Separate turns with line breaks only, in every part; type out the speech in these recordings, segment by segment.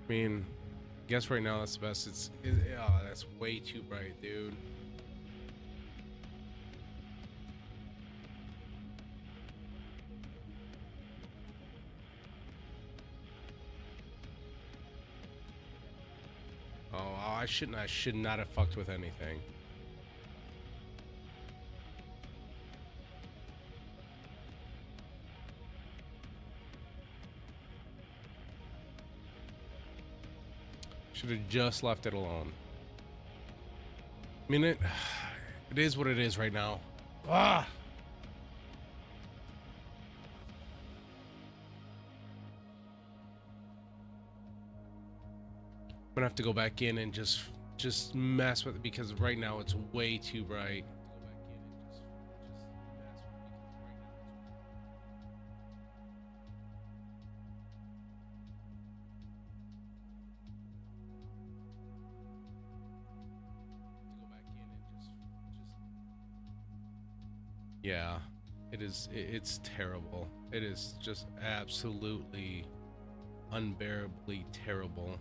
I mean, I guess right now that's the best. Oh, that's way too bright, dude. Oh, I shouldn't. I should not have fucked with anything. Should have just left it alone. I mean, it is what it is right now. Ah. I'm gonna have to go back in and just mess with it because right now it's way too bright. Yeah, it is. It's terrible. It is just absolutely unbearably terrible.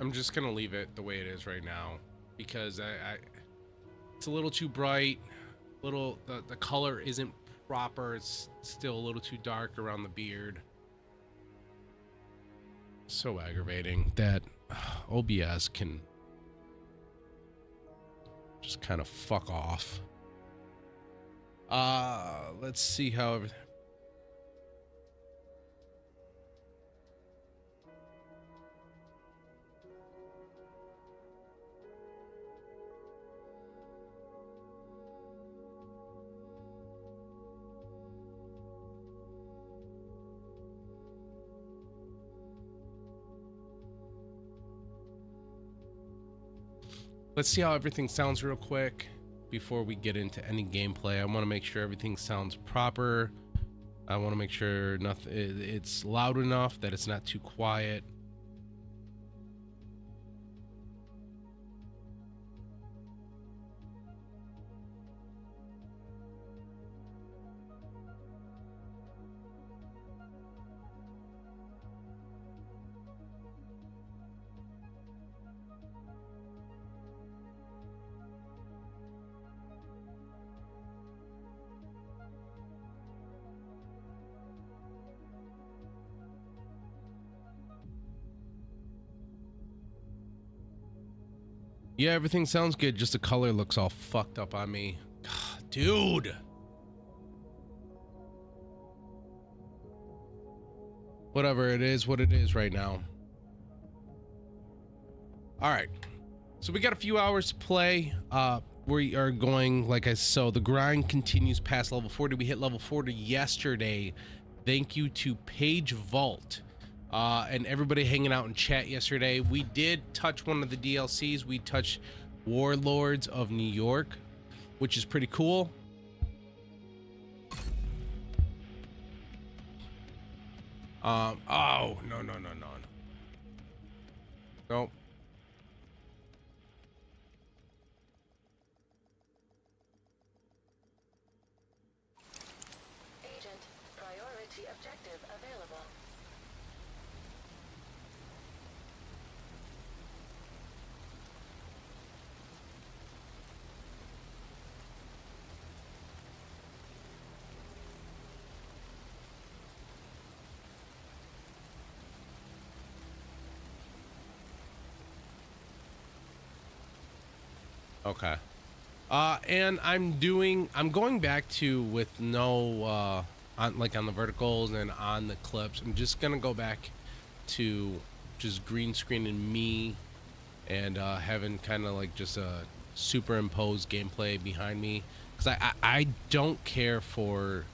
I'm just gonna leave it the way it is right now because it's a little too bright. The color isn't proper. It's still a little too dark around the beard. So aggravating that OBS can just kind of fuck off. Let's see how everything. Let's see how everything sounds real quick before we get into any gameplay. I want to make sure everything sounds proper. I want to make sure it's loud enough that it's not too quiet. Yeah, everything sounds good. Just the color looks all fucked up on me. God, dude. Whatever, it is what it is right now. All right. So we got a few hours to play. We are going, so the grind continues past level 40. We hit level 40 yesterday. Thank you to Page Vault. And everybody hanging out in chat yesterday. We did touch one of the DLCs. We touched Warlords of New York, which is pretty cool. Oh, no. Nope.
Agent, priority objective available.
Okay. And I'm going back to with no, on the verticals and on the clips. I'm just gonna go back to just green screening me and having kind of like just a superimposed gameplay behind me, because I don't care for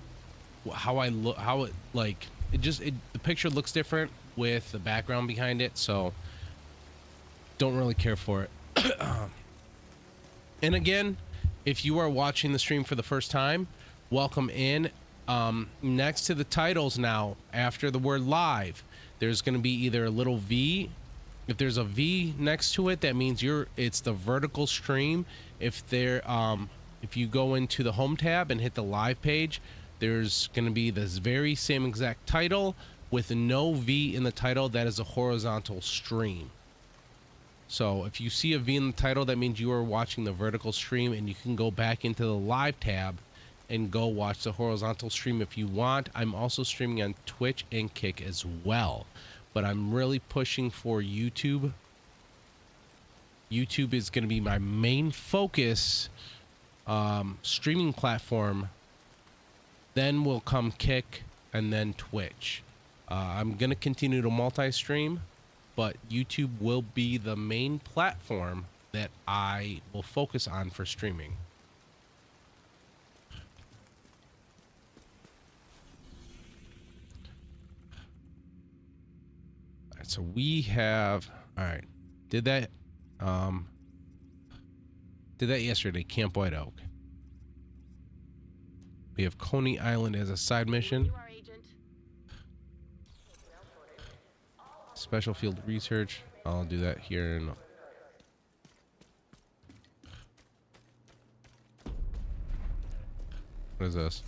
how I look, how it like the picture looks different with the background behind it. So don't really care for it. And again, if you are watching the stream for the first time, welcome in. Next to the titles now, after the word live, there's going to be either a little V. If there's a V next to it, that means it's the vertical stream. If you go into the home tab and hit the live page, there's going to be this very same exact title with no V in the title. That is a horizontal stream. So if you see a V in the title, that means you are watching the vertical stream, and you can go back into the live tab and go watch the horizontal stream if you want. I'm also streaming on Twitch and Kick as well, but I'm really pushing for YouTube. YouTube is going to be my main focus streaming platform. Then will come Kick and then Twitch. I'm going to continue to multi-stream, but YouTube will be the main platform that I will focus on for streaming. All right, so we have, all right, did that yesterday, Camp White Oak. We have Coney Island as a side mission. Special field research. I'll do that here in what is this?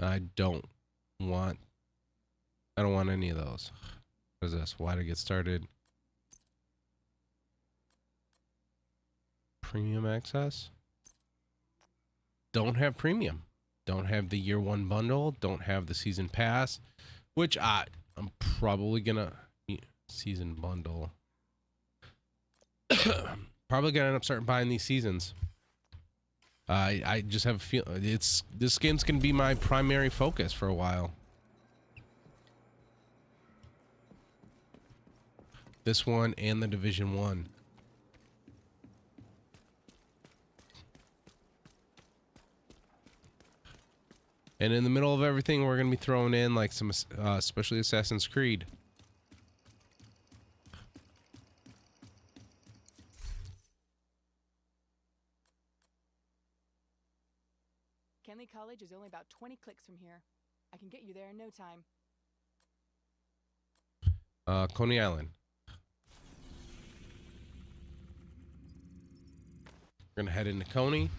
I don't want any of those. What is this? Why to get started? Premium access? Don't have premium. Don't have the year one bundle. Don't have the season pass, which I'm probably gonna season bundle. Probably gonna end up starting buying these seasons. I just have a feel this game's gonna be my primary focus for a while. This one and the Division 1. And in the middle of everything, we're going to be throwing in like some, especially Assassin's Creed.
Kenley College is only about 20 clicks from here. I can get you there in no time.
Coney Island. We're going to head into Coney.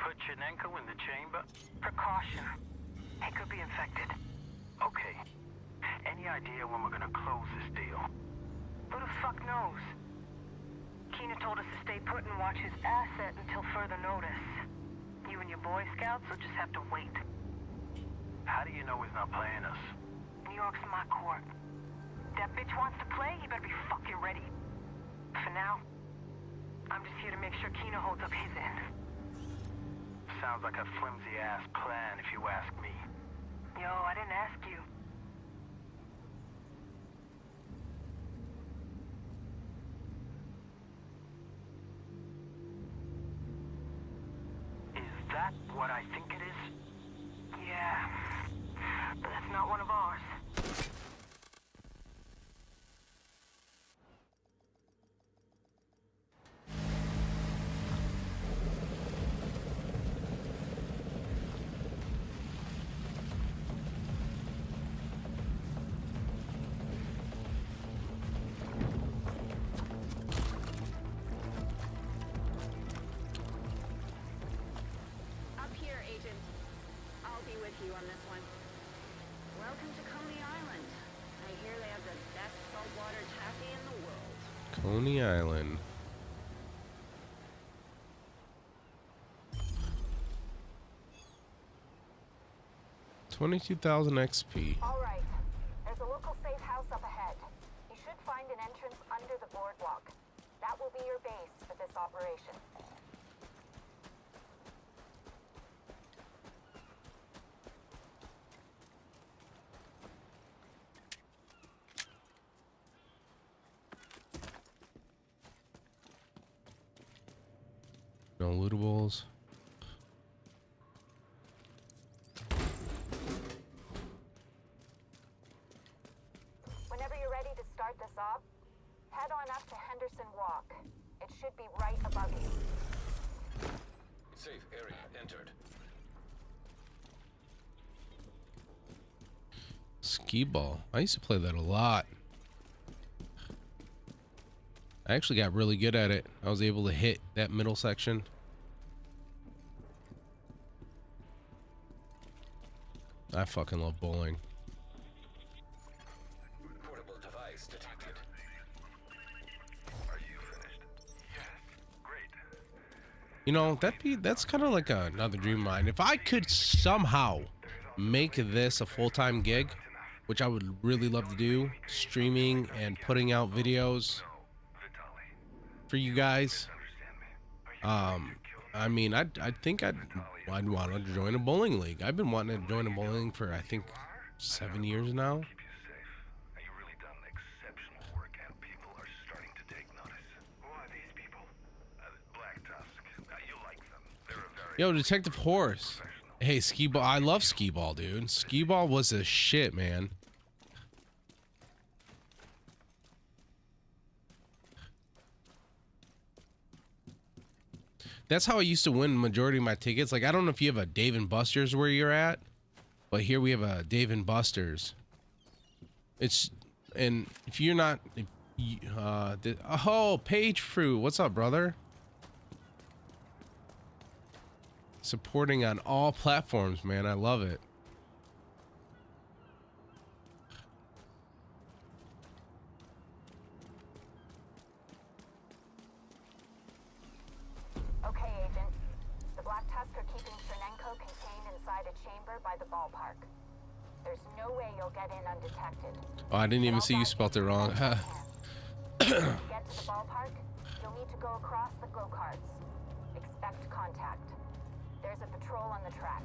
Put Chinenko in the chamber?
Precaution. He could be infected.
Okay. Any idea when we're gonna close this deal?
Who the fuck knows? Keener told us to stay put and watch his asset until further notice. You and your Boy Scouts will just have to wait.
How do you know he's not playing us?
New York's my court. That bitch wants to play, he better be fucking ready. For now, I'm just here to make sure Keener holds up his end.
Sounds like a flimsy-ass plan, if you ask me.
Yo, I didn't ask you.
Is that what I think it is?
Yeah. But that's not one of ours.
Coney Island. $22,000 XP.
All right. There's a local safe house up ahead. You should find an entrance under the boardwalk. That will be your base for this operation.
No lootables.
Whenever you're ready to start this off, head on up to Henderson Walk. It should be right above you.
Safe area entered.
Skee ball. I used to play that a lot. I actually got really good at it. I was able to hit that middle section. I fucking love bowling.
Portable device detected.
Are you finished? Yes. Great.
You know, that's kind of like another dream of mine. If I could somehow make this a full-time gig, which I would really love to do, streaming and putting out videos for you guys. I mean, I think I'd want to join a bowling league. I've been wanting to join a bowling league for I think 7 years now.
Keep you safe. You've really done exceptional work, and people are starting to take notice. Who are these people? Black Tusk. You like them. They're a very
Yo, Detective Horse. Hey, skee ball. I love skee ball, dude. Skee ball was the shit, man. That's how I used to win majority of my tickets. Like, I don't know if you have a Dave and Buster's where you're at, but here we have a Dave and Buster's. And if you're not, oh, Page Fruit, what's up, brother? Supporting on all platforms, man. I love it.
Okay, Agent. The Black Tusk are keeping Chernenko contained inside a chamber by the ballpark. There's no way you'll get in undetected.
Oh, I didn't even see you spelt it wrong.
To get to the ballpark, you'll need to go across the go-karts. Expect contact. There's a patrol on the track.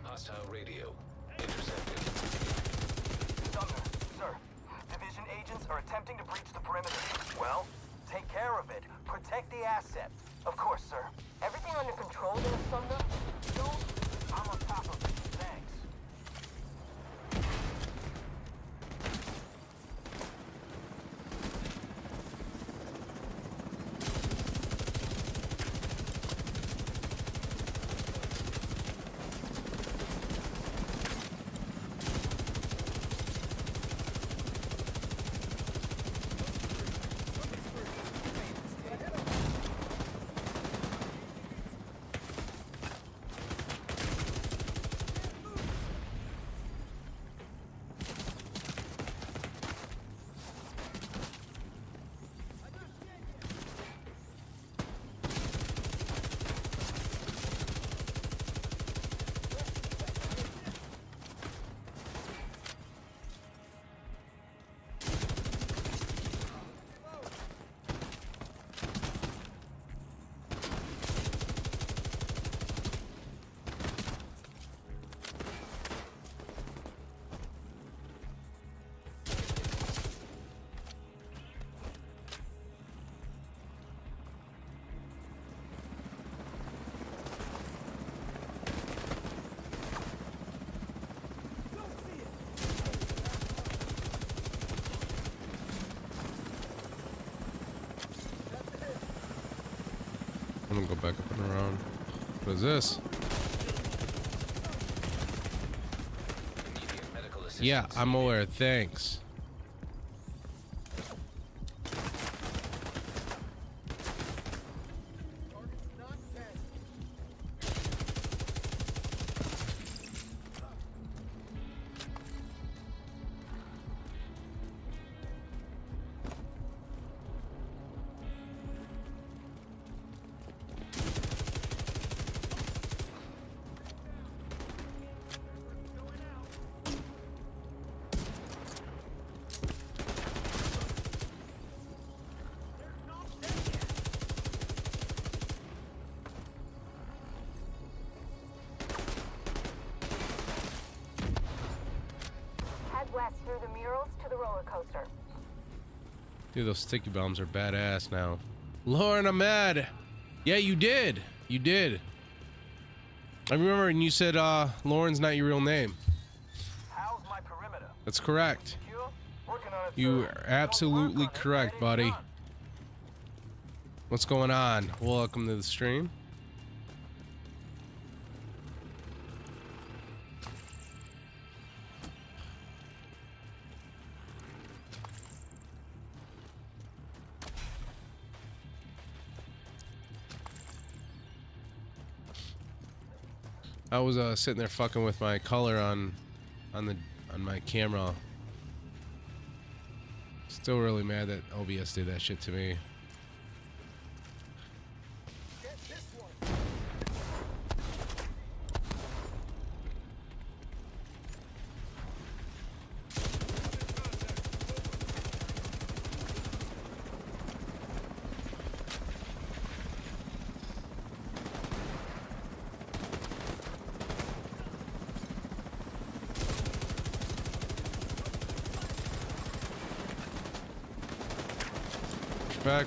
Hostile radio intercepted.
Sumner, sir. Division agents are attempting to breach the perimeter. Well, take care of it. Protect the asset. Of course, sir.
Everything under control there, Sumner?
No, I'm on top of it. Thanks.
I'm gonna go back up and around. What is this?
Immediate medical assistance.
Yeah, I'm aware. Thanks. Dude, those sticky bombs are badass now. Lauren Ahmed. Yeah, you did. You did. I remember, and you said Lauren's not your real name.
How's my perimeter?
That's correct.
Secure? Working on it,
You
sir.
are absolutely
Don't work on it,
correct,
that ain't
buddy.
done.
What's going on? Welcome to the stream. I was sitting there fucking with my color on my camera. Still really mad that OBS did that shit to me.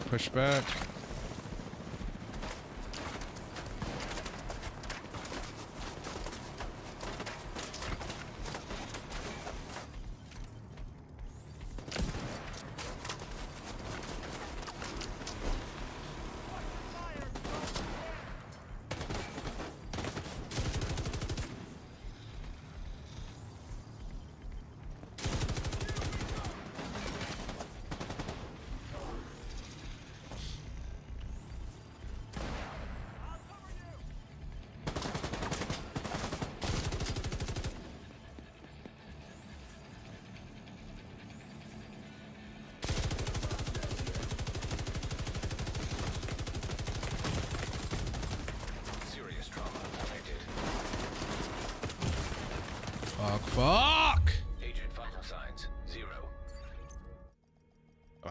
Push back.
Serious trauma detected.
Fuck!
Agent vital signs 0.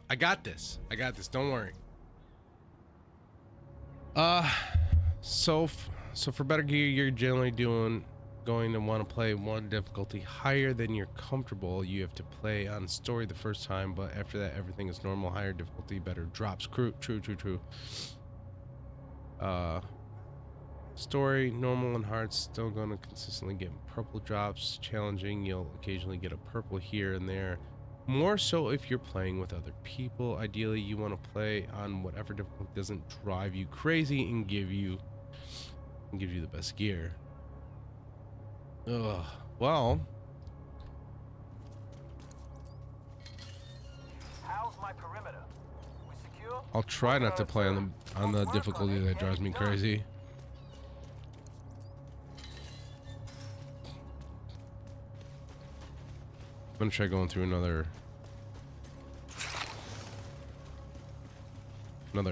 I got this. Don't worry. So for better gear, you're generally going to want to play one difficulty higher than you're comfortable. You have to play on story the first time, but after that, everything is normal. Higher difficulty, better drops. True. Story, normal and hard, still gonna consistently get purple drops. Challenging, you'll occasionally get a purple here and there. More so if you're playing with other people. Ideally, you want to play on whatever difficulty doesn't drive you crazy and give you the best gear. Ugh. Well,
How's my perimeter? We secure?
I'll try not to play on the difficulty that drives me crazy. I'm gonna try going through another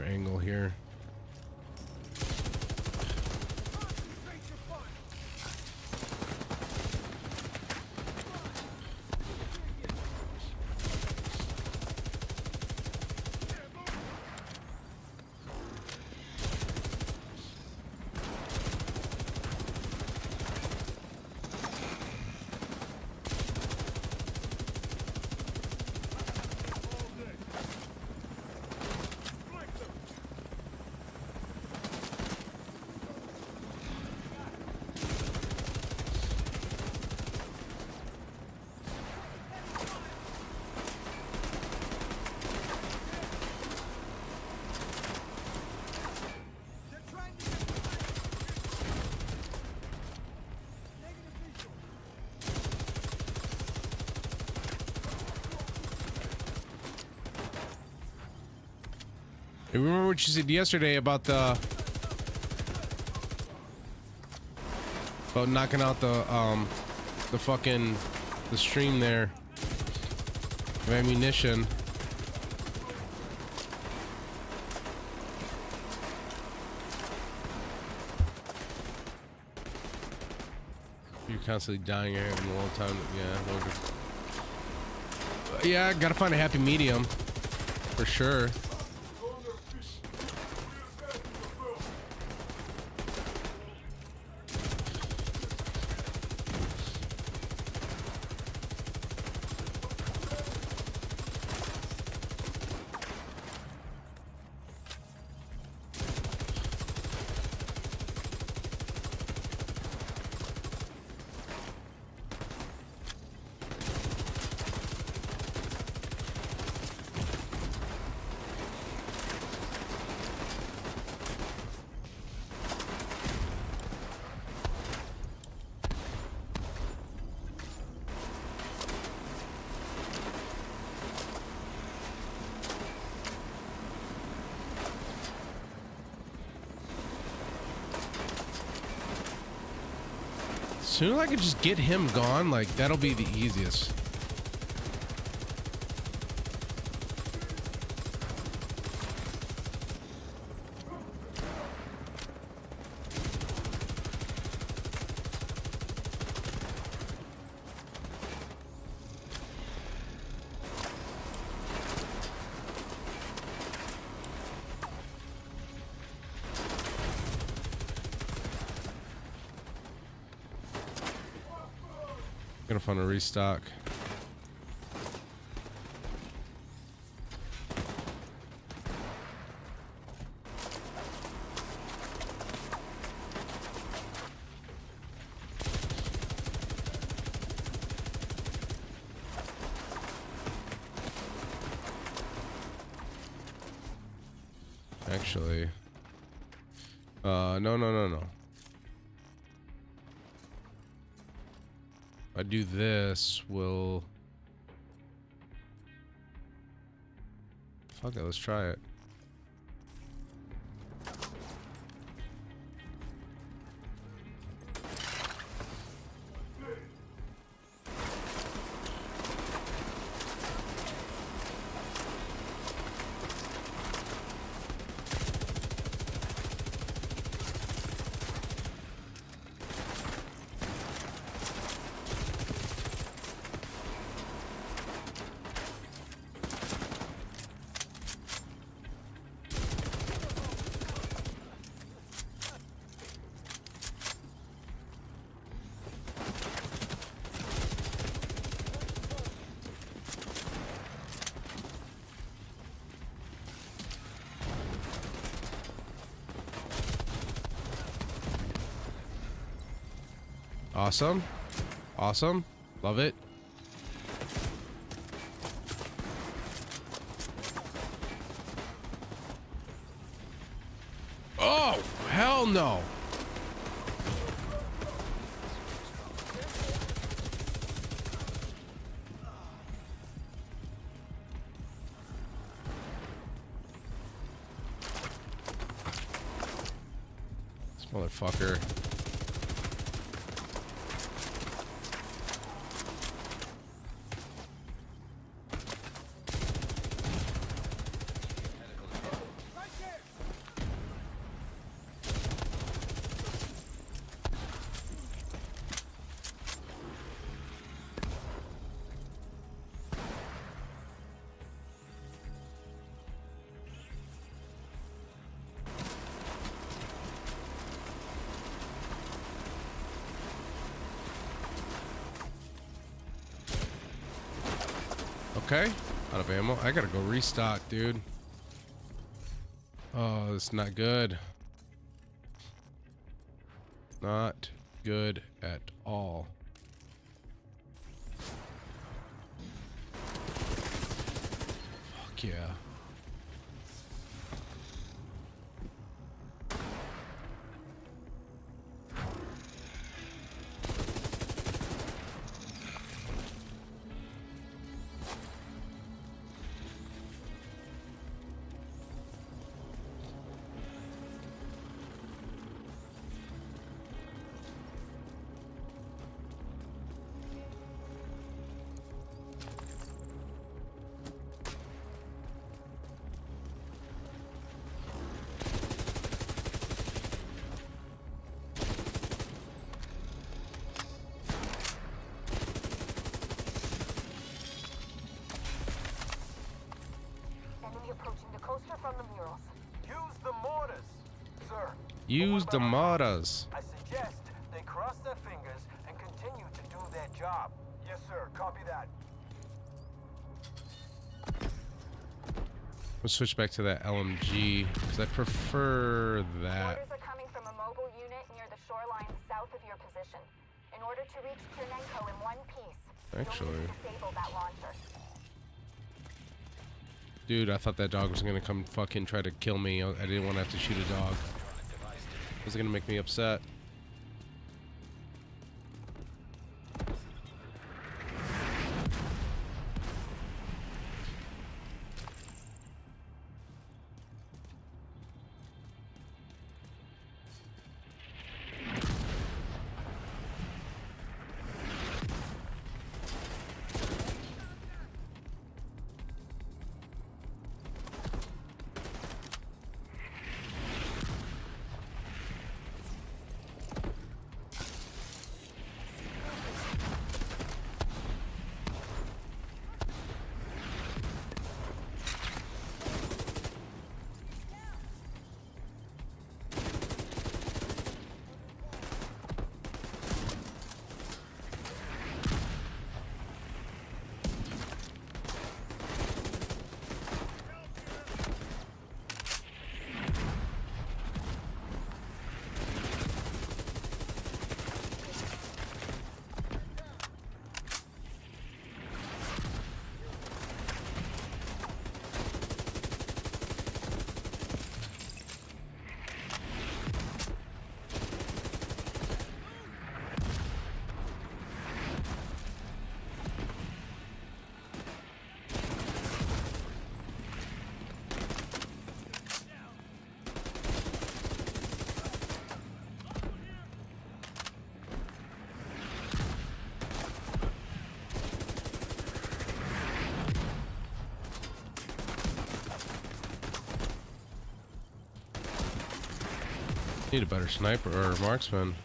angle here. You remember what you said yesterday about knocking out the stream there of ammunition. You're constantly dying. You're having a long time. Yeah, gotta find a happy medium for sure. soon as I could just get him gone, like, that'll be the easiest. Gonna find a restock. Actually, no. If I do this, will... Fuck it, let's try it. Awesome. Awesome. Love it. Oh, hell no. This motherfucker. Okay, out of ammo. I gotta go restock, dude. Oh, it's not good. Not good at all. Fuck yeah.
Enemy approaching the coaster from the murals.
Use the mortars, sir.
Use the mortars.
I suggest they cross their fingers and continue to do their job. Yes, sir. Copy that.
We'll switch back to that LMG because I prefer that.
Orders are coming from a mobile unit near the shoreline south of your position. In order to reach Chernenko in one piece,
Actually.
you'll need to disable that launcher.
Dude, I thought that dog was gonna come fucking try to kill me. I didn't want to have to shoot a dog. It was gonna make me upset. Need a better sniper or marksman.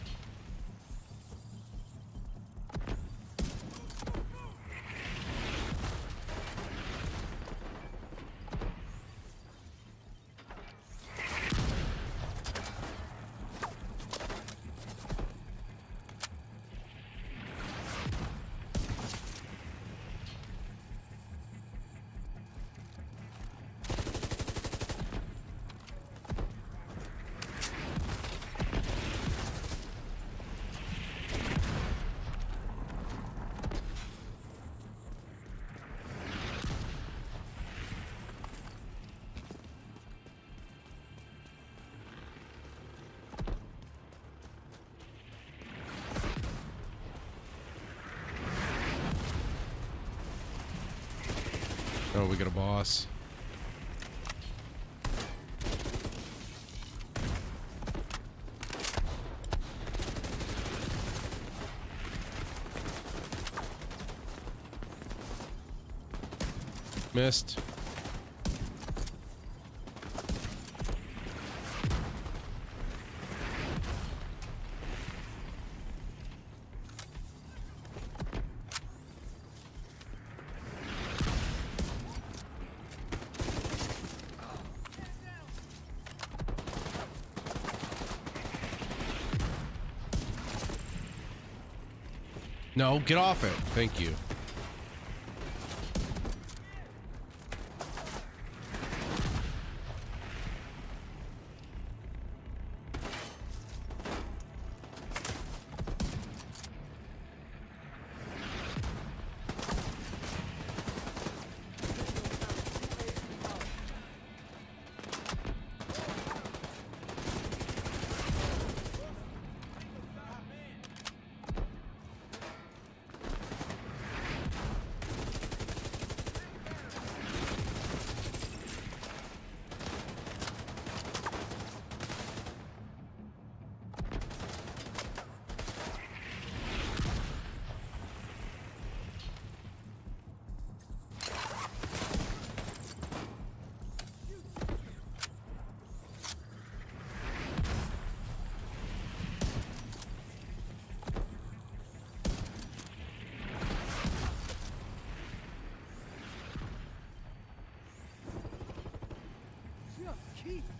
Oh, we got a boss. Missed. No, get off it. Thank you.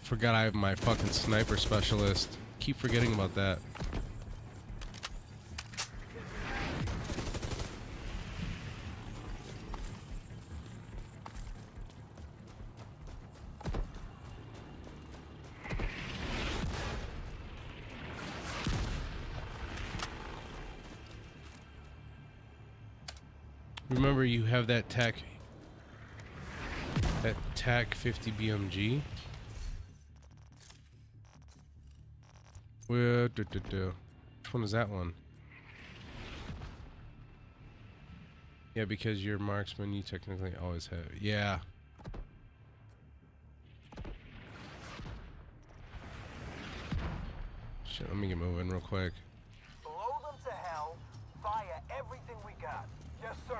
Forgot I have my fucking sniper specialist. Keep forgetting about that. Remember, you have that TAC 50 BMG. Which one is that one? Yeah, because you're marksman, you technically always have. Yeah. Shit, let me get moving real quick.
Blow them to hell. Fire everything we got. Yes, sir.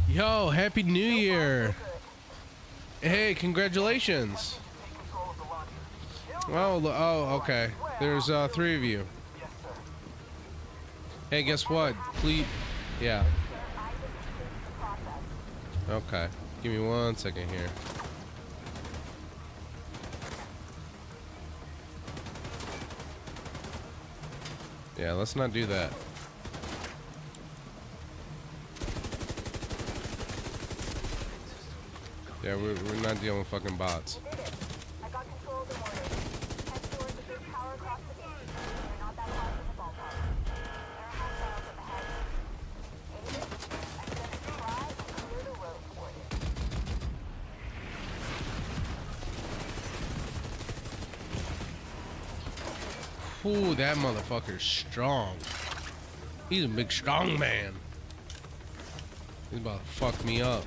Yo, Happy New Year! Hey, congratulations! Oh, okay. There's 3 of you.
Yes, sir.
Hey, guess what? Please. Yeah.
Sir, Isaac completes the process.
Okay. Give me 1 second here. Yeah, let's not do that. Yeah, we're not dealing with fucking bots.
You did it. I got control of the mortars. Head towards the big tower across the beach. You're not that far from the ballpark. There are hostiles up ahead. Agent, I'm gonna try and clear the road for you.
Ooh, that motherfucker's strong. He's a big strong man. He's about to fuck me up.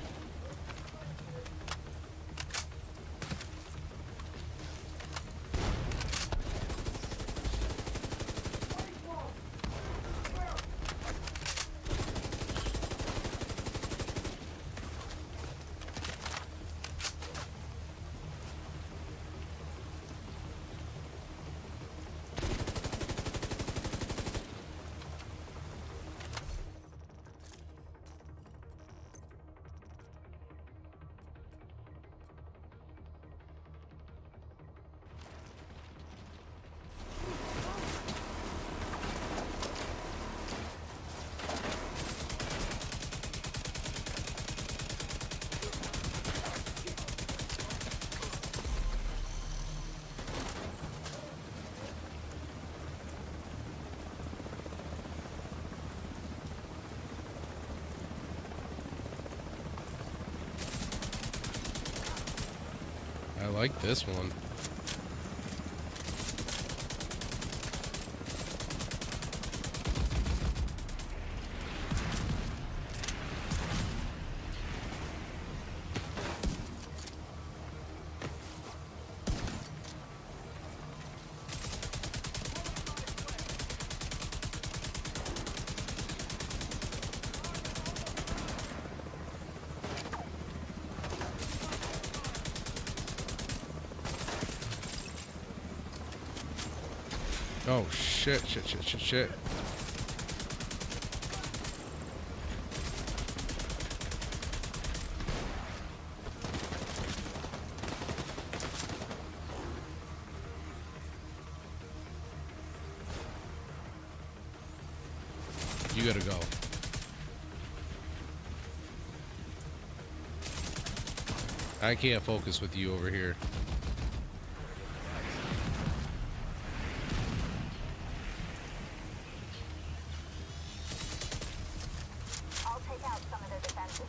I like this one. Oh shit. You gotta go. I can't focus with you over here.
I'll take out some of their defenses.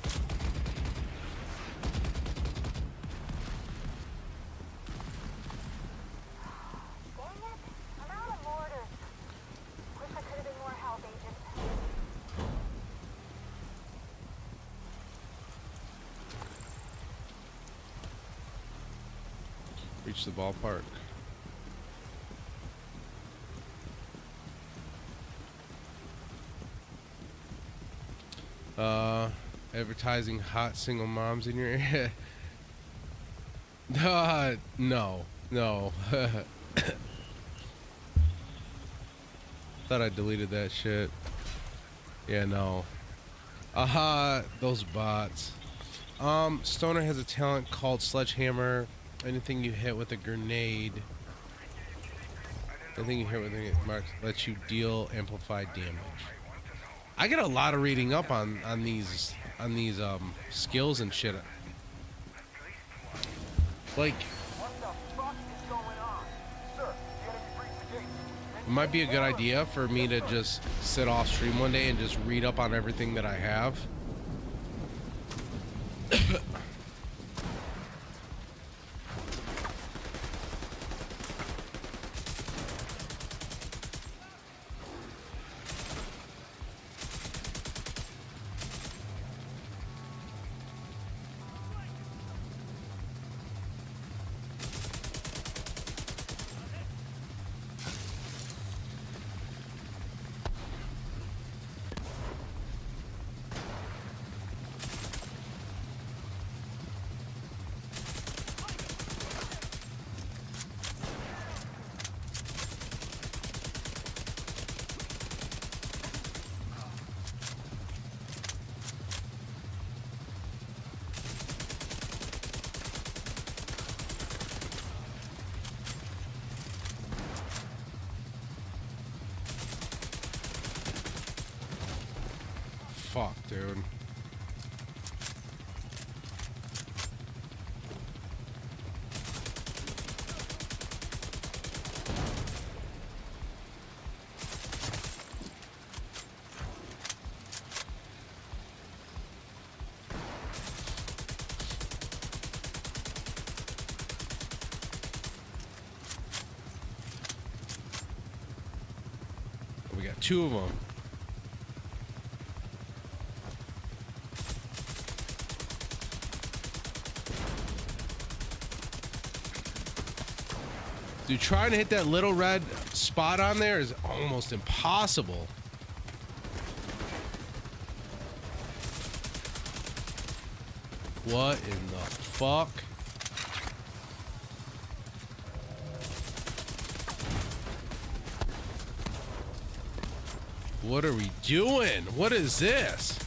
Dang it! I'm out of mortars. Wish I could have been more help, Agent.
Reach the ballpark. Advertising hot single moms in your area. No. Thought I deleted that shit. Yeah, no. Those bots. Stoner has a talent called Sledgehammer. Anything you hit with a grenade, anything you hit with a mark lets you deal amplified damage. I get a lot of reading up on these skills and shit. Like,
What the fuck is going on? Sir, the enemy breached the gates.
it might be a good idea for me to just sit off stream one day and just read up on everything that I have. fuck, dude. We got 2 of them. Dude, trying to hit that little red spot on there is almost impossible. What in the fuck? What are we doing? What is this?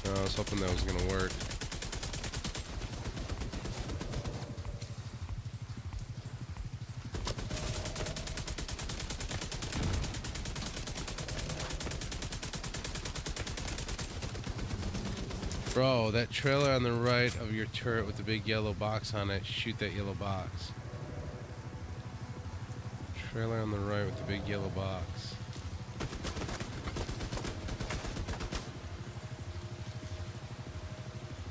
I was hoping that was gonna work. Bro, that trailer on the right of your turret with the big yellow box on it, shoot that yellow box. Trailer on the right with the big yellow box.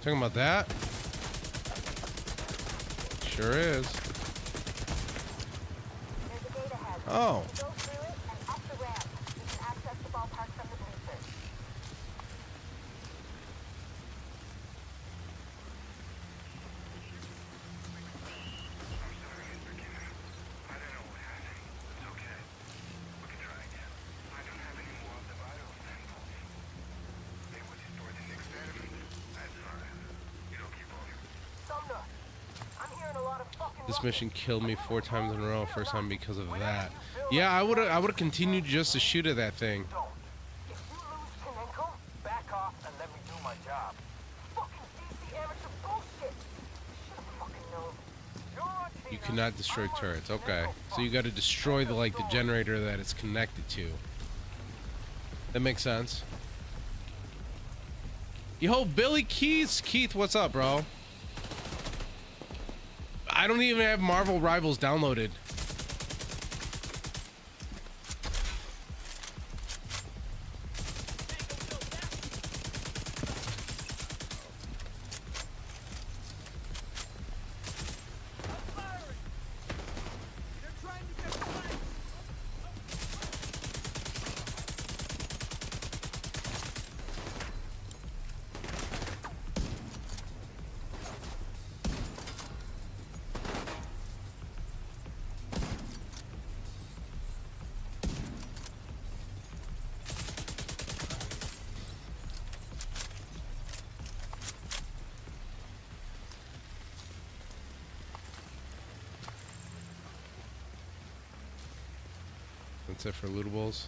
Talking about that? Sure is.
There's a gate ahead.
Oh.
Go through it and up the ramp. You can access the ballpark from the bleachers.
I don't know what happened. It's okay. We can try again. I don't have any more of the vital samples. They were destroyed in the experiment. That's fine. You don't keep all your...
Sumner, I'm hearing a lot of fucking
This mission killed me 4 times in a row. First time because of that.
ruckus.
Yeah, I would've continued just to shoot at that thing.
Don't. If you lose Kinenko, back off and let me do my job.
Fucking DC amateur bullshit. Should've fucking known.
You're on
You
Tina.
cannot destroy
I'm on
turrets.
Kinenko.
Okay, so you got to destroy the the generator that it's connected to. That makes sense. Yo, Billy Keith, what's up, bro? I don't even have Marvel Rivals downloaded. That's it for lootables.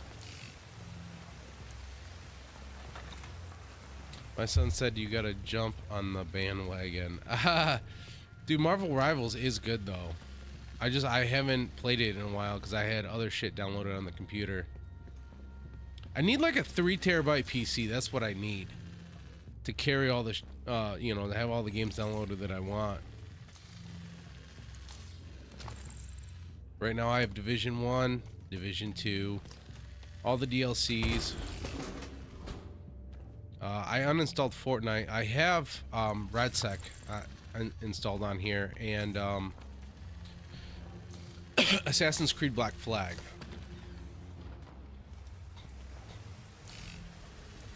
My son said you gotta jump on the bandwagon. Dude, Marvel Rivals is good though. I haven't played it in a while because I had other shit downloaded on the computer. I need like a 3 terabyte PC. That's what I need to carry all the, you know, to have all the games downloaded that I want. Right now I have Division 1, Division 2, all the DLCs. I uninstalled Fortnite. I have RedSec installed on here, and Assassin's Creed Black Flag.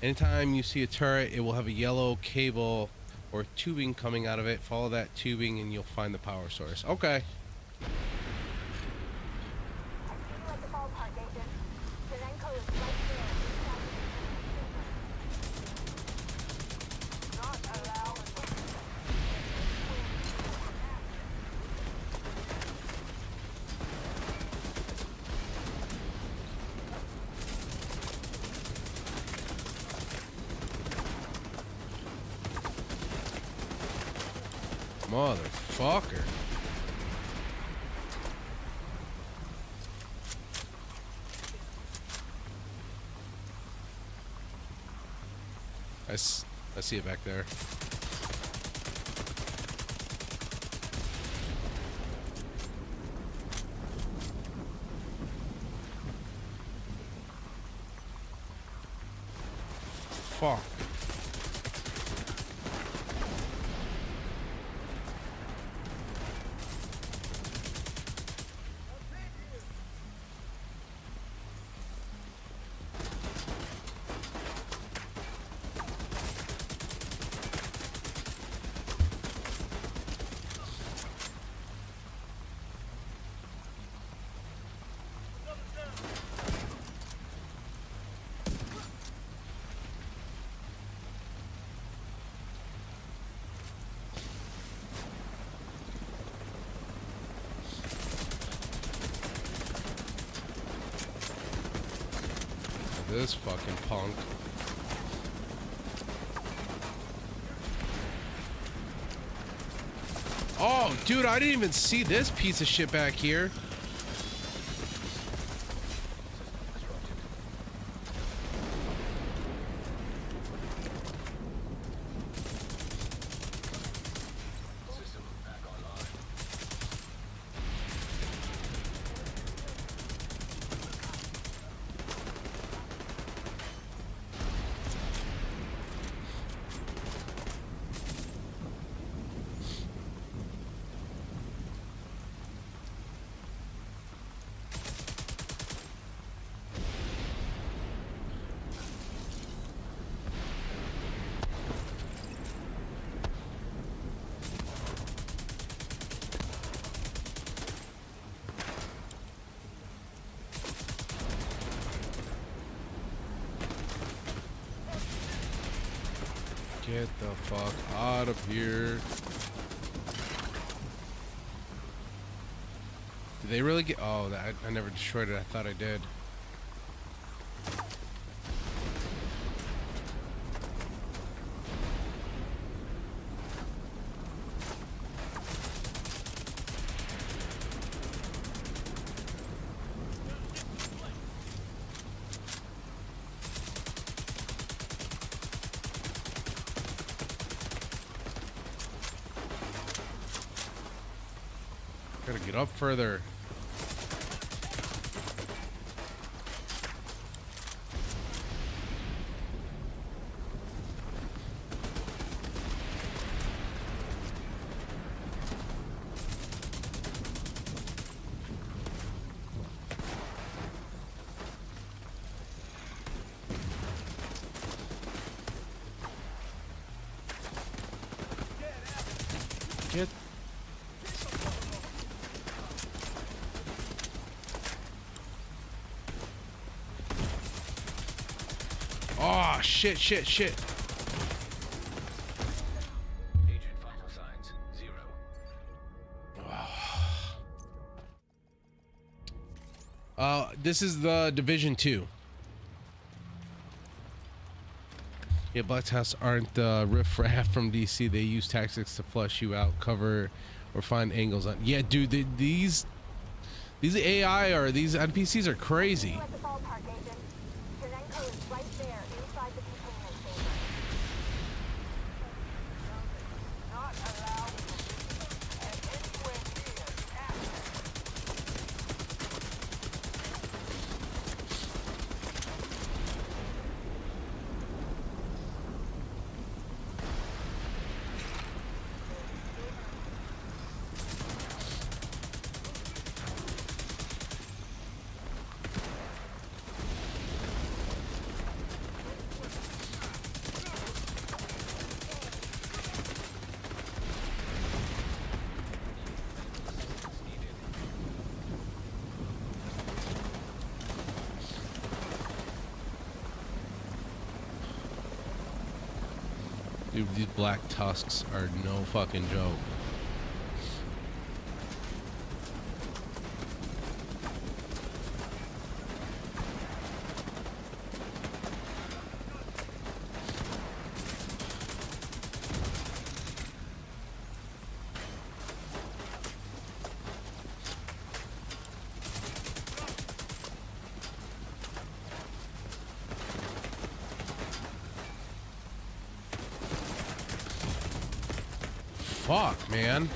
Anytime you see a turret, it will have a yellow cable or tubing coming out of it. Follow that tubing and you'll find the power source. Okay.
I see you at the ballpark, Agent. Serenco is right there inside the containment chamber. Not allowed.
Motherfucker. I see it back there. Fuck. This fucking punk. Oh, dude, I didn't even see this piece of shit back here.
System back online.
Get the fuck out of here. Did they really get... Oh, I never destroyed it. I thought I did. Gotta get up further. Get... Oh, shit.
Agent vital signs 0.
This is the Division 2. Yeah, Black House aren't riff-raff from DC. They use tactics to flush you out, cover, or find angles on... Yeah, dude, these AI or these NPCs are crazy.
You at the ballpark, Agent. Serenco is right there inside the containment chamber.
Not allowed. And anywhere near the asset.
Dude, these black tusks are no fucking joke. Fuck, man.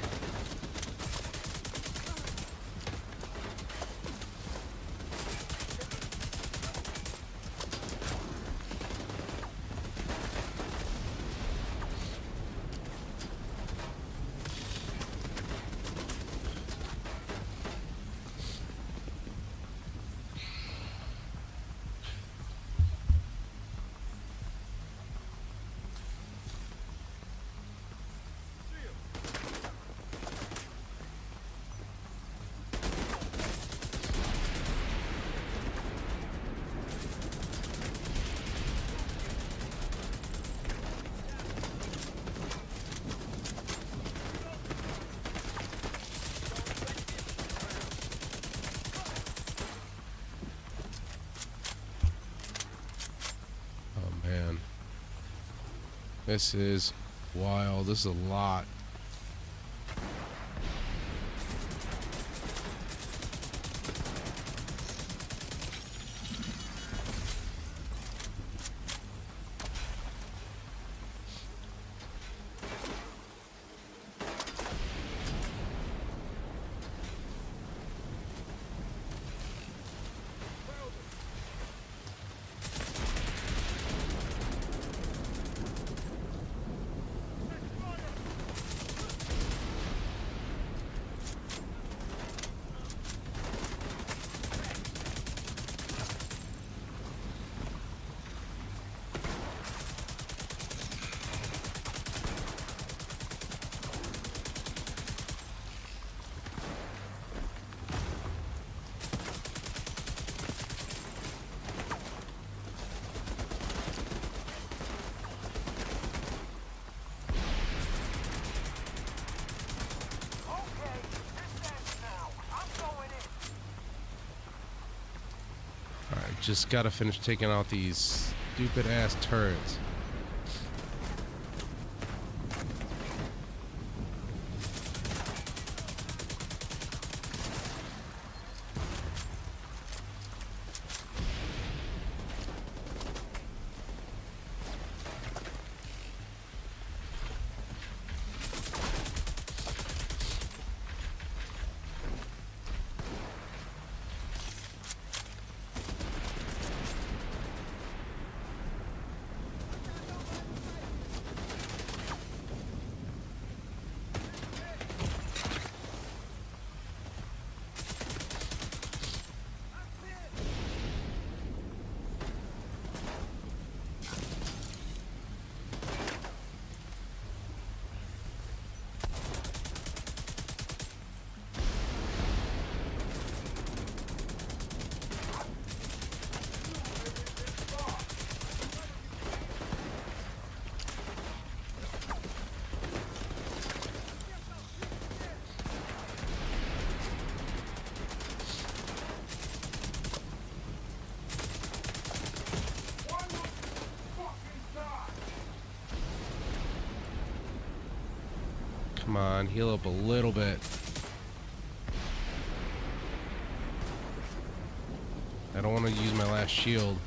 Oh man. This is wild. This is a lot. Alright, just gotta finish taking out these stupid ass turrets. Come on, heal up a little bit. I don't want to use my last shield.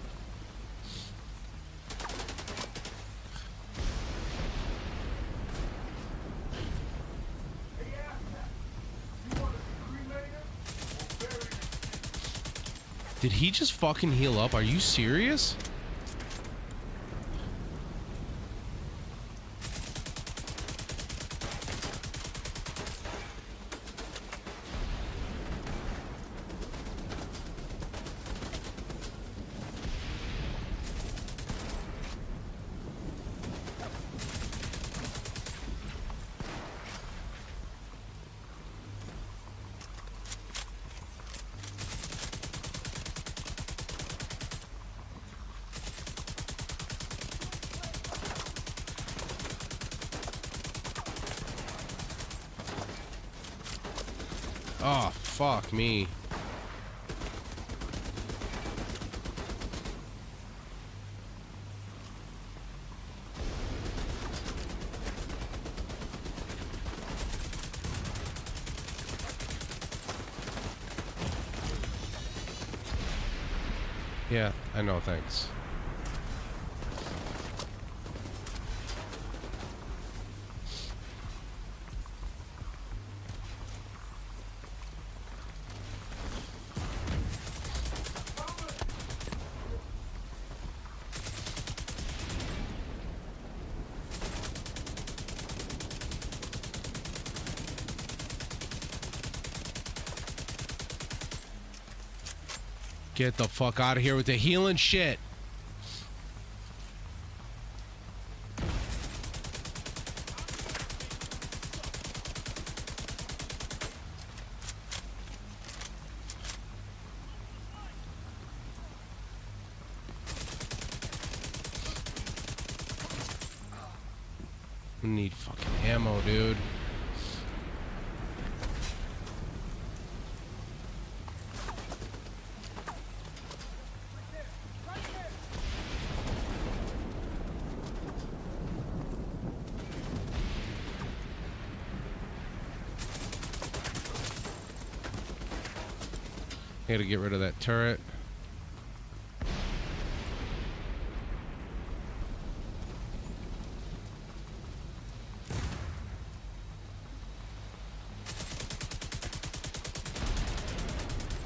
Did he just fucking heal up? Are you serious? Oh, fuck me. Yeah, I know, thanks. Get the fuck out of here with the healing shit. We need fucking ammo, dude. Gotta get rid of that turret.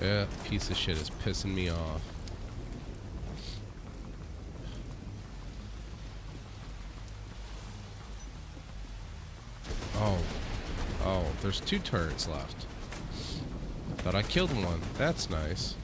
Yeah, piece of shit is pissing me off. Oh, there's 2 turrets left. Thought I killed one. That's nice.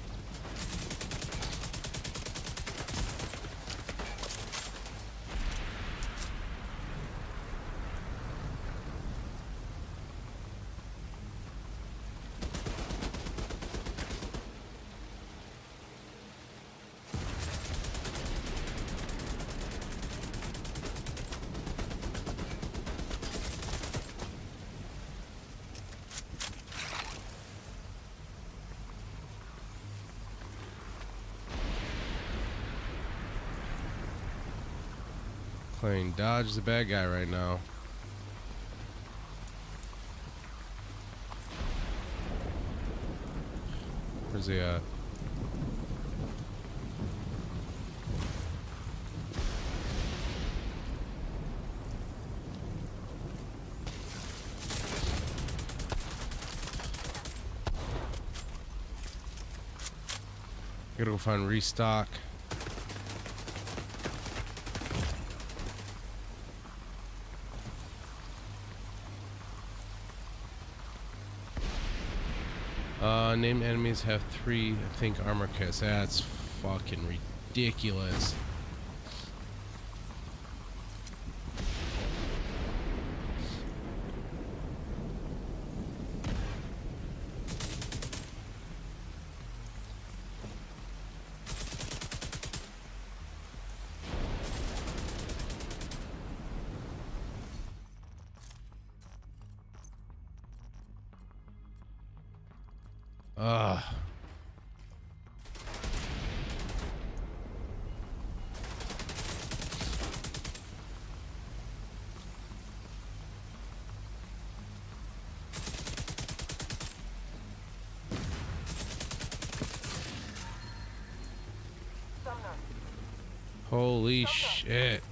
Playing dodge the bad guy right now. Where's he at? Gotta go find restock. Named enemies have 3, I think, armor kits. That's fucking ridiculous. Ugh. Holy shit.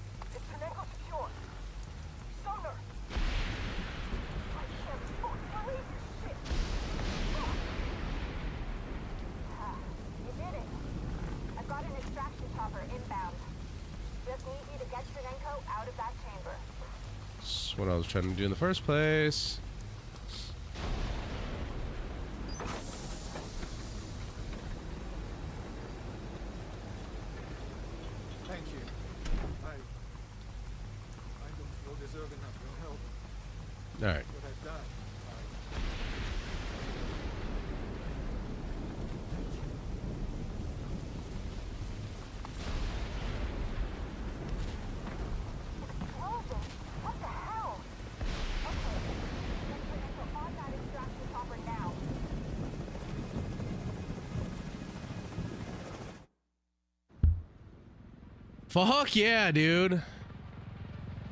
That's what I was trying to do in the first place.
Thank you. I don't feel deserve enough your help.
All right.
What I've done.
What the hell? Okay. Let's put on that extraction chopper now.
Fuck yeah, dude.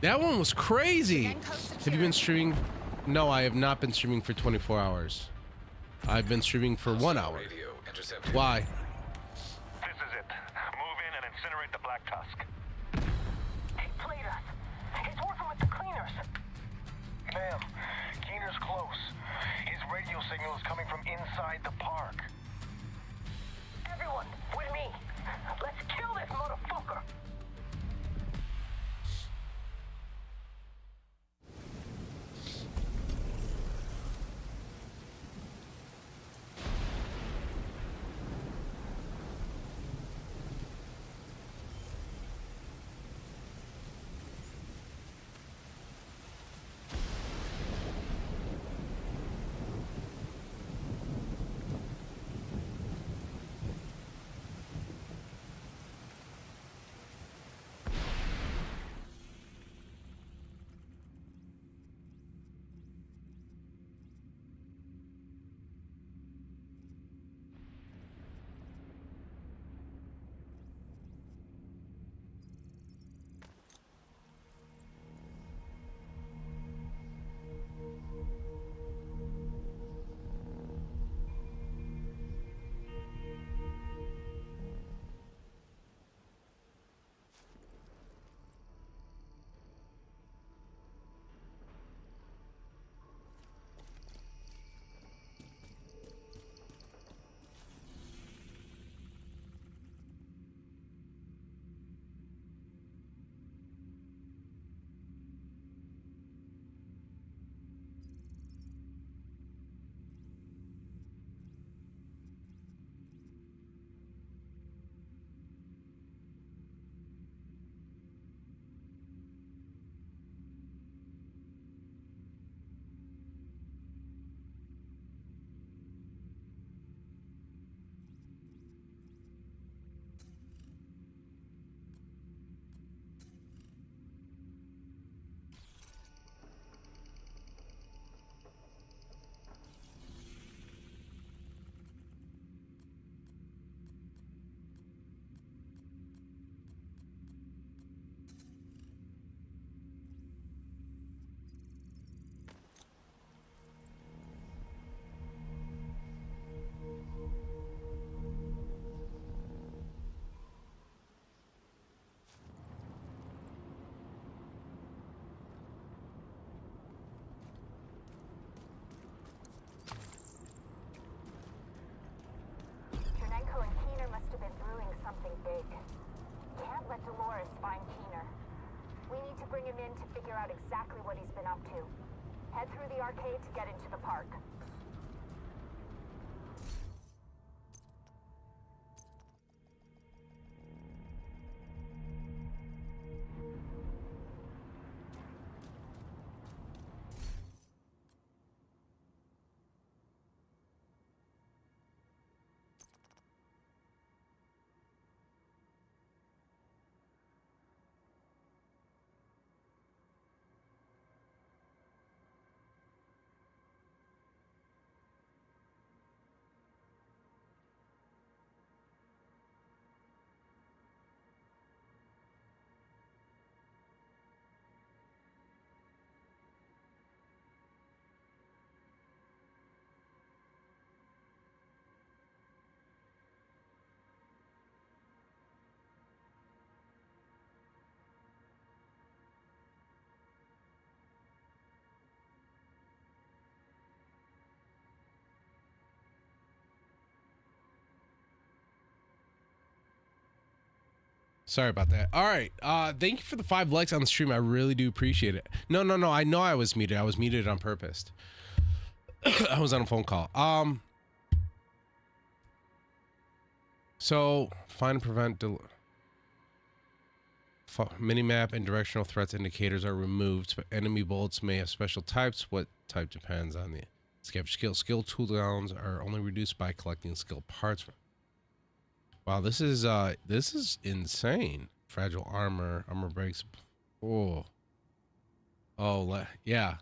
That one was crazy. Have you been streaming? No, I have not been streaming for 24 hours. I've been streaming for 1 hour.
Radio intercepted.
Why?
This is it. Move in and incinerate the Black Tusk.
He played us. He's working with the cleaners.
Ma'am, Keener's close. His radio signal is coming from inside the park.
Everyone, with me. Let's kill this motherfucker.
Chernenko and Keener must have been brewing something big. Can't let Dolores find Keener. We need to bring him in to figure out exactly what he's been up to. Head through the arcade to get into the park.
Sorry about that. All right. Thank you for the 5 likes on the stream. I really do appreciate it. No. I know I was muted. I was muted on purpose. I was on a phone call. So find and prevent minimap and directional threats indicators are removed, but enemy bullets may have special types. What type depends on the scavenger skill. Skill cooldowns are only reduced by collecting skill parts. Wow, this is insane. Fragile armor breaks. Oh, yeah.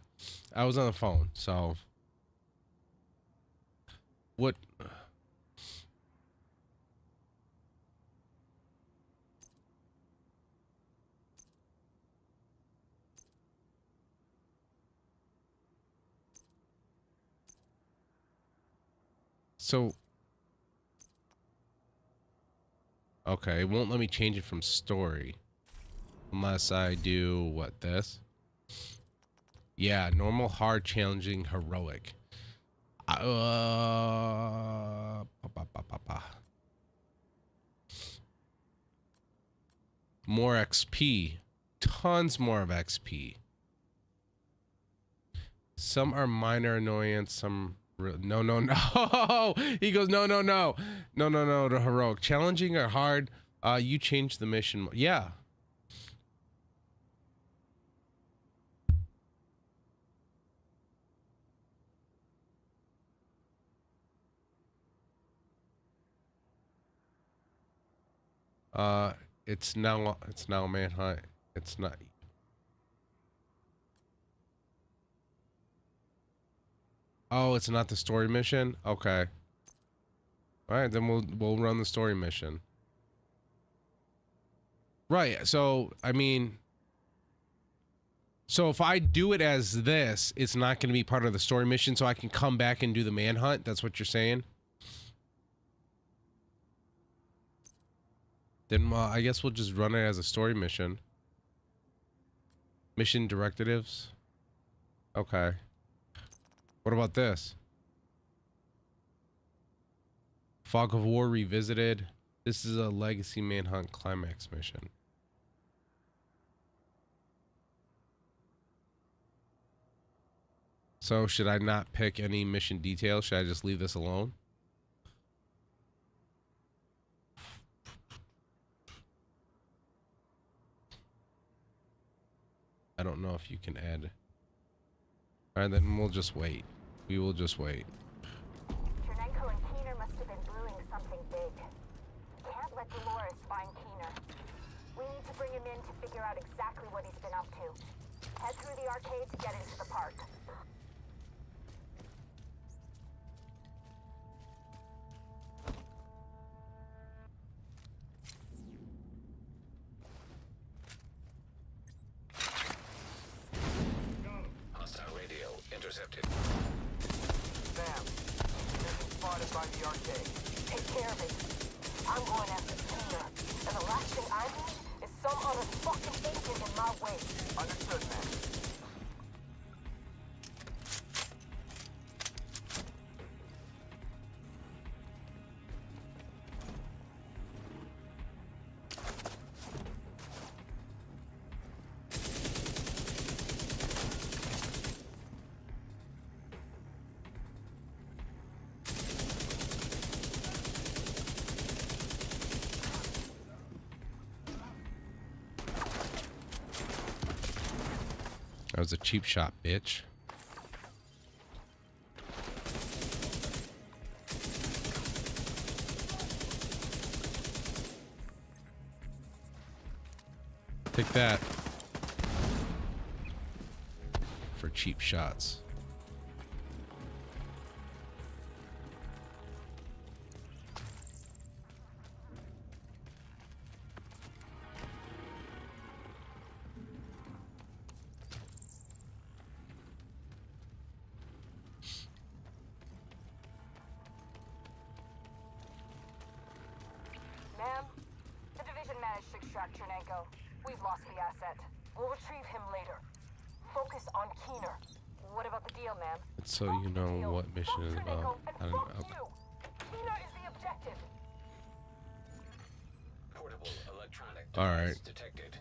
I was on the phone, so what? So. Okay, it won't let me change it from story. Unless I do what, this? Yeah, normal, hard, challenging, heroic. More XP. Tons more of XP. Some are minor annoyance, some no. He goes, no. The heroic. Challenging or hard, you change the mission. Yeah. It's now manhunt. It's not. Oh, it's not the story mission? Okay. All right, then we'll run the story mission. Right. So, I mean, so if I do it as this, it's not going to be part of the story mission, so I can come back and do the manhunt. That's what you're saying? Then I guess we'll just run it as a story mission. Mission directives. Okay. What about this? Fog of War Revisited. This is a Legacy Manhunt Climax mission. So should I not pick any mission details? Should I just leave this alone? I don't know if you can add. Alright, then we'll just wait. We will just wait.
Chernenko and Keener must have been brewing something big. Can't let Dolores find Keener. We need to bring him in to figure out exactly what he's been up to. Head through the arcade to get into the park.
Hostile radio intercepted.
Sam, you've been spotted by the arcade.
Take care of it. I'm going after Keener, and the last thing I need is some other fucking agent in my way.
Understood, man.
That was a cheap shot, bitch. Take that. For cheap shots.
Ma'am, the division managed to extract Chernenko. We've lost the asset. We'll retrieve him later. Focus on Keener. What about the deal, ma'am?
It's so you know what mission is about. I don't know.
Fuck you! Keener is the objective.
Portable electronic
All right.
device detected.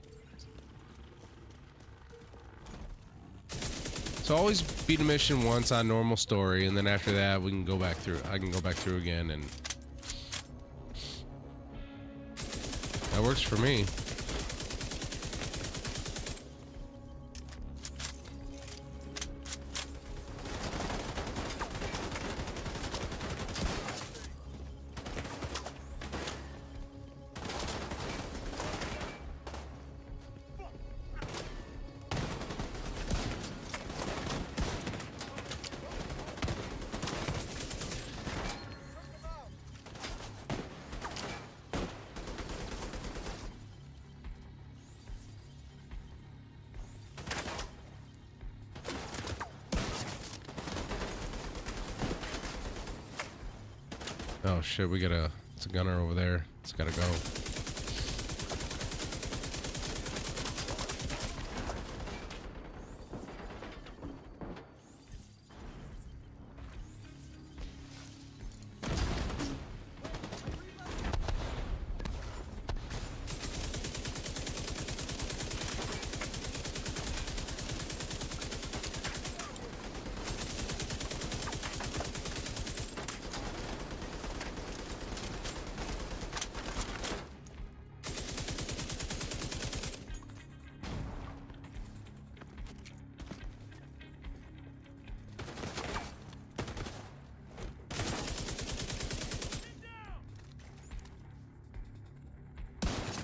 So always beat a mission once on normal story, and then after that we can go back through. I can go back through again, and that works for me. Oh shit, it's a gunner over there. It's gotta go.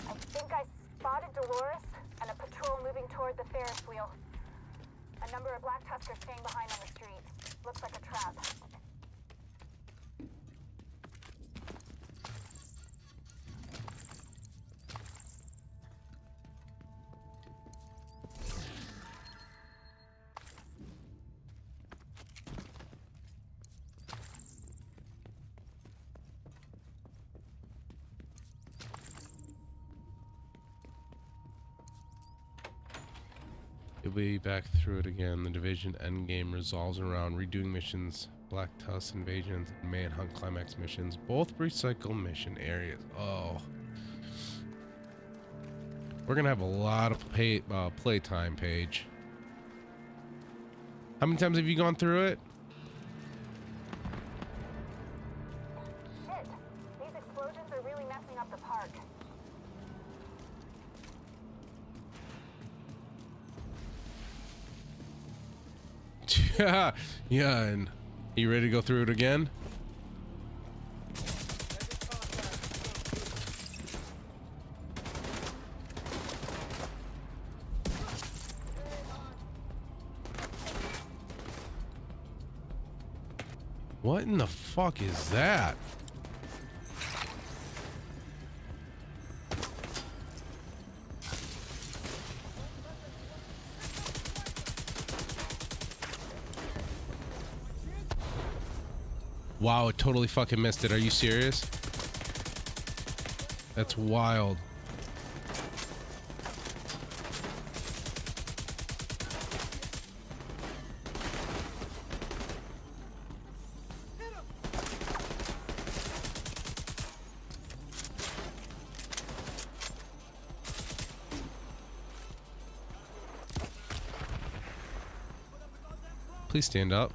I think I spotted Dolores and a patrol moving toward the Ferris wheel. A number of Black Tuskers staying behind on the street. Looks like a trap.
You'll be back through it again. The Division endgame resolves around redoing missions, Black Tusk invasions, and Manhunt climax missions. Both recycle mission areas. Oh. We're gonna have a lot of playtime, Paige. How many times have you gone through it?
Shit! These explosions are really messing up the park.
Yeah, and you ready to go through it again? What in the fuck is that? Wow, it totally fucking missed it. Are you serious? That's wild. Please stand up.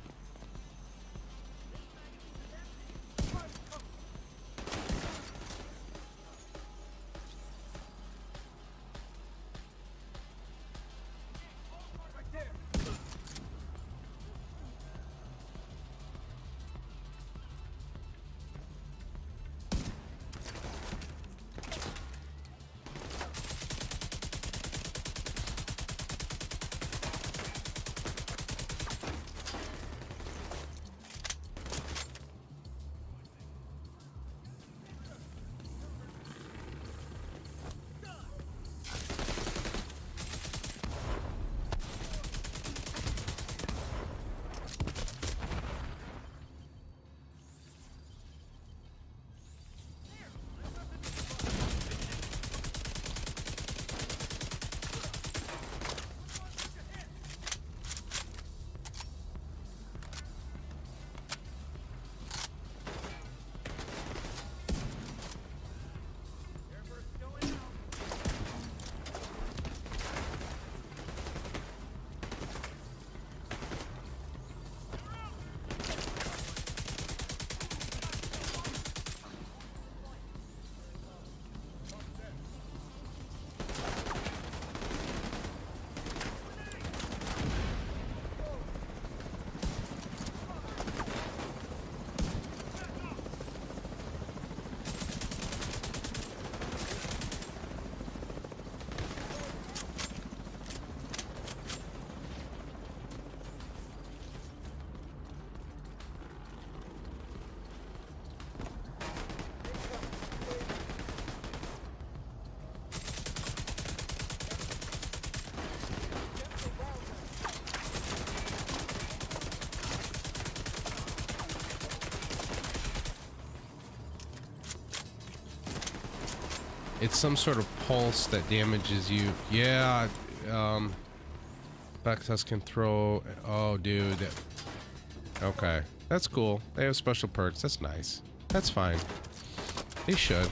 It's some sort of pulse that damages you. Yeah. Vexus can throw. Oh, dude. Okay. That's cool. They have special perks. That's nice. That's fine. They should.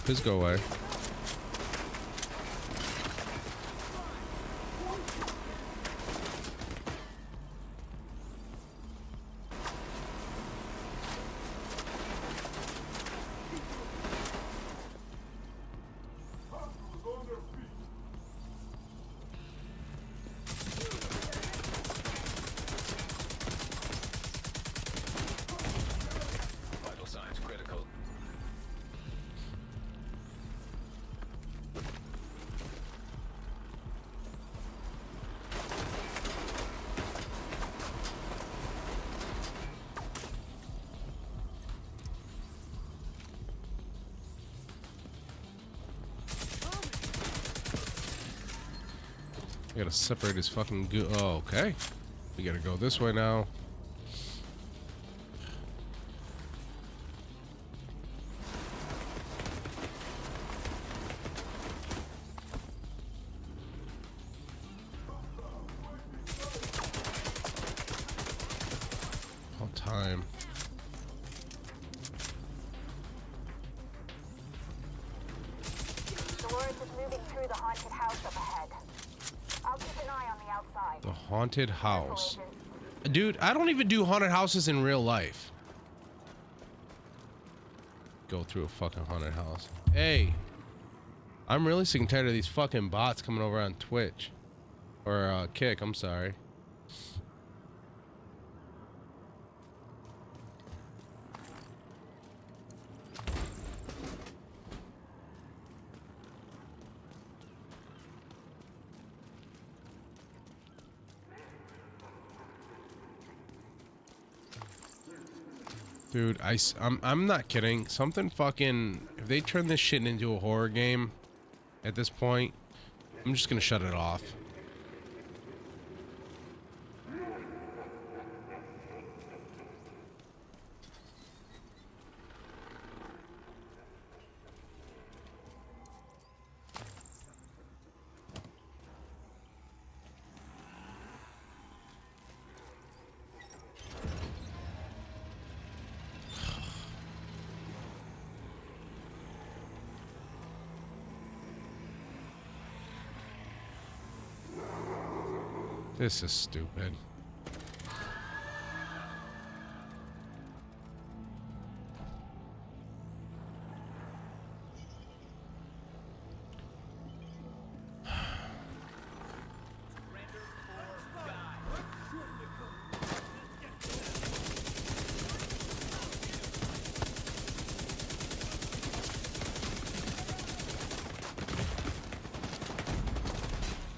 Please go away.
Vital signs critical.
I gotta separate his fucking goo. Oh, okay. We gotta go this way now. All time.
Dolores is moving through the haunted house up ahead. I'll keep an eye on the outside.
The haunted house.
Agent.
Dude, I don't even do haunted houses in real life. Go through a fucking haunted house. Hey. I'm really sick and tired of these fucking bots coming over on Twitch. Or, Kick, I'm sorry. Dude, I'm not kidding. Something fucking... If they turn this shit into a horror game at this point, I'm just gonna shut it off. This is stupid.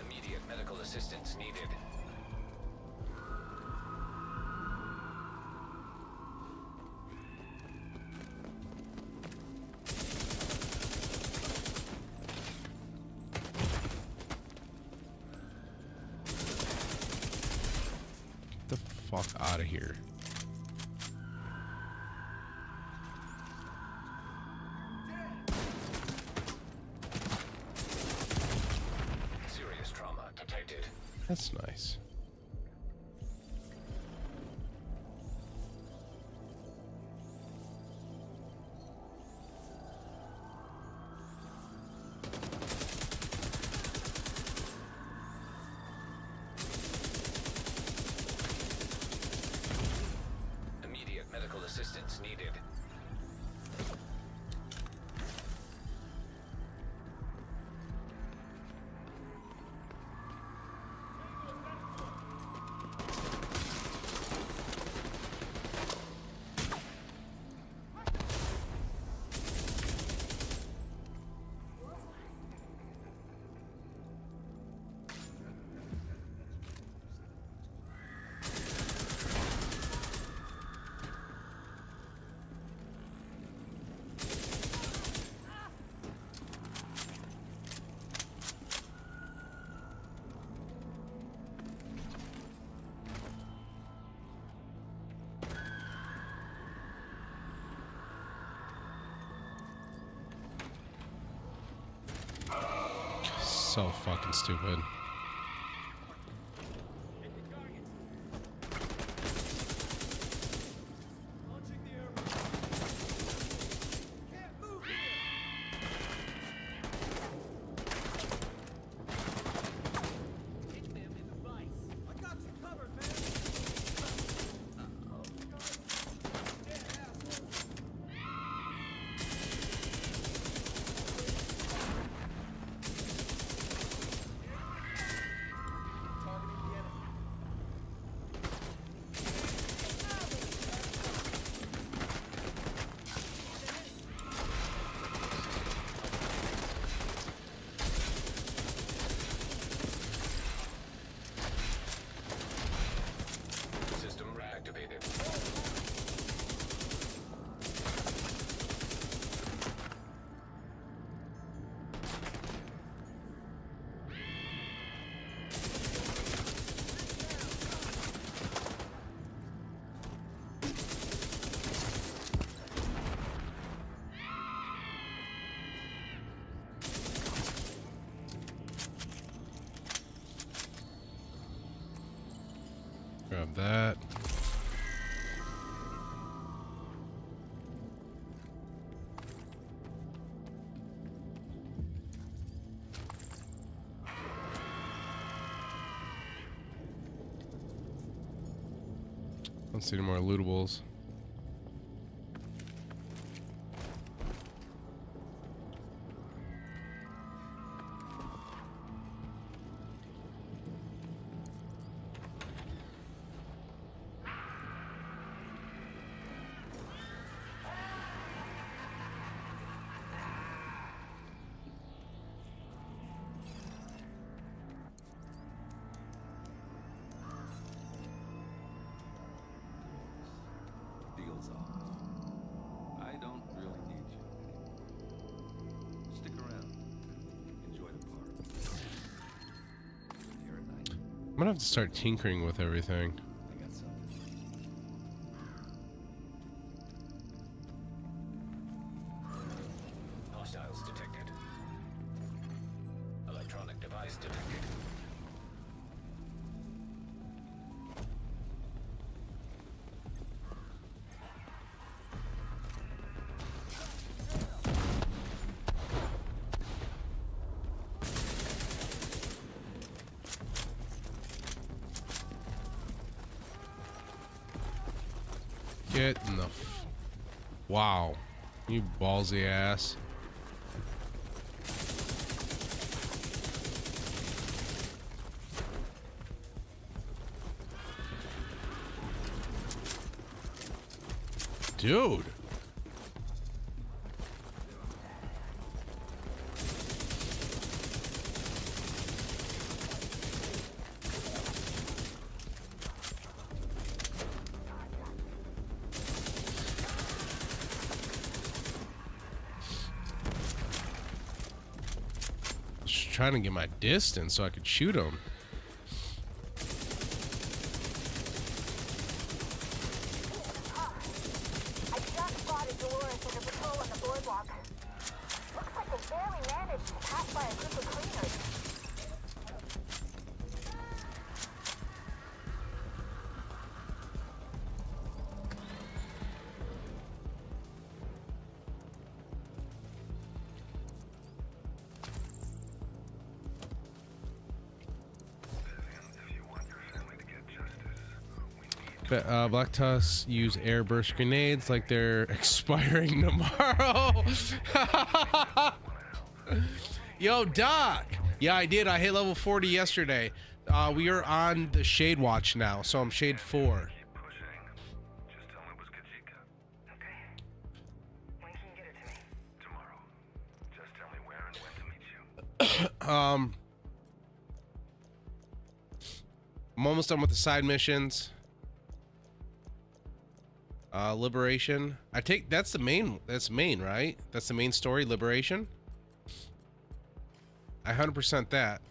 Immediate medical assistance needed.
Get the fuck out of here.
Serious trauma detected.
That's nice.
Immediate medical assistance needed.
So fucking stupid.
System reactivated.
Grab that. Don't see any more lootables.
Deal's off. I don't really need you anymore. Stick around. Enjoy the park. Here at night,
I'm gonna have to start tinkering with everything.
I got something.
Hostiles detected. Electronic device detected.
Get in the wow, you ballsy ass. Dude. Just trying to get my distance so I could shoot him.
I just spotted Dolores and her patrol on the boardwalk. Looks like they barely managed to pass by a group of cleaners.
If you want your family to get justice, we need
Black Tusk use air burst grenades like they're expiring tomorrow. Yo, Doc. Yeah, I did. I hit level 40 yesterday. We are on the Shade Watch now, so I'm Shade 4.
keep pushing. Just tell me it was Kajika.
Okay. When can you get it to me?
Tomorrow. Just tell me where and when to meet you.
I'm almost done with the side missions. Liberation. I take that's the main. That's main, right? That's the main story. Liberation. I 100% that.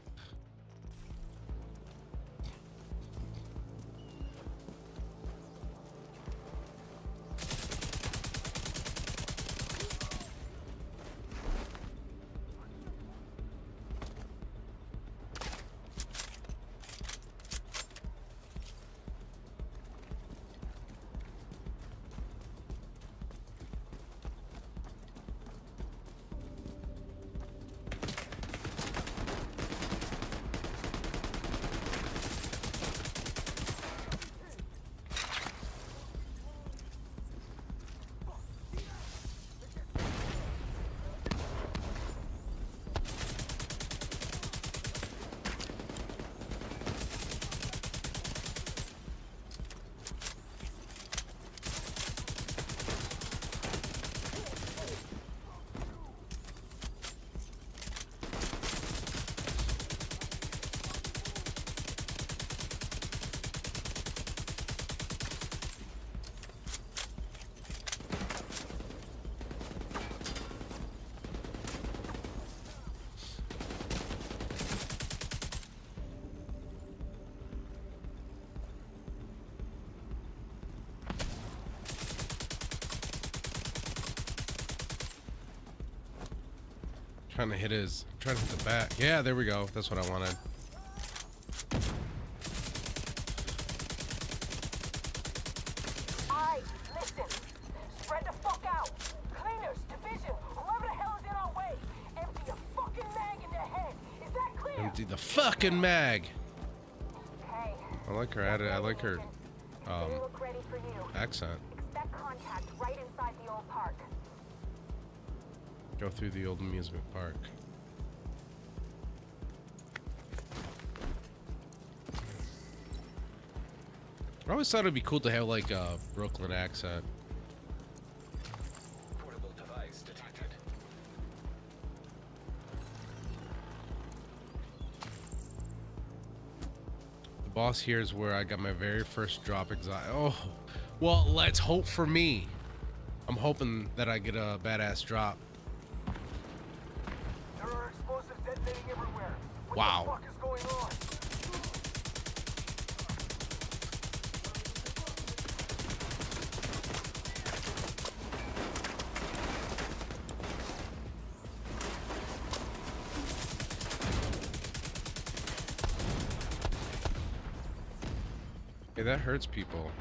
Trying to hit the back. Yeah, there we go. That's what I wanted.
Alright, listen. Spread the fuck out. Cleaners, division, whoever the hell is in our way. Empty a fucking mag in their head. Is that clear?
Empty the fucking mag.
Okay.
I like her at it. I like her
They look ready for you.
accent.
Expect contact right inside the old park.
Go through the old amusement park. I always thought it'd be cool to have like a Brooklyn accent.
Portable device detected.
The boss here is where I got my very first drop anxiety. Oh, well, let's hope for me. I'm hoping that I get a badass drop.
There are explosives detonating everywhere. What
Wow.
the fuck is going on?
Hey, that hurts people.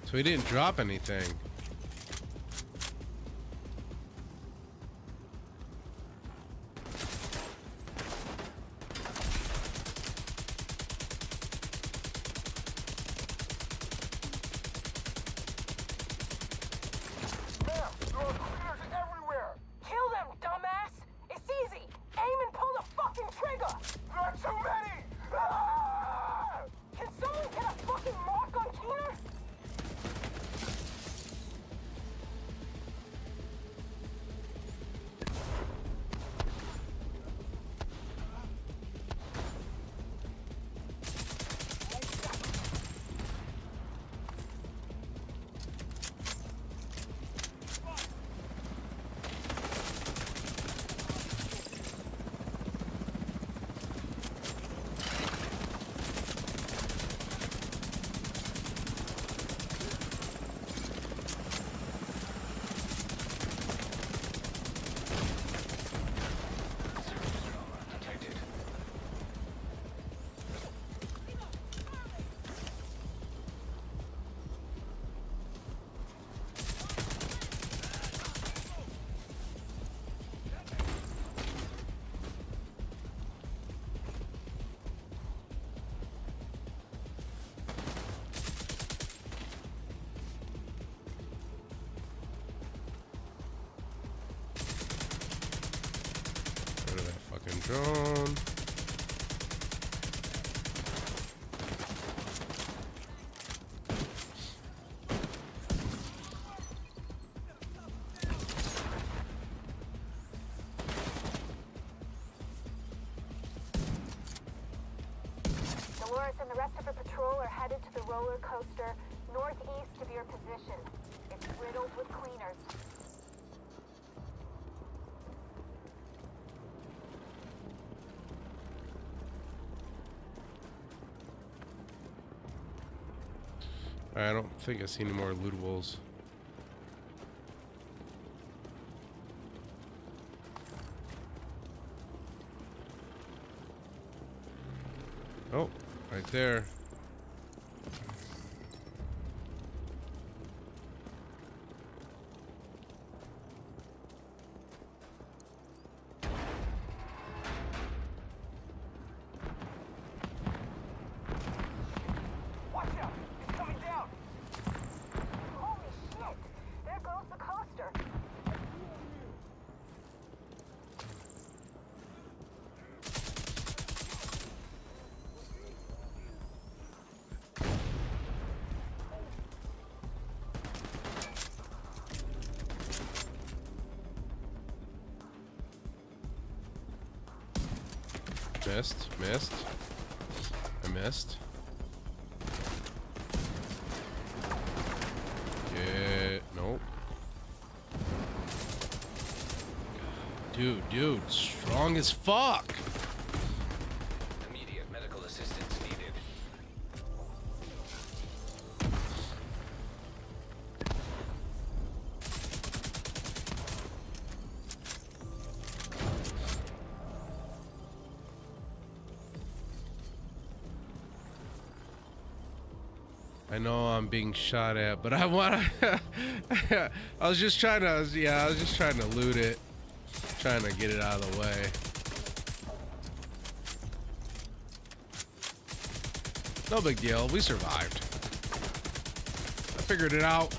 So he didn't drop anything.
There are cleaners everywhere.
Kill them, dumbass! It's easy! Aim and pull the fucking trigger!
There are too many. Ah!
Can someone get a fucking mark on Keener?
Detected.
Go to that fucking drone.
Dolores and the rest of her patrol are headed to the roller coaster northeast of your position. It's riddled with cleaners.
I don't think I see any more lootables. Oh, right there. Missed. Missed. I missed. Yeah. Nope. Dude, strong as fuck.
Immediate medical assistance needed.
I know I'm being shot at, but I want to. I was just trying to loot it, trying to get it out of the way. No big deal. We survived. I figured it out.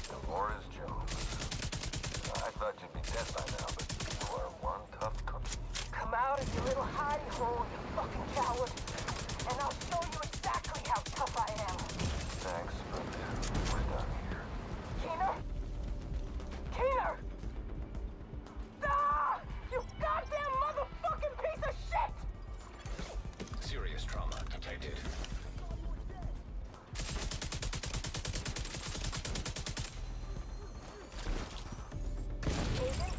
Dolores Jones. I thought you'd be dead by now, but you are one tough cookie.
Come out of your little hidey hole, you fucking coward. And I'll show you exactly how tough I am.
Thanks, but we're done here.
Keener? Keener! Ah! You goddamn motherfucking piece of shit!
Serious trauma detected.
Agent,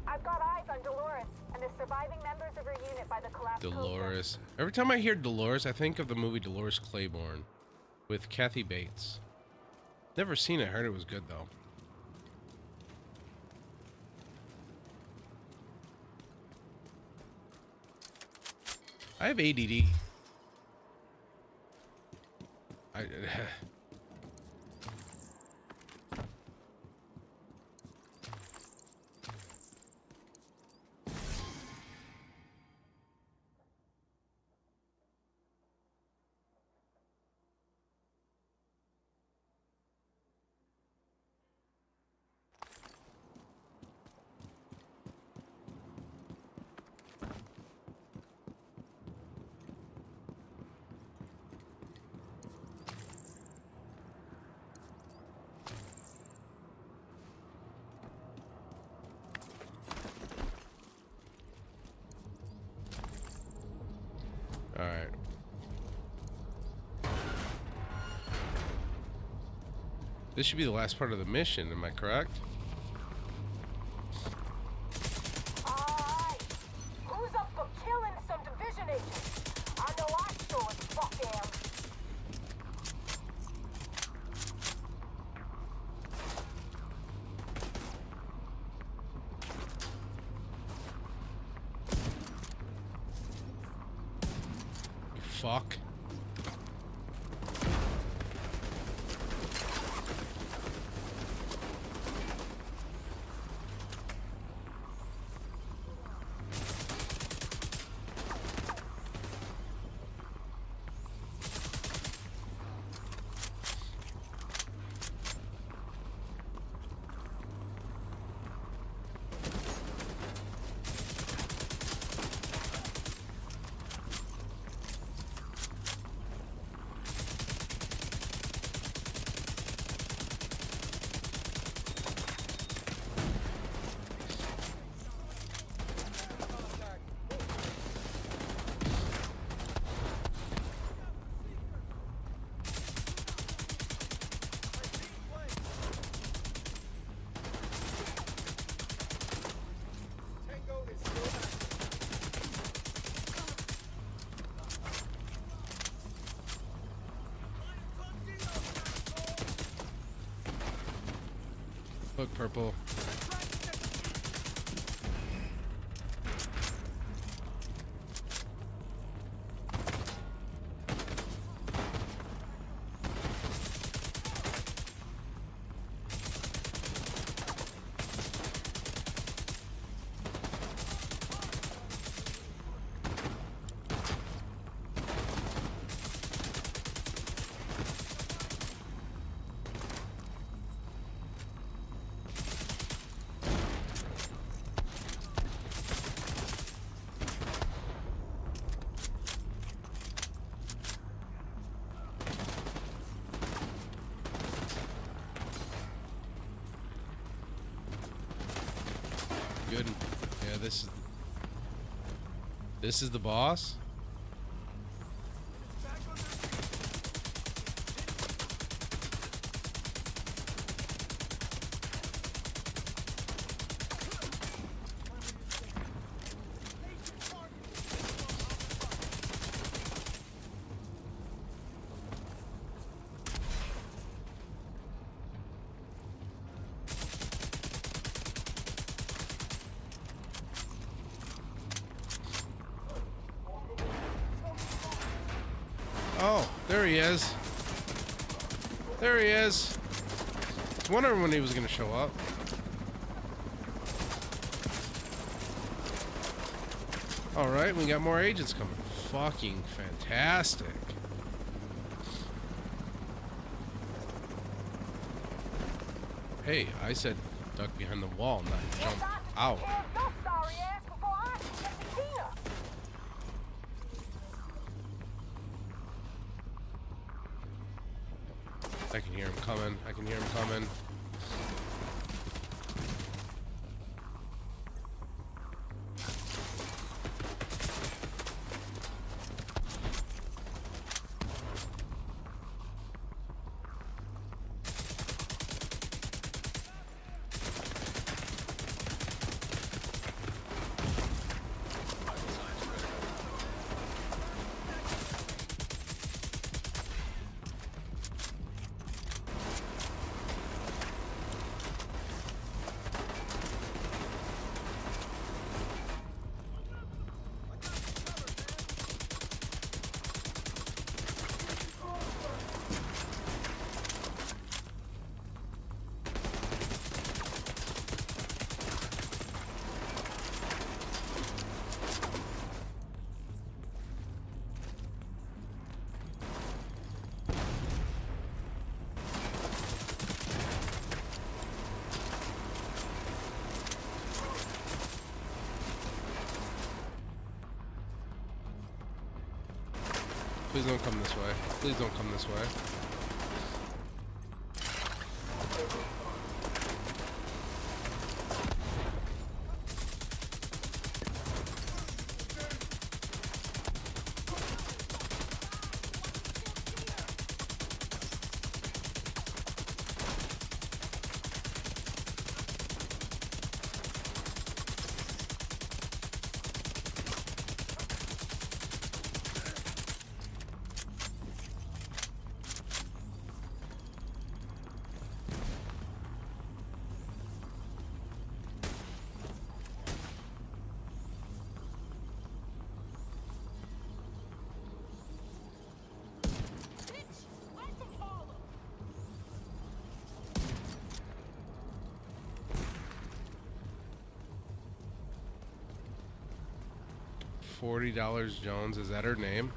I've got eyes on Dolores and the surviving members of her unit by the collapsed
Dolores. Every time I hear Dolores, I think of the movie Dolores Claiborne with Kathy Bates. Never seen it. Heard it was good though. I have ADD. All right. This should be the last part of the mission, am I correct?
Alright. Who's up for killing some division agents? I know I sure as fuck am.
You fuck. Look, purple. good. Yeah, this is the boss. Oh, there he is. There he is. I was wondering when he was going to show up. All right, we got more agents coming. Fucking fantastic. Hey, I said duck behind the wall, not jump out.
Your sorry ass before I get the Tina.
I can hear him coming. I can hear him coming. Please don't come this way. Please don't come this way. $40 Jones, is that her name?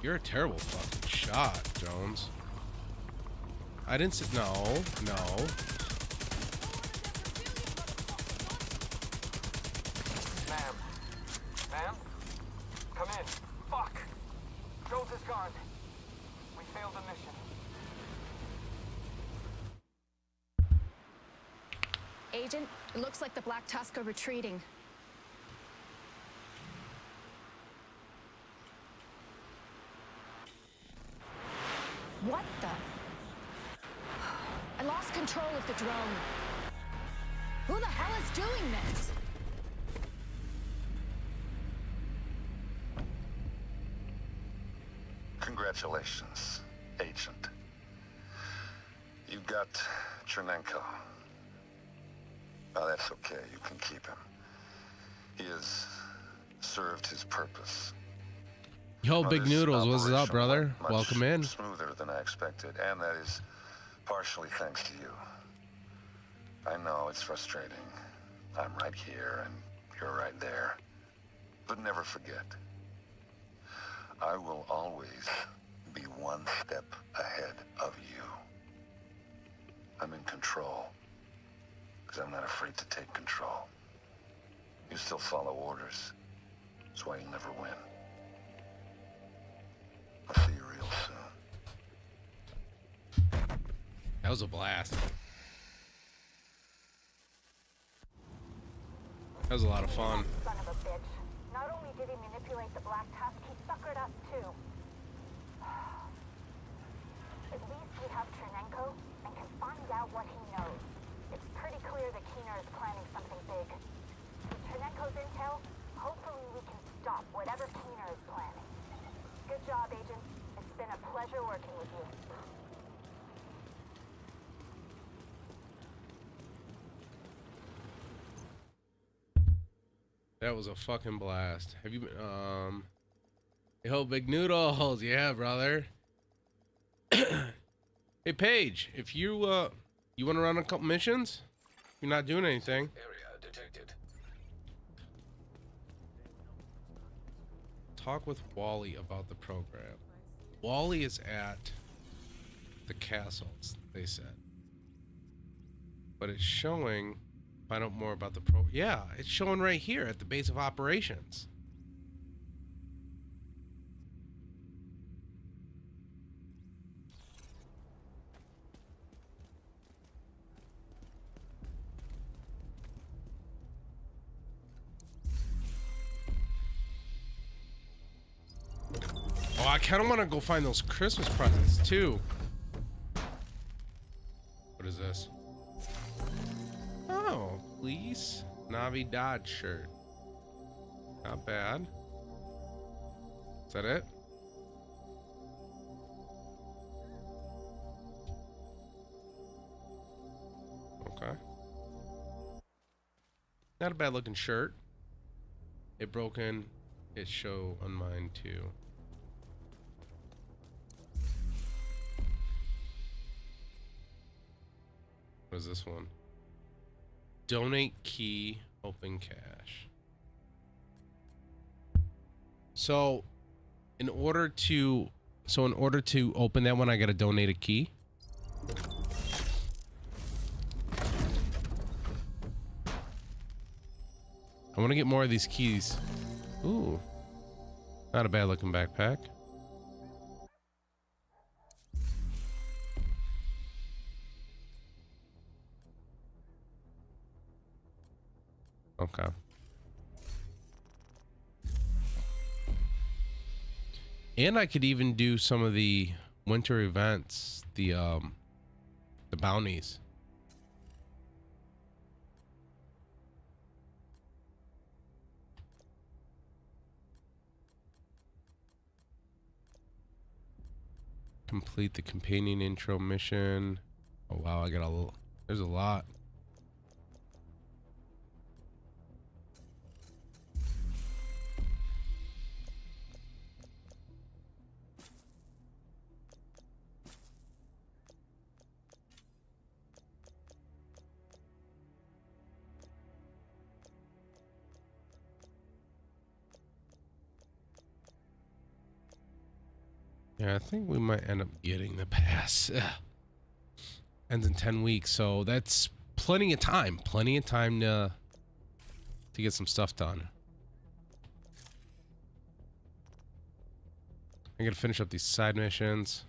You're a terrible fucking shot, Jones. I didn't say no.
Ma'am. Ma'am? Come in. Fuck! Jones is gone. We failed the mission.
Agent, it looks like the Black Tusk are retreating. What the? I lost control of the drone. Who the hell is doing this?
Congratulations, Agent. You got Chernenko. Oh, that's okay. You can keep him. He has served his purpose.
Yo,
Well,
Big
this
Noodles, what's up,
operation
brother?
went much
Welcome in.
Smoother than I expected, and that is partially thanks to you. I know it's frustrating. I'm right here, and you're right there. But never forget, I will always be one step ahead of you. I'm in control, because I'm not afraid to take control. You still follow orders. That's why you'll never win. I'll see you real soon.
That was a blast. That was a lot of fun.
Son of a bitch. Not only did he manipulate the Black Tusk, he suckered us too. At least we have Chernenko and can find out what he knows. It's pretty clear that Keener is planning something big. With Chernenko's intel, hopefully we can stop whatever Keener is planning. Good job, Agent. It's been a pleasure working with you.
That was a fucking blast. Have you been, yo, Big Noodles. Yeah, brother. Hey, Paige, if you want to run a couple missions? You're not doing anything.
Area detected.
Talk with Wally about the program. Wally is at the castles, they said. But it's showing, find out more about the yeah, it's showing right here at the base of operations. Oh, I kind of want to go find those Christmas presents too. What is this? Oh, please. Navidad shirt. Not bad. Is that it? Okay. Not a bad looking shirt. It broken. It show on mine too. What is this one? Donate key, open cache. So in order to open that one, I gotta donate a key. I want to get more of these keys. Ooh, not a bad looking backpack. Okay. And I could even do some of the winter events, the bounties. Complete the companion intro mission. Oh wow, I got a little, there's a lot. Yeah, I think we might end up getting the pass. Ugh. Ends in 10 weeks, so that's plenty of time. Plenty of time to get some stuff done. I gotta finish up these side missions.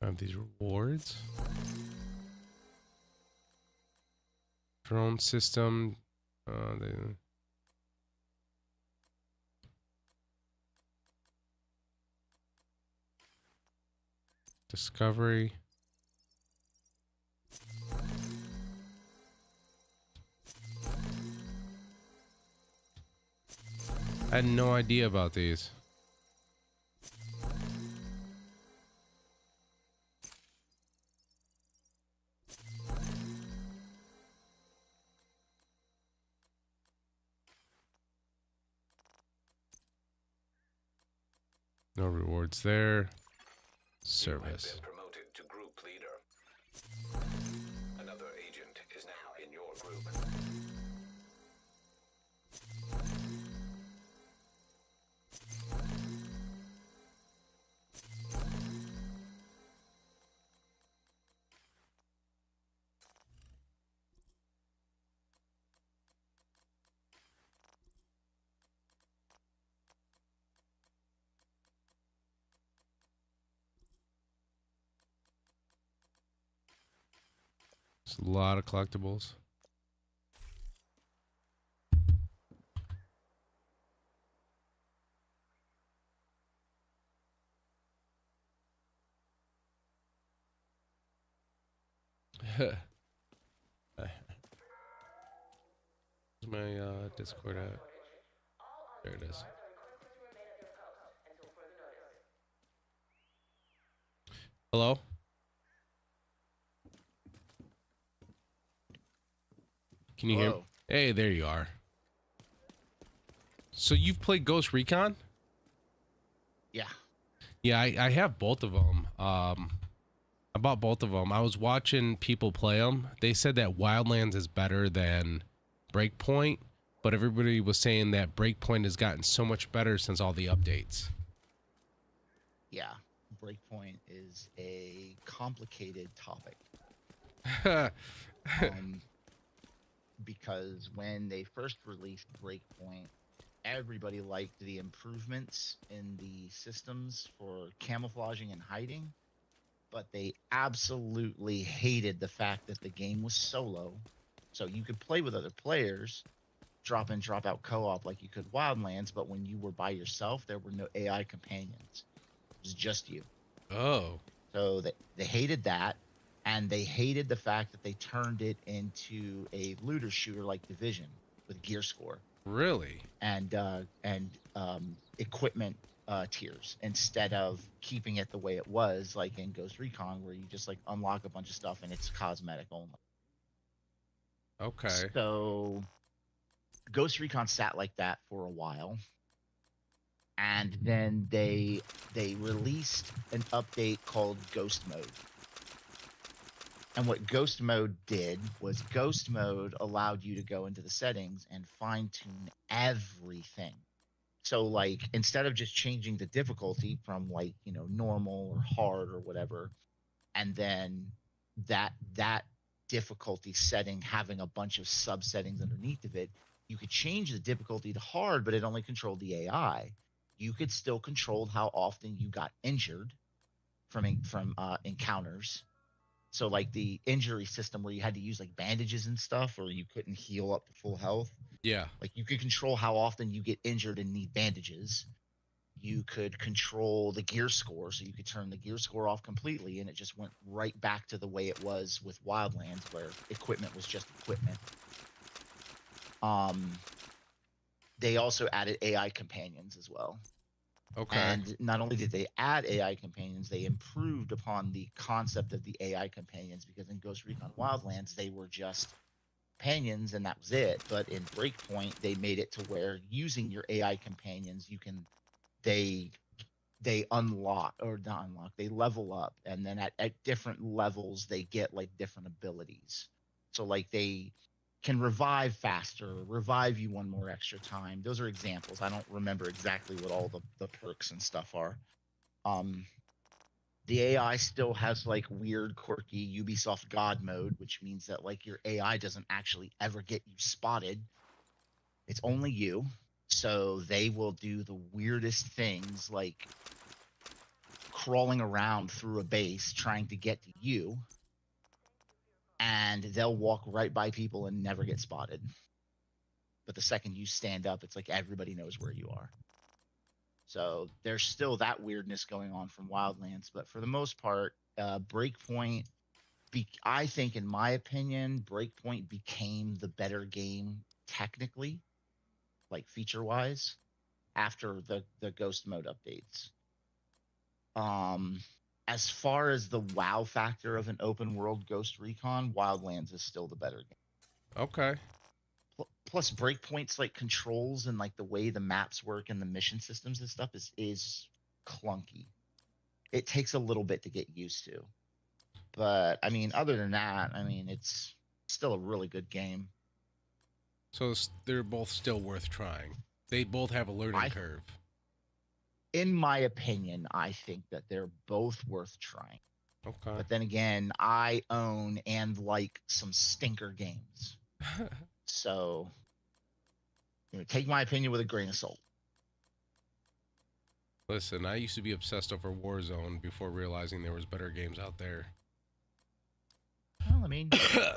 I have these rewards. Drone system. Discovery. I had no idea about these. No rewards there.
You have
Service.
been promoted to group leader. Another agent is now in your group.
It's a lot of collectibles. Where's my Discord at? There it is. Hello? Can you hear me?
Hello.
Hey, there you are. So you've played Ghost Recon?
Yeah.
Yeah, I have both of them. I bought both of them. I was watching people play them. They said that Wildlands is better than Breakpoint, but everybody was saying that Breakpoint has gotten so much better since all the updates.
Yeah. Breakpoint is a complicated topic. Because when they first released Breakpoint, everybody liked the improvements in the systems for camouflaging and hiding, but they absolutely hated the fact that the game was solo. So you could play with other players, drop in, drop out co-op like you could Wildlands, but when you were by yourself, there were no AI companions. It was just you.
Oh.
So they hated that, and they hated the fact that they turned it into a looter shooter like Division with gear score
Really?
and equipment tiers instead of keeping it the way it was like in Ghost Recon, where you just like unlock a bunch of stuff and it's cosmetic only.
Okay.
So Ghost Recon sat like that for a while, and then they released an update called Ghost Mode. And what Ghost Mode did was Ghost Mode allowed you to go into the settings and fine tune everything. So like instead of just changing the difficulty from like, you know, normal or hard or whatever, and then that difficulty setting having a bunch of subsettings underneath of it, you could change the difficulty to hard, but it only controlled the AI. You could still control how often you got injured from encounters. So like the injury system where you had to use like bandages and stuff, or you couldn't heal up to full health.
Yeah.
Like you could control how often you get injured and need bandages. You could control the gear score, so you could turn the gear score off completely, and it just went right back to the way it was with Wildlands, where equipment was just equipment. They also added AI companions as well.
Okay.
And not only did they add AI companions, they improved upon the concept of the AI companions, because in Ghost Recon Wildlands, they were just companions and that was it. But in Breakpoint, they made it to where using your AI companions, you can, they unlock, or not unlock, they level up. And then at different levels, they get like different abilities. So like they can revive faster, revive you one more extra time. Those are examples. I don't remember exactly what all the perks and stuff are. The AI still has like weird, quirky Ubisoft God mode, which means that like your AI doesn't actually ever get you spotted. It's only you. So they will do the weirdest things, like crawling around through a base trying to get to you. And they'll walk right by people and never get spotted. But the second you stand up, it's like everybody knows where you are. So there's still that weirdness going on from Wildlands. But for the most part, Breakpoint, I think, in my opinion, Breakpoint became the better game technically, like feature-wise, after the Ghost Mode updates. As far as the wow factor of an open world Ghost Recon, Wildlands is still the better game.
Okay.
Plus Breakpoint's like controls and like the way the maps work and the mission systems and stuff is clunky. It takes a little bit to get used to. But I mean, other than that, I mean, it's still a really good game.
So they're both still worth trying. They both have a learning curve.
In my opinion, I think that they're both worth trying.
Okay.
But then again, I own and like some stinker games. So, take my opinion with a grain of salt.
Listen, I used to be obsessed over Warzone before realizing there was better games out there.
Well, I mean,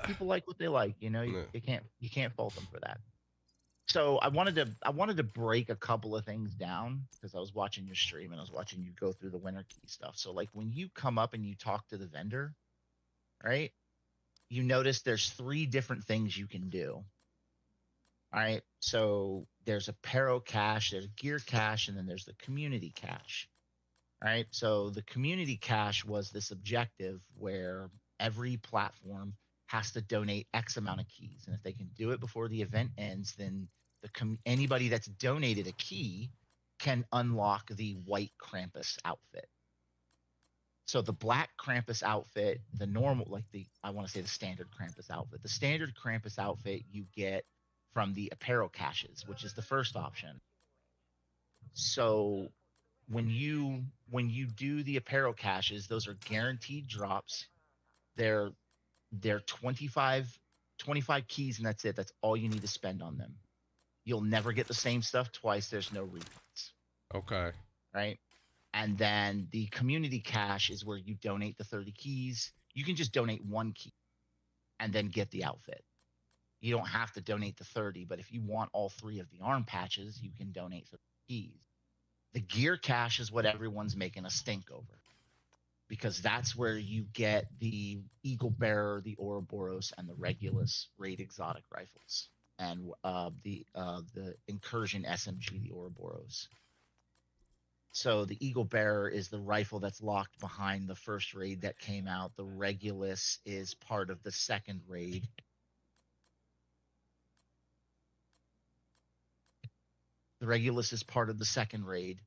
people like what they like, you can't fault them for that. So I wanted to break a couple of things down because I was watching your stream and I was watching you go through the winter key stuff. So like when you come up and you talk to the vendor, right? You notice there's 3 different things you can do. All right. So there's a Paro cache, there's gear cache, and then there's the community cache. All right. So the community cache was this objective where every platform has to donate X amount of keys. And if they can do it before the event ends, then anybody that's donated a key can unlock the white Krampus outfit. So the black Krampus outfit, the normal, I want to say the standard Krampus outfit. The standard Krampus outfit you get from the apparel caches, which is the first option. So when you do the apparel caches, those are guaranteed drops. They're 25 keys and that's it. That's all you need to spend on them. You'll never get the same stuff twice. There's no repeats.
Okay.
Right? And then the community cache is where you donate the 30 keys. You can just donate 1 key and then get the outfit. You don't have to donate the 30, but if you want all 3 of the arm patches, you can donate 30 keys. The gear cache is what everyone's making a stink over, because that's where you get the Eagle Bearer, the Ouroboros, and the Regulus raid exotic rifles, and the Incursion SMG, the Ouroboros. So the Eagle Bearer is the rifle that's locked behind the first raid that came out. The Regulus is part of the second raid. The Regulus is part of the second raid.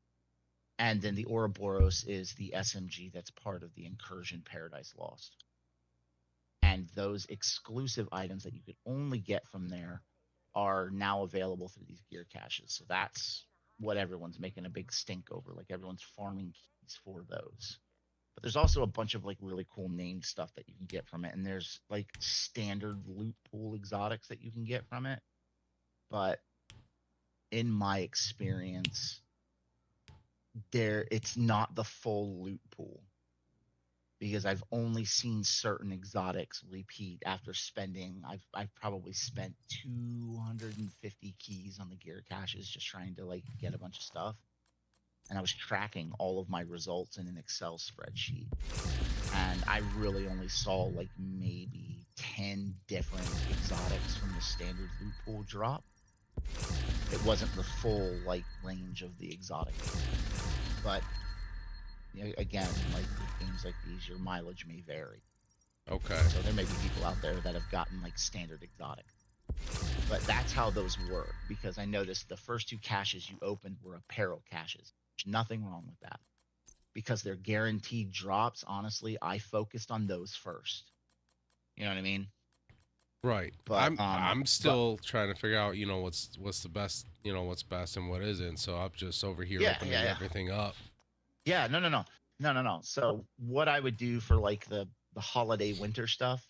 And then the Ouroboros is the SMG that's part of the Incursion Paradise Lost. And those exclusive items that you could only get from there are now available through these gear caches. So that's what everyone's making a big stink over. Like everyone's farming keys for those. But there's also a bunch of like really cool named stuff that you can get from it. And there's like standard loot pool exotics that you can get from it. But in my experience, it's not the full loot pool, because I've only seen certain exotics repeat after spending. I've probably spent 250 keys on the gear caches just trying to like get a bunch of stuff, and I was tracking all of my results in an Excel spreadsheet, and I really only saw like maybe 10 different exotics from the standard loot pool drop. It wasn't the full like range of the exotic, but again, like with games like these, your mileage may vary.
Okay.
So there may be people out there that have gotten like standard exotic, but that's how those work. Because I noticed the first 2 caches you opened were apparel caches. There's nothing wrong with that, because they're guaranteed drops. Honestly, I focused on those first. You know what I mean?
Right. But I'm still trying to figure out, what's the best, what's best and what isn't. So I'm just over here opening everything up.
Yeah, no. So what I would do for like the holiday winter stuff,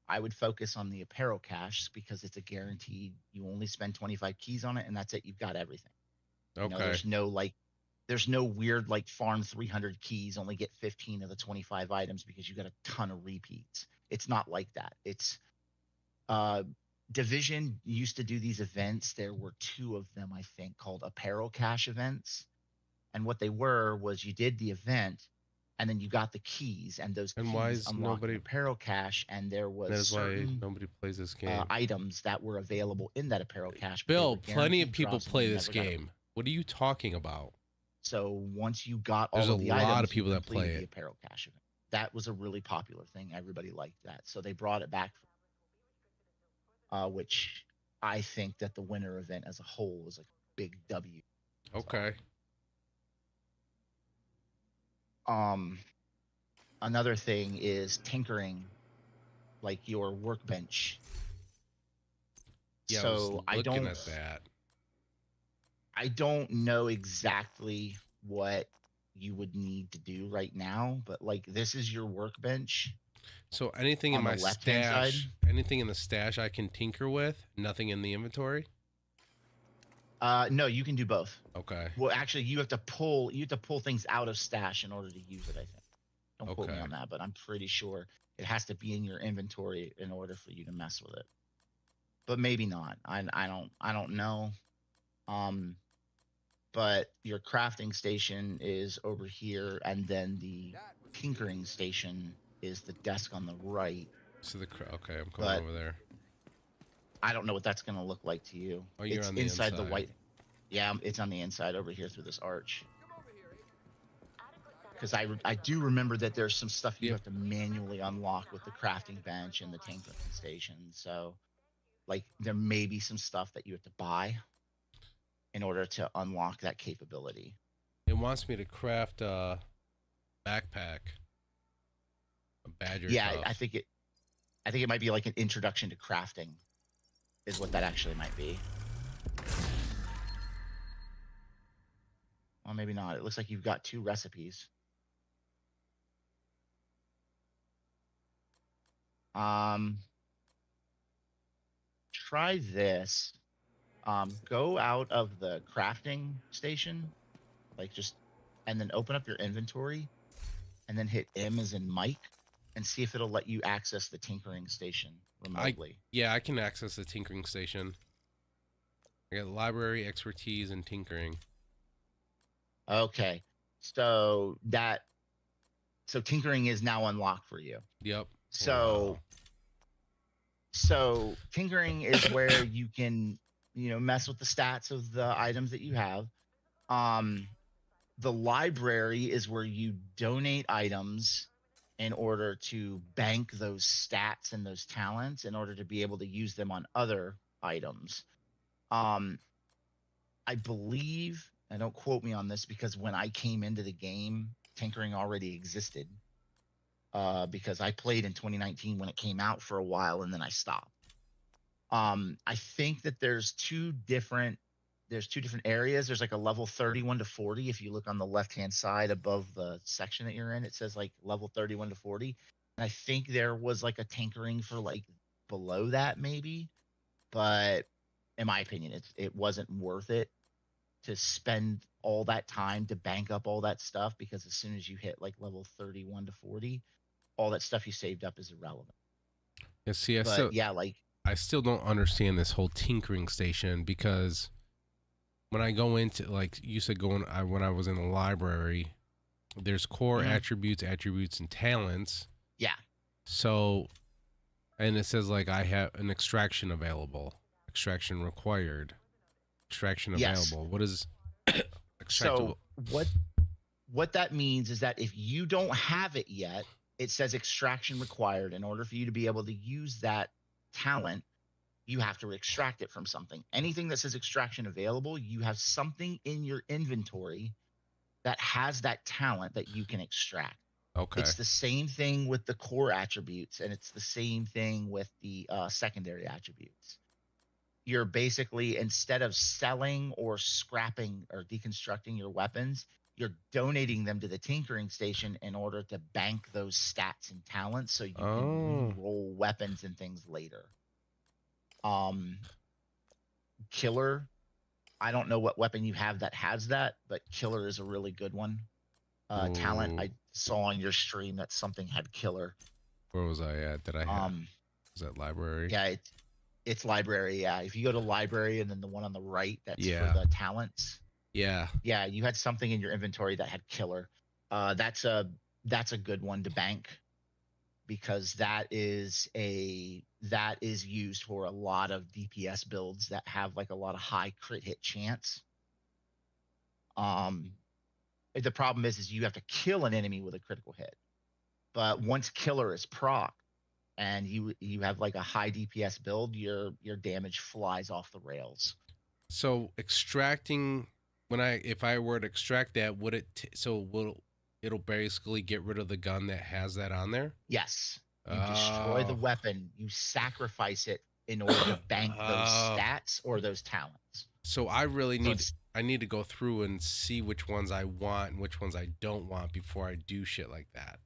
I would focus on the apparel cache, because it's a guaranteed. You only spend 25 keys on it, and that's it. You've got everything.
Okay.
There's no weird like farm 300 keys, only get 15 of the 25 items because you got a ton of repeats. It's not like that. It's Division used to do these events. There were 2 of them, I think, called apparel cache events. And what they were was you did the event, and then you got the keys, and those keys unlocked the apparel cache, and there was
that's
certain
why nobody plays this game.
Items that were available in that apparel cache.
Bill, plenty of people play this game. What are you talking about?
So once you got all
There's
of the
a lot
items,
of people
you
that play
completed the
it.
apparel cache event. That was a really popular thing. Everybody liked that, so they brought it back. Which I think that the winter event as a whole was like a big W.
Okay.
Another thing is tinkering, like your workbench.
Yeah,
So
I was looking at that.
I don't know exactly what you would need to do right now, but like this is your workbench.
So anything in
On
my
the left-hand side?
stash, anything in the stash I can tinker with, nothing in the inventory?
No, you can do both.
Okay.
Well, actually, you have to pull things out of stash in order to use it. I think. Don't quote me
Okay.
on that, but I'm pretty sure it has to be in your inventory in order for you to mess with it. But maybe not. I don't know. But your crafting station is over here, and then the tinkering station is the desk on the right.
So okay, I'm going
But
over there.
I don't know what that's gonna look like to you.
Oh, you're
it's
on the
inside the
inside.
white. Yeah, it's on the inside over here through this arch. Because I do remember that there's some stuff you have to manually unlock with the crafting bench and the tinkering station. So, like, there may be some stuff that you have to buy in order to unlock that capability.
It wants me to craft a backpack. A badger.
Yeah,
cuff.
I think it might be like an introduction to crafting, is what that actually might be. Well, maybe not. It looks like you've got 2 recipes. Try this. Go out of the crafting station, like and then open up your inventory, and then hit M as in Mike, and see if it'll let you access the tinkering station remotely.
Yeah, I can access the tinkering station. I got library, expertise, and tinkering.
Okay, so tinkering is now unlocked for you.
Yep.
So,
Wow.
so tinkering is where you can, mess with the stats of the items that you have. The library is where you donate items in order to bank those stats and those talents in order to be able to use them on other items. I believe, and don't quote me on this because when I came into the game, tinkering already existed. Because I played in 2019 when it came out for a while and then I stopped. I think that there's two different areas. There's like a level 31 to 40. If you look on the left-hand side above the section that you're in, it says like level 31 to 40. And I think there was like a tinkering for like below that maybe, but in my opinion, it wasn't worth it to spend all that time to bank up all that stuff, because as soon as you hit like level 31 to 40, all that stuff you saved up is irrelevant.
Yeah, see, I still don't understand this whole tinkering station, because when I go into, like you said, when I was in the library, there's core attributes, and talents.
Yeah.
So, and it says like I have an extraction available, extraction required, extraction available. What is extractable?
So what that means is that if you don't have it yet, it says extraction required. In order for you to be able to use that talent, you have to extract it from something. Anything that says extraction available, you have something in your inventory that has that talent that you can extract.
Okay.
It's the same thing with the core attributes, and it's the same thing with the secondary attributes. You're basically, instead of selling or scrapping or deconstructing your weapons, you're donating them to the tinkering station in order to bank those stats and talents so you can roll weapons and things later. Killer, I don't know what weapon you have that has that, but Killer is a really good one. Talent, I saw on your stream that something had Killer.
Where was I at? Did I have? Was that library?
Yeah, it's library. Yeah, if you go to library and then the one on the right, that's for the talents.
Yeah.
Yeah, you had something in your inventory that had Killer. That's a good one to bank, because that is used for a lot of DPS builds that have like a lot of high crit hit chance. The problem is you have to kill an enemy with a critical hit. But once Killer is proc and you have like a high DPS build, your damage flies off the rails.
So extracting, if I were to extract that, would it? it'll basically get rid of the gun that has that on there.
Yes. You destroy the
Oh.
weapon. You sacrifice it in order to bank those
Oh.
stats or those talents.
So I really
So
need
it's-
I need to go through and see which ones I want and which ones I don't want before I do shit like that.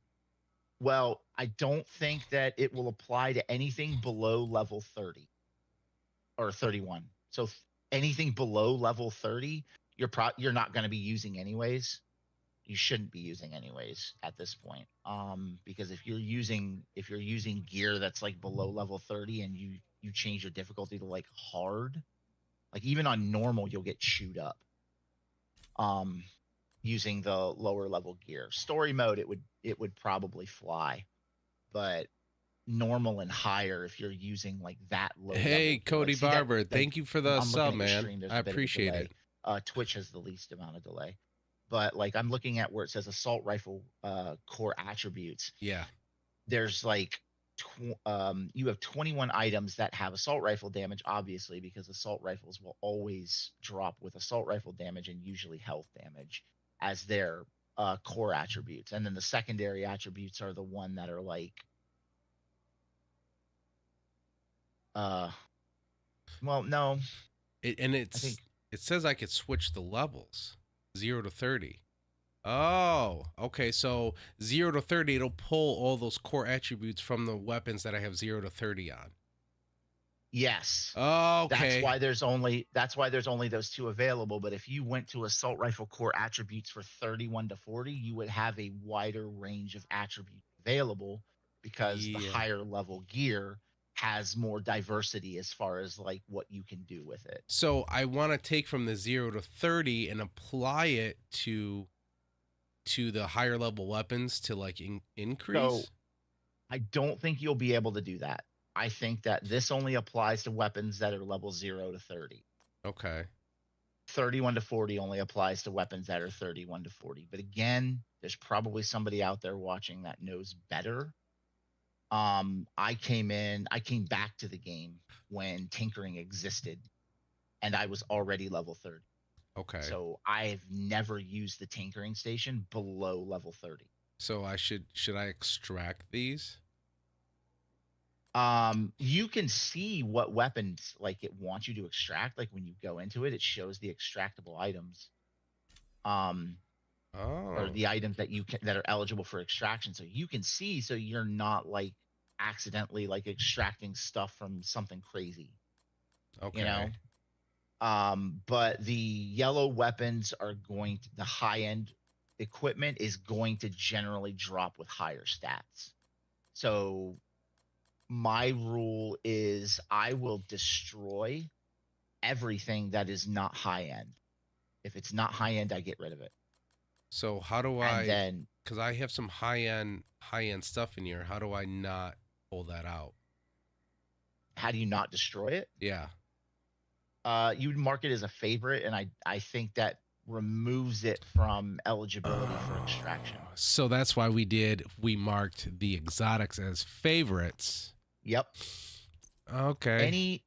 Well, I don't think that it will apply to anything below level 30 or 31. So anything below level 30, you're not going to be using anyways. You shouldn't be using anyways at this point. Because if you're using gear that's like below level 30 and you change your difficulty to like hard, like even on normal you'll get chewed up. Using the lower level gear. Story mode it would probably fly. But normal and higher, if you're using like that low
Hey,
level,
Cody
like, see that-
Barber,
like,
thank you for the
I'm looking
sub,
at your
man.
stream, there's
I
a bit of a
appreciate
delay.
it.
Twitch has the least amount of delay. But like I'm looking at where it says assault rifle core attributes.
Yeah.
There's like you have 21 items that have assault rifle damage, obviously, because assault rifles will always drop with assault rifle damage and usually health damage as their core attributes. And then the secondary attributes are the one that are like well, no.
It says I could switch the levels 0 to 30. Oh, okay. So 0 to 30, it'll pull all those core attributes from the weapons that I have 0 to 30 on.
Yes.
Oh, okay.
That's why there's only those two available. But if you went to assault rifle core attributes for 31 to 40, you would have a wider range of attributes available because the higher level gear has more diversity as far as like what you can do with it.
So I want to take from the 0 to 30 and apply it to the higher level weapons to like increase.
So I don't think you'll be able to do that. I think that this only applies to weapons that are level 0 to 30.
Okay.
31 to 40 only applies to weapons that are 31 to 40. But again, there's probably somebody out there watching that knows better. I came back to the game when tinkering existed and I was already level 30.
Okay.
So I've never used the tinkering station below level 30.
So I should I extract these?
You can see what weapons like it wants you to extract. Like when you go into it, it shows the extractable items. Or the items that that are eligible for extraction. So you can see, so you're not like accidentally like extracting stuff from something crazy.
Okay.
You know? But the yellow weapons are the high end equipment is going to generally drop with higher stats. So my rule is I will destroy everything that is not high end. If it's not high end, I get rid of it.
So how do because I have some high end stuff in here, how do I not pull that out?
How do you not destroy it?
Yeah.
You would mark it as a favorite, and I think that removes it from eligibility for extraction.
So that's why we marked the exotics as favorites.
Yep.
Okay.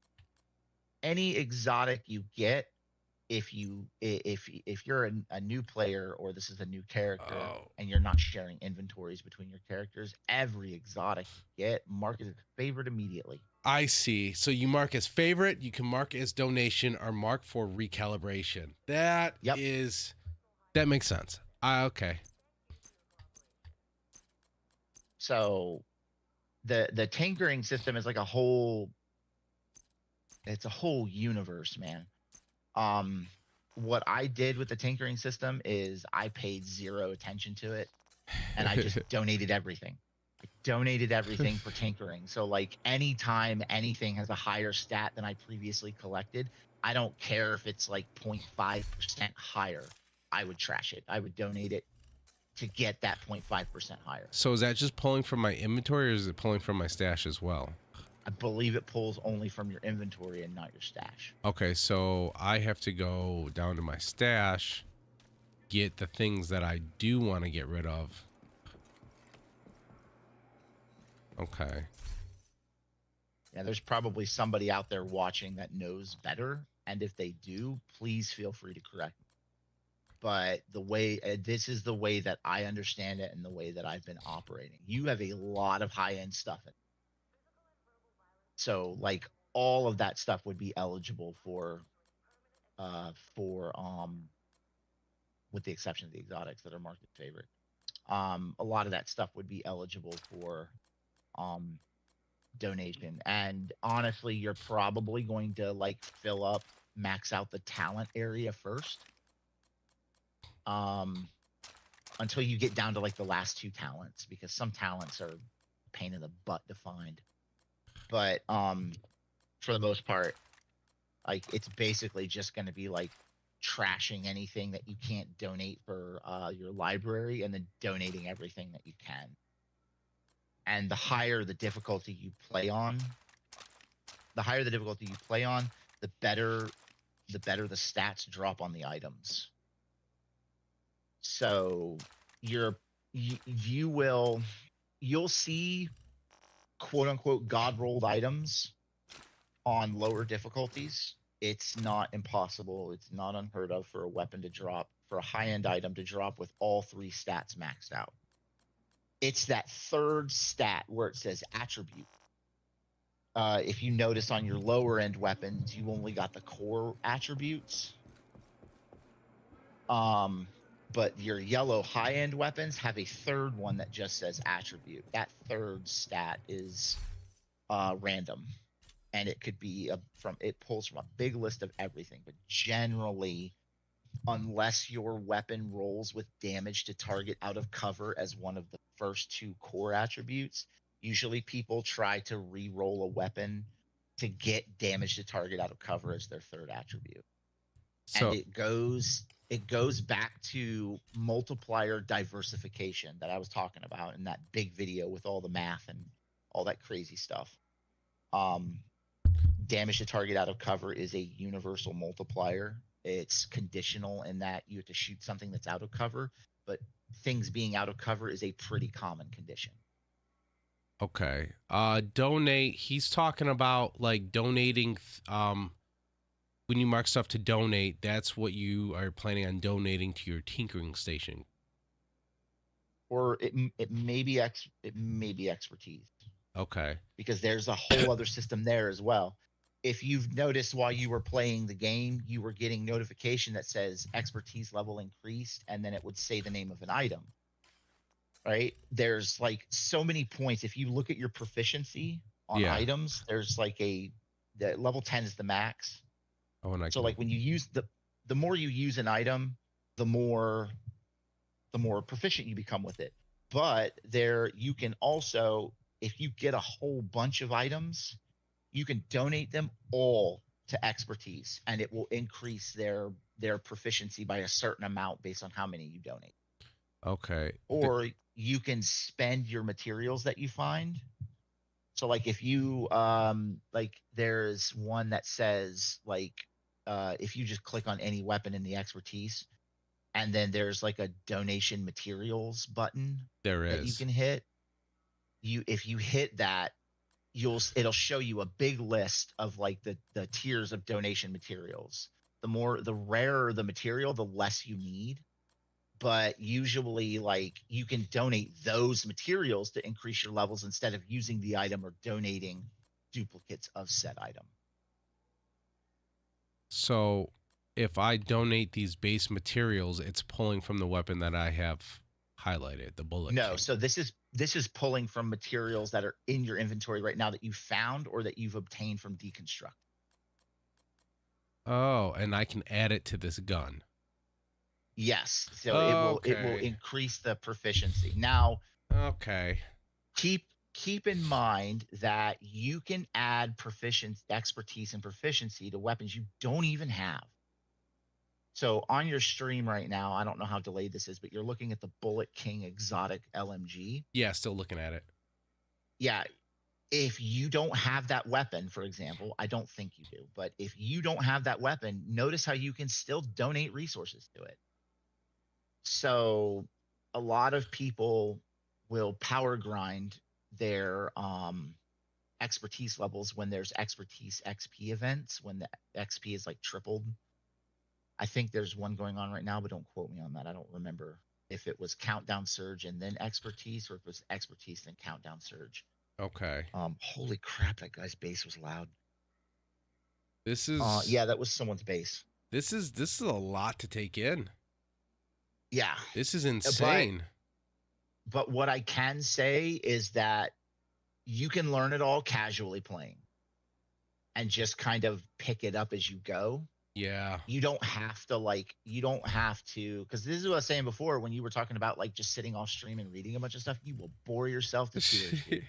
Any exotic you get, if you're a new player or this is a new character and you're not sharing inventories between your characters, every exotic you get, mark it as favorite immediately.
I see. So you mark as favorite, you can mark as donation, or mark for recalibration. That makes sense. Okay.
So the tinkering system is like a whole universe, man. What I did with the tinkering system is I paid zero attention to it and I just donated everything. I donated everything for tinkering. So like anytime anything has a higher stat than I previously collected, I don't care if it's like 0.5% higher. I would trash it. I would donate it to get that 0.5% higher.
So is that just pulling from my inventory or is it pulling from my stash as well?
I believe it pulls only from your inventory and not your stash.
Okay, so I have to go down to my stash, get the things that I do want to get rid of. Okay.
Yeah, there's probably somebody out there watching that knows better. And if they do, please feel free to correct me. but the way this is the way that I understand it and the way that I've been operating. You have a lot of high end stuff in it. So like all of that stuff would be eligible for with the exception of the exotics that are market favorite. A lot of that stuff would be eligible for donation. And honestly, you're probably going to like max out the talent area first. Until you get down to like the last 2 talents, because some talents are a pain in the butt to find. But for the most part, like it's basically just going to be like trashing anything that you can't donate for your library, and then donating everything that you can. And the higher the difficulty you play on, the better the stats drop on the items. So you'll see quote unquote God rolled items on lower difficulties. It's not impossible. It's not unheard of for a weapon to drop, for a high end item to drop with all 3 stats maxed out. It's that third stat where it says attribute. If you notice on your lower end weapons, you only got the core attributes. But your yellow high end weapons have a third one that just says attribute. That third stat is random, and it could be it pulls from a big list of everything. But generally, unless your weapon rolls with damage to target out of cover as one of the first 2 core attributes, usually people try to re-roll a weapon to get damage to target out of cover as their third attribute. So, and it goes back to multiplier diversification that I was talking about in that big video with all the math and all that crazy stuff. Damage to target out of cover is a universal multiplier. It's conditional in that you have to shoot something that's out of cover, but things being out of cover is a pretty common condition.
Okay. Donate. He's talking about like donating. When you mark stuff to donate, that's what you are planning on donating to your tinkering station.
Or it may be expertise.
Okay.
Because there's a whole other system there as well. If you've noticed while you were playing the game, you were getting notification that says expertise level increased, and then it would say the name of an item. Right? There's like so many points. If you look at your proficiency on items, there's like the level 10 is the max.
Oh, and
so like when you use the more you use an item, the more proficient you become with it. But you can also, if you get a whole bunch of items, you can donate them all to expertise, and it will increase their proficiency by a certain amount based on how many you donate.
Okay.
Or you can spend your materials that you find. So like if you like there's one that says like if you just click on any weapon in the expertise, and then there's like a donation materials button that you can hit. If you hit that, it'll show you a big list of like the tiers of donation materials. The rarer the material, the less you need. But usually like you can donate those materials to increase your levels instead of using the item or donating duplicates of said item.
So if I donate these base materials, it's pulling from the weapon that I have highlighted, the bullet.
No, so this is pulling from materials that are in your inventory right now that you found or that you've obtained from Deconstruct.
Oh, and I can add it to this gun.
Yes, so it will increase the proficiency. Now,
okay.
Keep in mind that you can add expertise and proficiency to weapons you don't even have. So on your stream right now, I don't know how delayed this is, but you're looking at the Bullet King Exotic LMG.
Yeah, still looking at it.
Yeah. If you don't have that weapon, for example, I don't think you do, but if you don't have that weapon, notice how you can still donate resources to it. So a lot of people will power grind their expertise levels when there's expertise XP events, when the XP is like tripled. I think there's one going on right now, but don't quote me on that. I don't remember if it was Countdown Surge and then Expertise, or if it was Expertise then Countdown Surge.
Okay.
Holy crap, that guy's bass was loud.
This is
yeah, that was someone's bass.
This is a lot to take in.
Yeah.
This is insane.
But what I can say is that you can learn it all casually playing and just kind of pick it up as you go.
Yeah.
You don't have to, because this is what I was saying before when you were talking about like just sitting off stream and reading a bunch of stuff. You will bore yourself to tears, dude.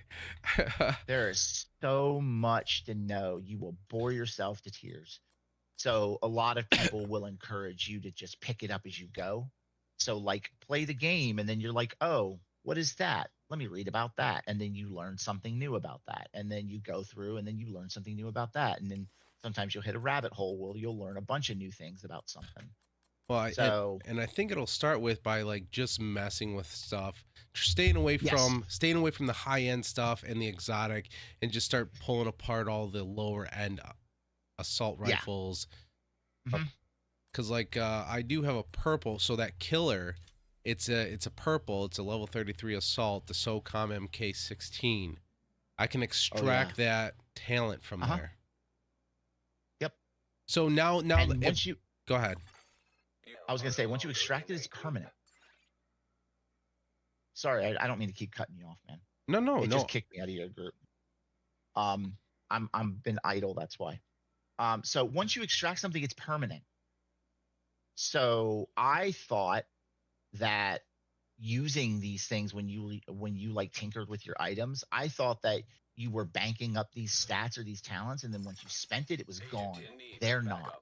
There is so much to know. You will bore yourself to tears. So a lot of people will encourage you to just pick it up as you go. So like play the game and then you're like, oh, what is that? Let me read about that. And then you learn something new about that. And then you go through and then you learn something new about that. And then sometimes you'll hit a rabbit hole where you'll learn a bunch of new things about something.
Well, and I think it'll start with by like just messing with stuff, staying away from the high end stuff and the exotic, and just start pulling apart all the lower end assault rifles. Because like I do have a purple, so that killer, it's a purple, it's a level 33 assault, the SOCOM MK16. I can extract that talent from there.
Yep.
So now
once you
go ahead.
I was gonna say once you extract it, it's permanent. Sorry, I don't mean to keep cutting you off, man.
No.
Just kicked me out of your group. I'm been idle, that's why. So once you extract something, it's permanent. So I thought that using these things when you like tinkered with your items, I thought that you were banking up these stats or these talents, and then once you spent it, it was gone. They're not.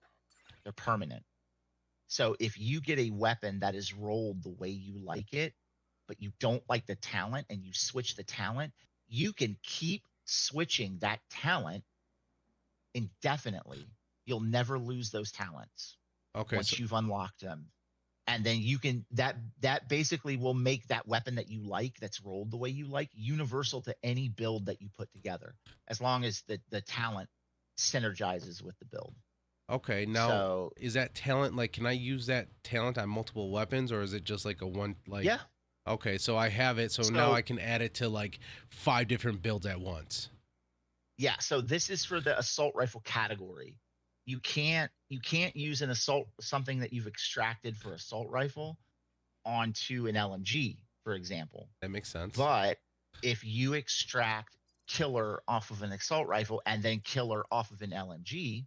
They're permanent. So if you get a weapon that is rolled the way you like it, but you don't like the talent and you switch the talent, you can keep switching that talent indefinitely. You'll never lose those talents.
Okay.
Once you've unlocked them. And then you can that basically will make that weapon that you like, that's rolled the way you like, universal to any build that you put together, as long as the talent synergizes with the build.
Okay, now is that talent like, can I use that talent on multiple weapons, or is it just like a one like?
Yeah.
Okay, so I have it, so now I can add it to like 5 different builds at once.
Yeah, so this is for the assault rifle category. You can't use something that you've extracted for assault rifle onto an LMG, for example.
That makes sense.
But if you extract killer off of an assault rifle and then killer off of an LMG,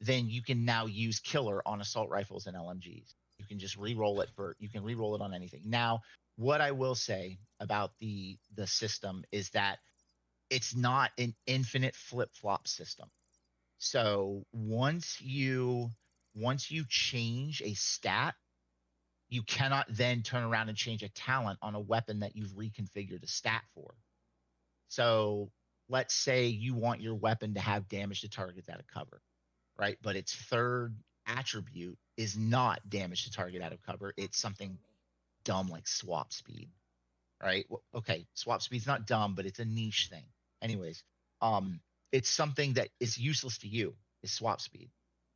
then you can now use killer on assault rifles and LMGs. You can just re-roll it on anything. Now, what I will say about the system is that it's not an infinite flip-flop system. So once you change a stat, you cannot then turn around and change a talent on a weapon that you've reconfigured a stat for. So let's say you want your weapon to have damage to targets out of cover, right? But its third attribute is not damage to target out of cover. It's something dumb like swap speed, right? Well, okay, swap speed's not dumb, but it's a niche thing. Anyways, it's something that is useless to you, is swap speed.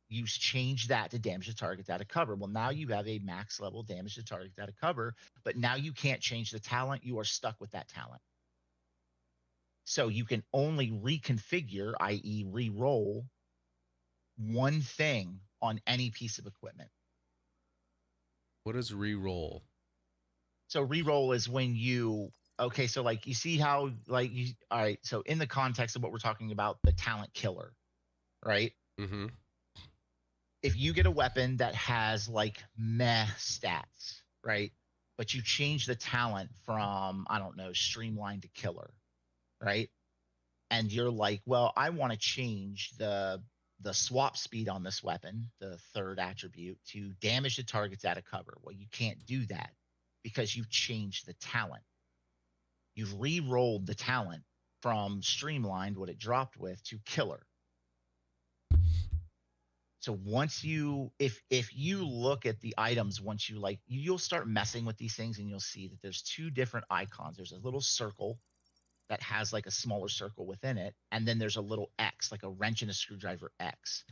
You change that to damage to targets out of cover. Well, now you have a max level damage to targets out of cover, but now you can't change the talent. You are stuck with that talent. So you can only reconfigure, i.e. re-roll, one thing on any piece of equipment.
What is re-roll?
So re-roll is when okay, so like you see how all right, so in the context of what we're talking about, the talent killer, right?
Mm-hmm.
If you get a weapon that has like meh stats, right? But you change the talent from, I don't know, streamline to killer, right? And you're like, well, I want to change the swap speed on this weapon, the third attribute, to damage to targets out of cover. Well, you can't do that because you changed the talent. You've re-rolled the talent from streamlined, what it dropped with, to killer. So once if you look at the items, once you'll start messing with these things and you'll see that there's 2 different icons. There's a little circle that has like a smaller circle within it, and then there's a little X, like a wrench and a screwdriver X.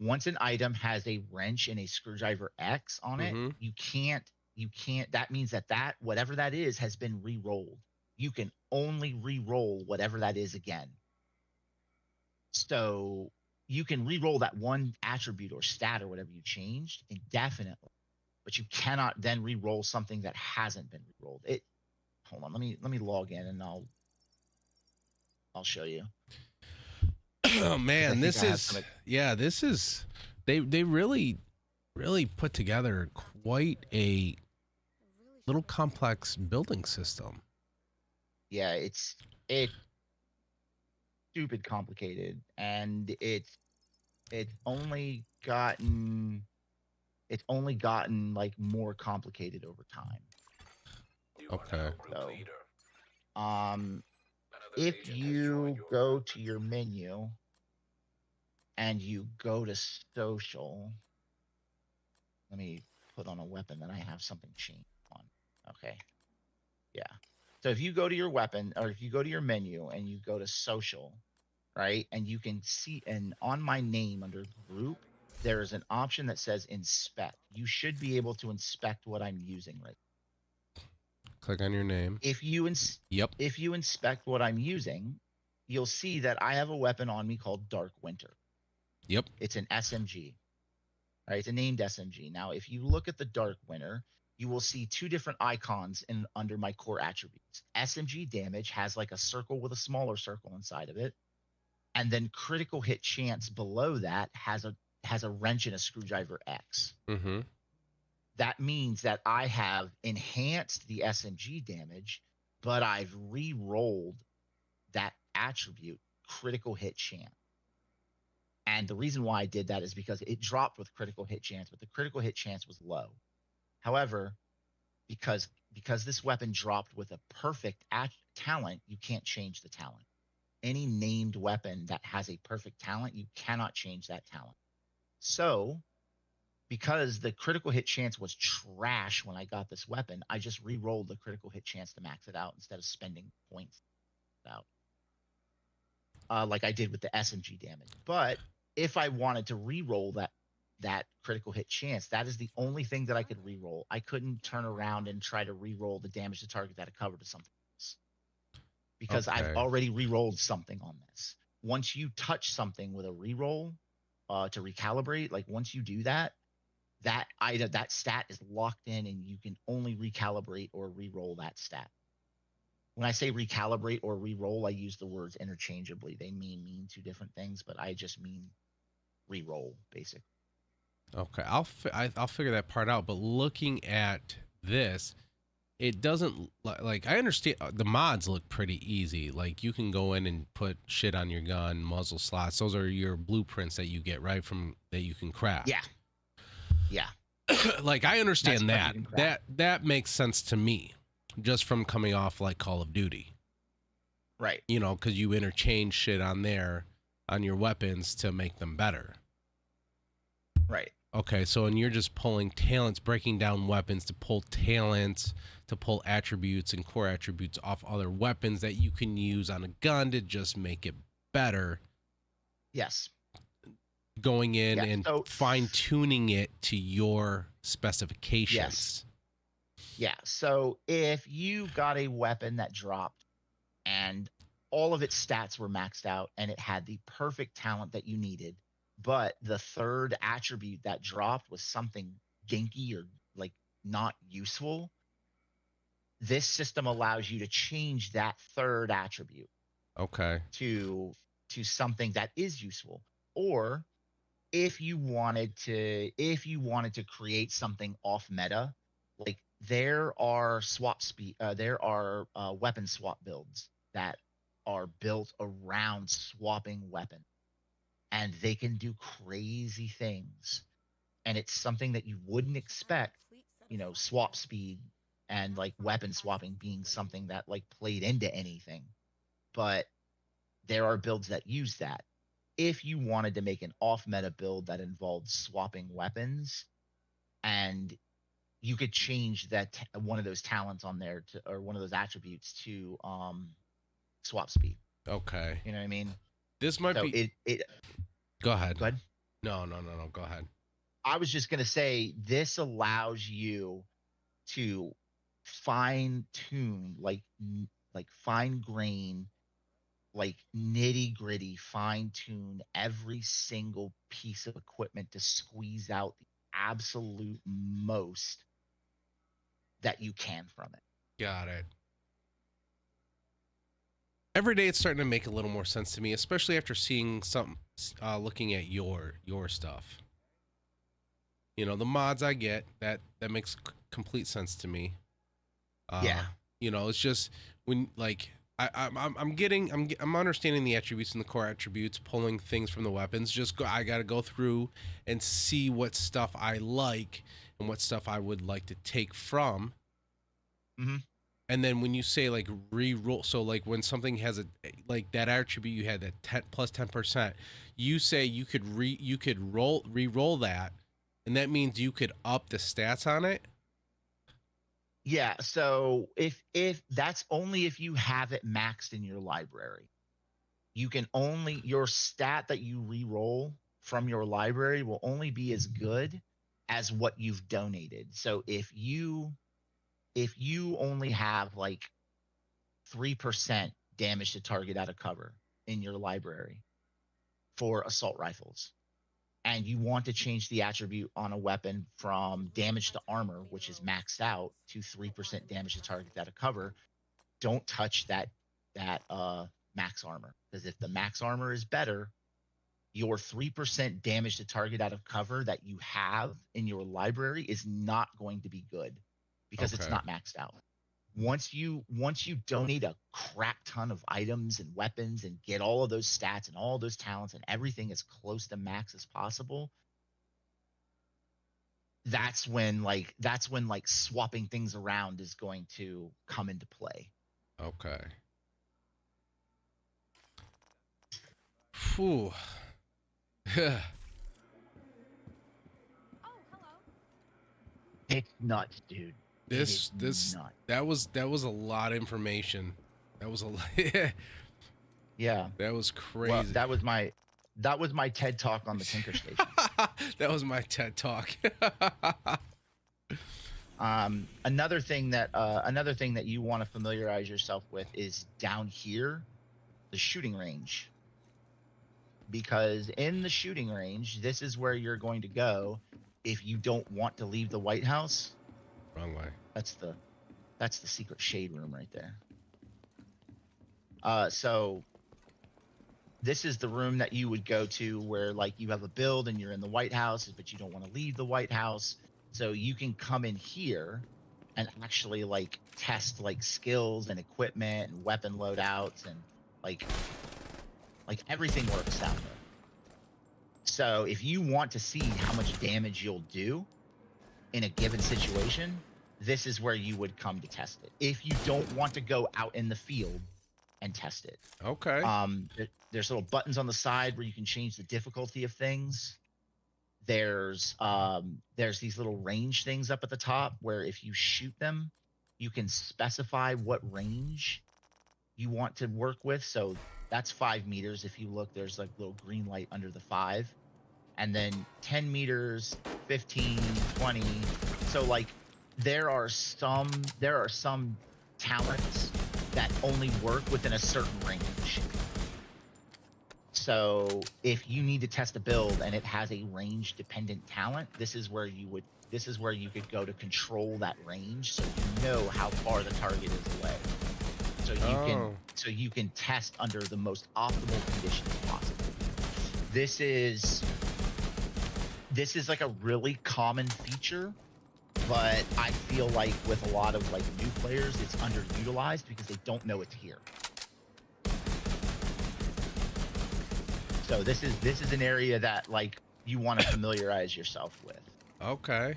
once an item has a wrench and a screwdriver X on it,
Mhm.
you can't. That means that whatever that is has been re-rolled. You can only re-roll whatever that is again. So you can re-roll that one attribute or stat or whatever you changed indefinitely, but you cannot then re-roll something that hasn't been re-rolled. Hold on, let me log in and I'll show you.
Oh man,
think I have some-
this is they really put together quite a little complex building system.
Yeah, it's stupid complicated, and it's only gotten like more complicated over time.
You are
Okay.
now group
So,
leader.
Um,
Another
if
agent has
you
joined your
go
group.
to your menu and you go to social, let me put on a weapon that I have something changed on. Okay. Yeah. So if you go to your weapon, or if you go to your menu and you go to social, right, and you can see, and on my name under group, there is an option that says inspect. You should be able to inspect what I'm using right.
Click on your name.
If you
Yep.
if you inspect what I'm using, you'll see that I have a weapon on me called Dark Winter.
Yep.
It's an SMG. Right, it's a named SMG. Now, if you look at the Dark Winter, you will see two different icons under my core attributes. SMG damage has like a circle with a smaller circle inside of it, and then critical hit chance below that has a wrench and a screwdriver X.
Mm-hmm.
That means that I have enhanced the SMG damage, but I've re-rolled that attribute, critical hit chance. And the reason why I did that is because it dropped with critical hit chance, but the critical hit chance was low. However, because this weapon dropped with a perfect talent, you can't change the talent. Any named weapon that has a perfect talent, you cannot change that talent. So, because the critical hit chance was trash when I got this weapon, I just re-rolled the critical hit chance to max it out instead of spending points out. Like I did with the SMG damage. But if I wanted to re-roll that critical hit chance, that is the only thing that I could re-roll. I couldn't turn around and try to re-roll the damage to target that I covered to something else, because I've
Okay.
already re-rolled something on this. Once you touch something with a re-roll to recalibrate, like once you do that stat is locked in, and you can only recalibrate or re-roll that stat. When I say recalibrate or re-roll, I use the words interchangeably. They mean two different things, but I just mean re-roll, basically.
Okay. I'll figure that part out. But looking at this, it doesn't like, I understand the mods look pretty easy. Like you can go in and put shit on your gun, muzzle slots. Those are your blueprints that you get right from that you can craft.
Yeah. Yeah.
Like I understand
That's
that.
what you can craft.
That makes sense to me, just from coming off like Call of Duty.
Right.
You know, because you interchange shit on there on your weapons to make them better.
Right.
Okay, so and you're just pulling talents, breaking down weapons to pull talents, to pull attributes and core attributes off other weapons that you can use on a gun to just make it better.
Yes.
Going in
Yeah,
and
so-
fine-tuning it to your specifications.
Yeah. So if you got a weapon that dropped and all of its stats were maxed out and it had the perfect talent that you needed, but the third attribute that dropped was something ginky or like not useful, this system allows you to change that third attribute
Okay.
to something that is useful. Or if you wanted to create something off meta, like there are weapon swap builds that are built around swapping weapons, and they can do crazy things. And it's something that you wouldn't expect, swap speed and like weapon swapping being something that like played into anything. But there are builds that use that. If you wanted to make an off-meta build that involved swapping weapons, and you could change that one of those talents on there or one of those attributes to swap speed.
Okay.
You know what I mean?
This might
So
be.
it
Go ahead.
Go ahead.
No. Go ahead.
I was just gonna say this allows you to fine tune, like fine grain, like nitty gritty, fine tune every single piece of equipment to squeeze out the absolute most that you can from it.
Got it. Every day it's starting to make a little more sense to me, especially after seeing some, looking at your stuff. You know, the mods I get, that makes complete sense to me.
Yeah.
You know, it's just when like I'm understanding the attributes and the core attributes, pulling things from the weapons. I got to go through and see what stuff I like and what stuff I would like to take from.
Mm-hmm.
And then when you say like re-roll, so like when something has a like that attribute you had that plus 10%, you say you could re-roll that, and that means you could up the stats on it.
Yeah, so if that's only if you have it maxed in your library. You can only, your stat that you re-roll from your library will only be as good as what you've donated. So if you only have like 3% damage to target out of cover in your library for assault rifles, and you want to change the attribute on a weapon from damage to armor, which is maxed out, to 3% damage to target out of cover, don't touch that max armor. Because if the max armor is better, your 3% damage to target out of cover that you have in your library is not going to be good because it's not maxed out. Once you donate a crap ton of items and weapons and get all of those stats and all those talents and everything as close to max as possible, that's when swapping things around is going to come into play.
Okay. Phew.
It's nuts, dude.
That was a lot of information. That was a lot.
Yeah.
That was crazy.
Well, that was my TED Talk on the Tinker Station.
That was my TED Talk.
Another thing that you want to familiarize yourself with is down here, the shooting range. Because in the shooting range, this is where you're going to go if you don't want to leave the White House.
Wrong way.
That's the secret shade room right there. So this is the room that you would go to where like you have a build and you're in the White House, but you don't want to leave the White House. So you can come in here and actually like test like skills and equipment and weapon loadouts and like everything works down there. So if you want to see how much damage you'll do in a given situation, this is where you would come to test it. If you don't want to go out in the field and test it.
Okay.
There's little buttons on the side where you can change the difficulty of things. There's these little range things up at the top where if you shoot them, you can specify what range you want to work with. So that's 5 meters. If you look, there's like a little green light under the 5. And then 10 meters, 15, 20. So like there are some talents that only work within a certain range. So if you need to test a build and it has a range dependent talent, this is where you could go to control that range so you know how far the target is away. So you can test under the most optimal conditions possible. This is like a really common feature, but I feel like with a lot of like new players, it's underutilized because they don't know it's here. So this is an area that like you want to familiarize yourself with.
Okay.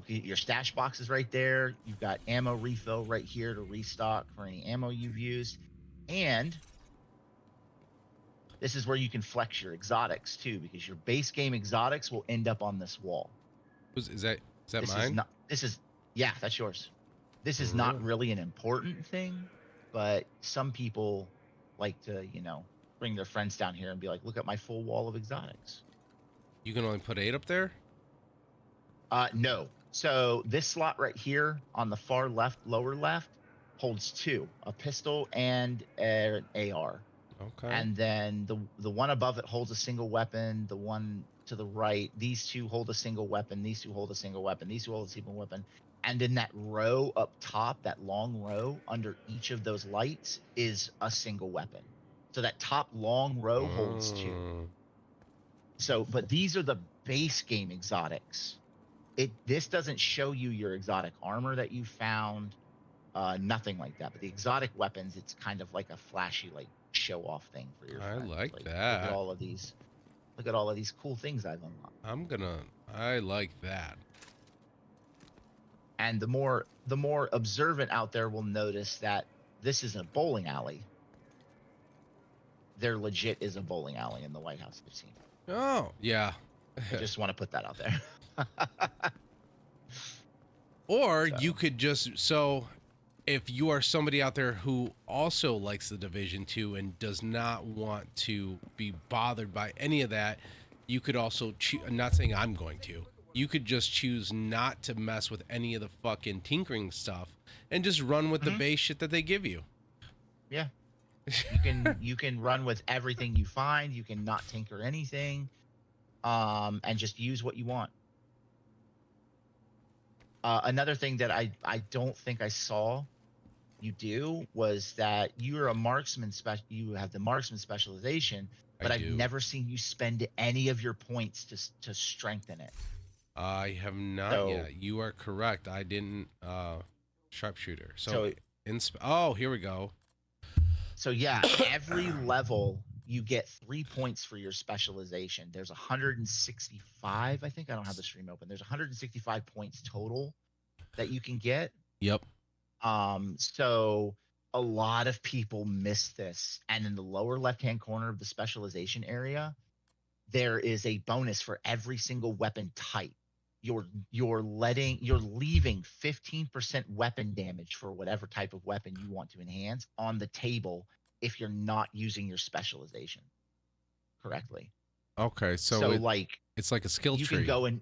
Your stash box is right there. You've got ammo refill right here to restock for any ammo you've used. And this is where you can flex your exotics too, because your base game exotics will end up on this wall.
Is that mine?
Yeah, that's yours. This is not really an important thing, but some people like to, bring their friends down here and be like, look at my full wall of exotics.
You can only put 8 up there?
No. So this slot right here on the far left, lower left, holds 2, a pistol and an AR.
Okay.
And then the one above it holds a single weapon. The one to the right, these 2 hold a single weapon. These 2 hold a single weapon. These 2 hold a single weapon. And in that row up top, that long row under each of those lights is a single weapon. So that top long row holds 2. So, but these are the base game exotics. This doesn't show you your exotic armor that you found, nothing like that. But the exotic weapons, it's kind of like a flashy, like show off thing for your friends.
like
Look
that.
at all of these. Look at all of these cool things I've unlocked.
I like that.
And the more observant out there will notice that this is a bowling alley. There legit is a bowling alley in the White House they've seen.
Oh, yeah.
I just want to put that out there.
Or you could just, so if you are somebody out there who also likes the Division 2 and does not want to be bothered by any of that, you could also I'm not saying I'm going to. You could just choose not to mess with any of the fucking tinkering stuff and just run with the base shit that they give you.
Yeah. You can run with everything you find. You can not tinker anything, and just use what you want. Another thing that I don't think I saw you do was that you're a marksman. You have the marksman specialization, but I've never seen you spend any of your points to strengthen it.
I have not yet. You are correct. I didn't sharpshooter. So here we go.
So yeah, every level you get 3 points for your specialization. There's 165, I think. I don't have the stream open. There's 165 points total that you can get.
Yep.
So a lot of people miss this. And in the lower left-hand corner of the specialization area, there is a bonus for every single weapon type. You're leaving 15% weapon damage for whatever type of weapon you want to enhance on the table if you're not using your specialization correctly.
Okay, so
like
it's like a skill
you
tree.
can go in,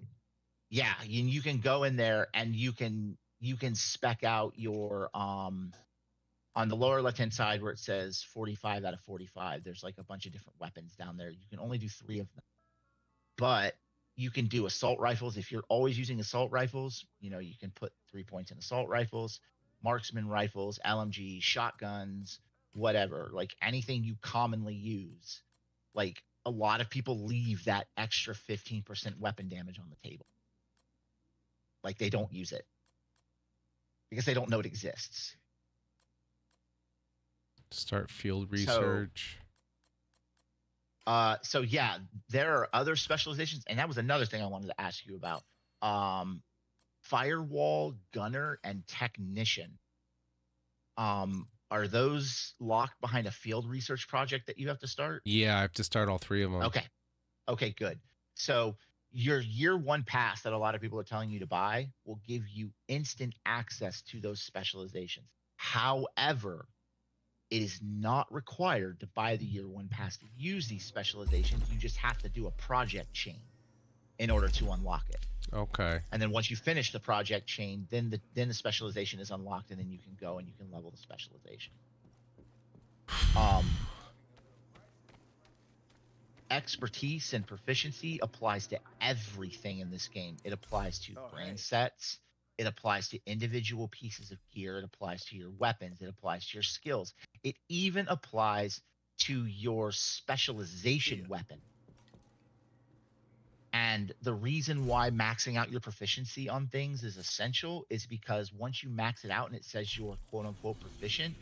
yeah, you can go in there and you can spec out your on the lower left hand side where it says 45 out of 45. There's like a bunch of different weapons down there. You can only do 3 of them, but you can do assault rifles. If you're always using assault rifles, you can put 3 points in assault rifles, marksman rifles, LMG, shotguns, whatever, like anything you commonly use. Like a lot of people leave that extra 15% weapon damage on the table. Like they don't use it because they don't know it exists.
Start field research.
So yeah, there are other specializations, and that was another thing I wanted to ask you about. Firewall, gunner, and technician. Are those locked behind a field research project that you have to start?
Yeah, I have to start all 3 of them.
Okay, good. So your year 1 pass that a lot of people are telling you to buy will give you instant access to those specializations. However, it is not required to buy the year 1 pass to use these specializations. You just have to do a project chain in order to unlock it.
Okay.
And then once you finish the project chain, then the specialization is unlocked, and then you can go and you can level the specialization. Expertise and proficiency applies to everything in this game. It applies to brand sets. It applies to individual pieces of gear. It applies to your weapons. It applies to your skills. It even applies to your specialization weapon. And the reason why maxing out your proficiency on things is essential is because once you max it out and it says you're quote unquote proficient,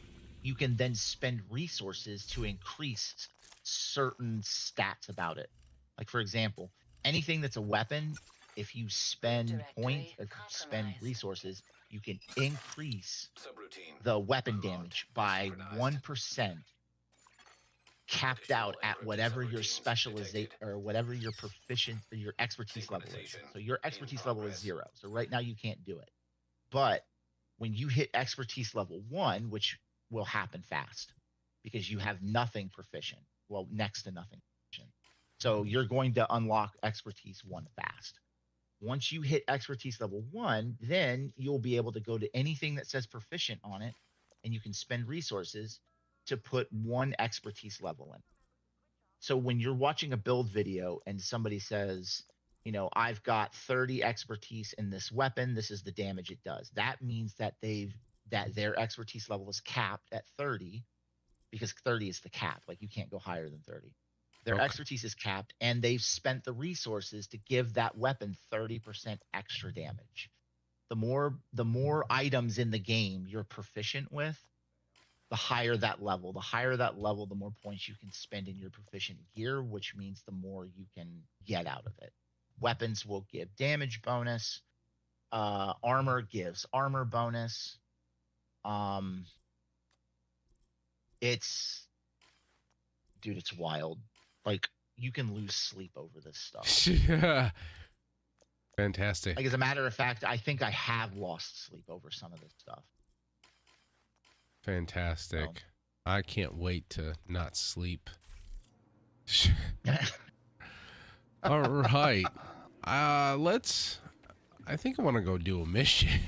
you can then spend resources to increase certain stats about it. Like for example, anything that's a weapon, if you spend points, spend resources, you can increase the weapon damage by 1%, capped out at whatever your specialization or whatever your proficient or your expertise level is. So your expertise level is 0. So right now you can't do it. But when you hit expertise level 1, which will happen fast because you have nothing proficient, well, next to nothing. So you're going to unlock expertise 1 fast. Once you hit expertise level 1, then you'll be able to go to anything that says proficient on it, and you can spend resources to put 1 expertise level in. So when you're watching a build video and somebody says, you know, I've got 30 expertise in this weapon, this is the damage it does. That means that their expertise level is capped at 30, because 30 is the cap. Like, you can't go higher than 30. Their expertise is capped, and they've spent the resources to give that weapon 30% extra damage. The more items in the game you're proficient with, the higher that level. The higher that level, the more points you can spend in your proficient gear, which means the more you can get out of it. Weapons will give damage bonus. Armor gives armor bonus. It's wild. Like, you can lose sleep over this stuff.
Yeah. Fantastic.
Like, as a matter of fact, I think I have lost sleep over some of this stuff.
Fantastic.
So.
I can't wait to not sleep. All right. I think I want to go do a mission.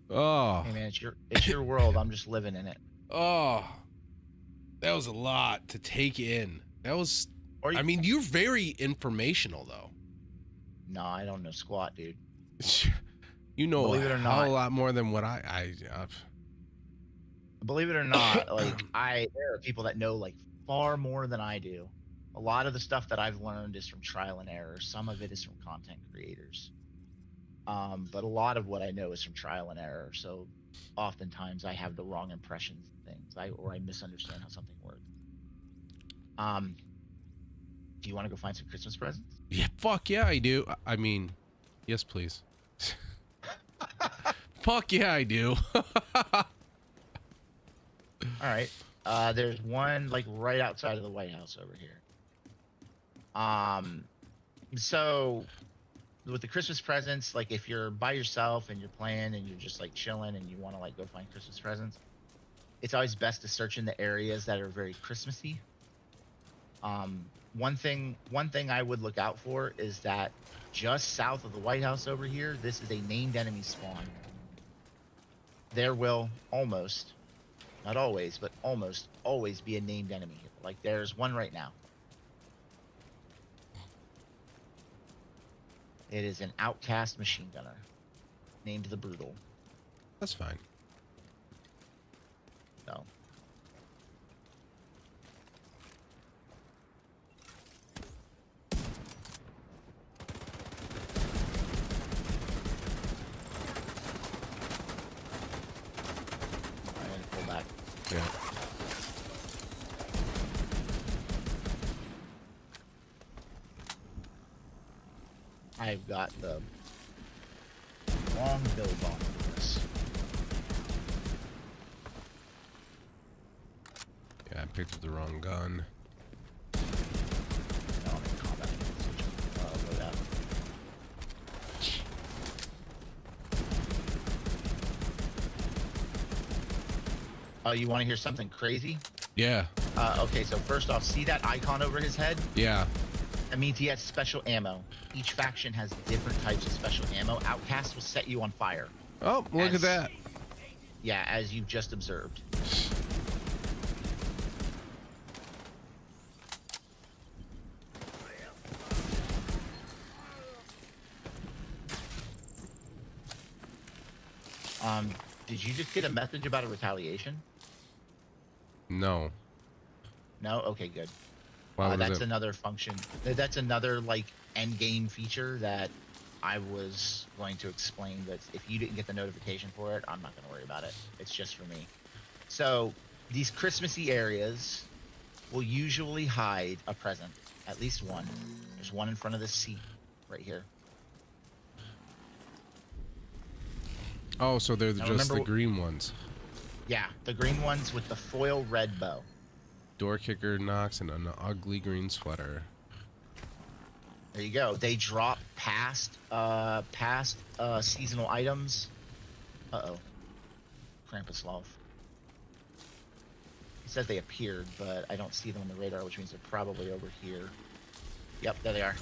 Oh.
Hey man, it's your world. I'm just living in it.
Oh. That was a lot to take in. I mean, you're very informational though.
No, I don't know squat, dude.
You know
Believe it or
a
not.
whole lot more than what I
Believe it or not, like there are people that know like far more than I do. A lot of the stuff that I've learned is from trial and error. Some of it is from content creators. But a lot of what I know is from trial and error. So oftentimes I have the wrong impressions of things, or I misunderstand how something works. Do you want to go find some Christmas presents?
Yeah, fuck yeah, I do. I mean, yes, please. Fuck yeah, I do.
All right. There's one like right outside of the White House over here. So with the Christmas presents, like if you're by yourself and you're playing and you're just like chilling and you want to like go find Christmas presents, it's always best to search in the areas that are very Christmassy. One thing I would look out for is that just south of the White House over here, this is a named enemy spawn. There will almost, not always, but almost always be a named enemy here. Like there's one right now. It is an outcast machine gunner named the Brutal.
That's fine.
So. I'm gonna pull back.
Yeah.
I've got the wrong build on this.
Yeah, I picked up the wrong gun.
No, I'm in combat. Load out. Oh, you want to hear something crazy?
Yeah.
Okay, so first off, see that icon over his head?
Yeah.
That means he has special ammo. Each faction has different types of special ammo. Outcast will set you on fire.
Oh, look at that.
Yeah, as you've just observed. Did you just get a message about a retaliation?
No.
No? Okay, good.
Why was
that's
it?
another function. That's another like end game feature that I was going to explain. That if you didn't get the notification for it, I'm not going to worry about it. It's just for me. So these Christmassy areas will usually hide a present, at least one. There's one in front of this seat right here.
Oh, so they're
Now
just the
remember-
green ones.
Yeah, the green ones with the foil red bow.
Door kicker knocks and an ugly green sweater.
There you go. They drop past seasonal items. Uh-oh. Krampuslav. says they appeared, but I don't see them on the radar, which means they're probably over here. Yep, there they are.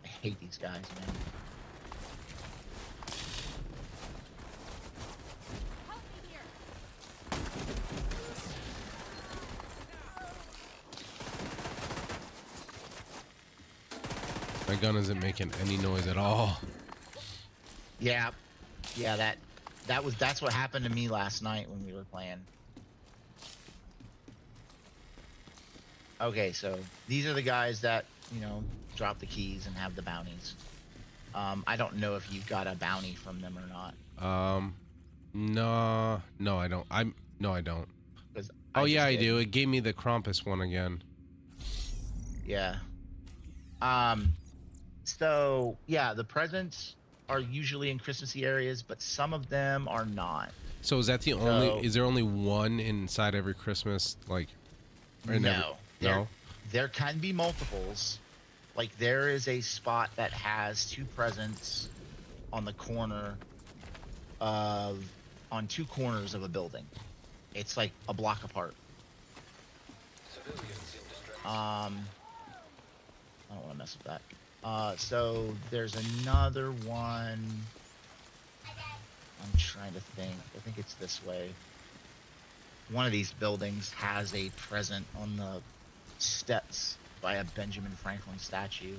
I hate these guys, man.
My gun isn't making any noise at all.
Yeah, that's what happened to me last night when we were playing. Okay, so these are the guys that, you know, drop the keys and have the bounties. I don't know if you got a bounty from them or not.
No, I don't. No, I don't.
I
yeah,
just
I
did.
do. It gave me the Krampus one again.
Yeah. So yeah, the presents are usually in Christmassy areas, but some of them are not.
So is that the only? Is there only one inside every Christmas? Like, or
No.
No.
There can be multiples. Like there is a spot that has 2 presents on the corner on 2 corners of a building. It's like a block apart. I don't want to mess with that. So there's another one. I'm trying to think. I think it's this way. One of these buildings has a present on the steps by a Benjamin Franklin statue.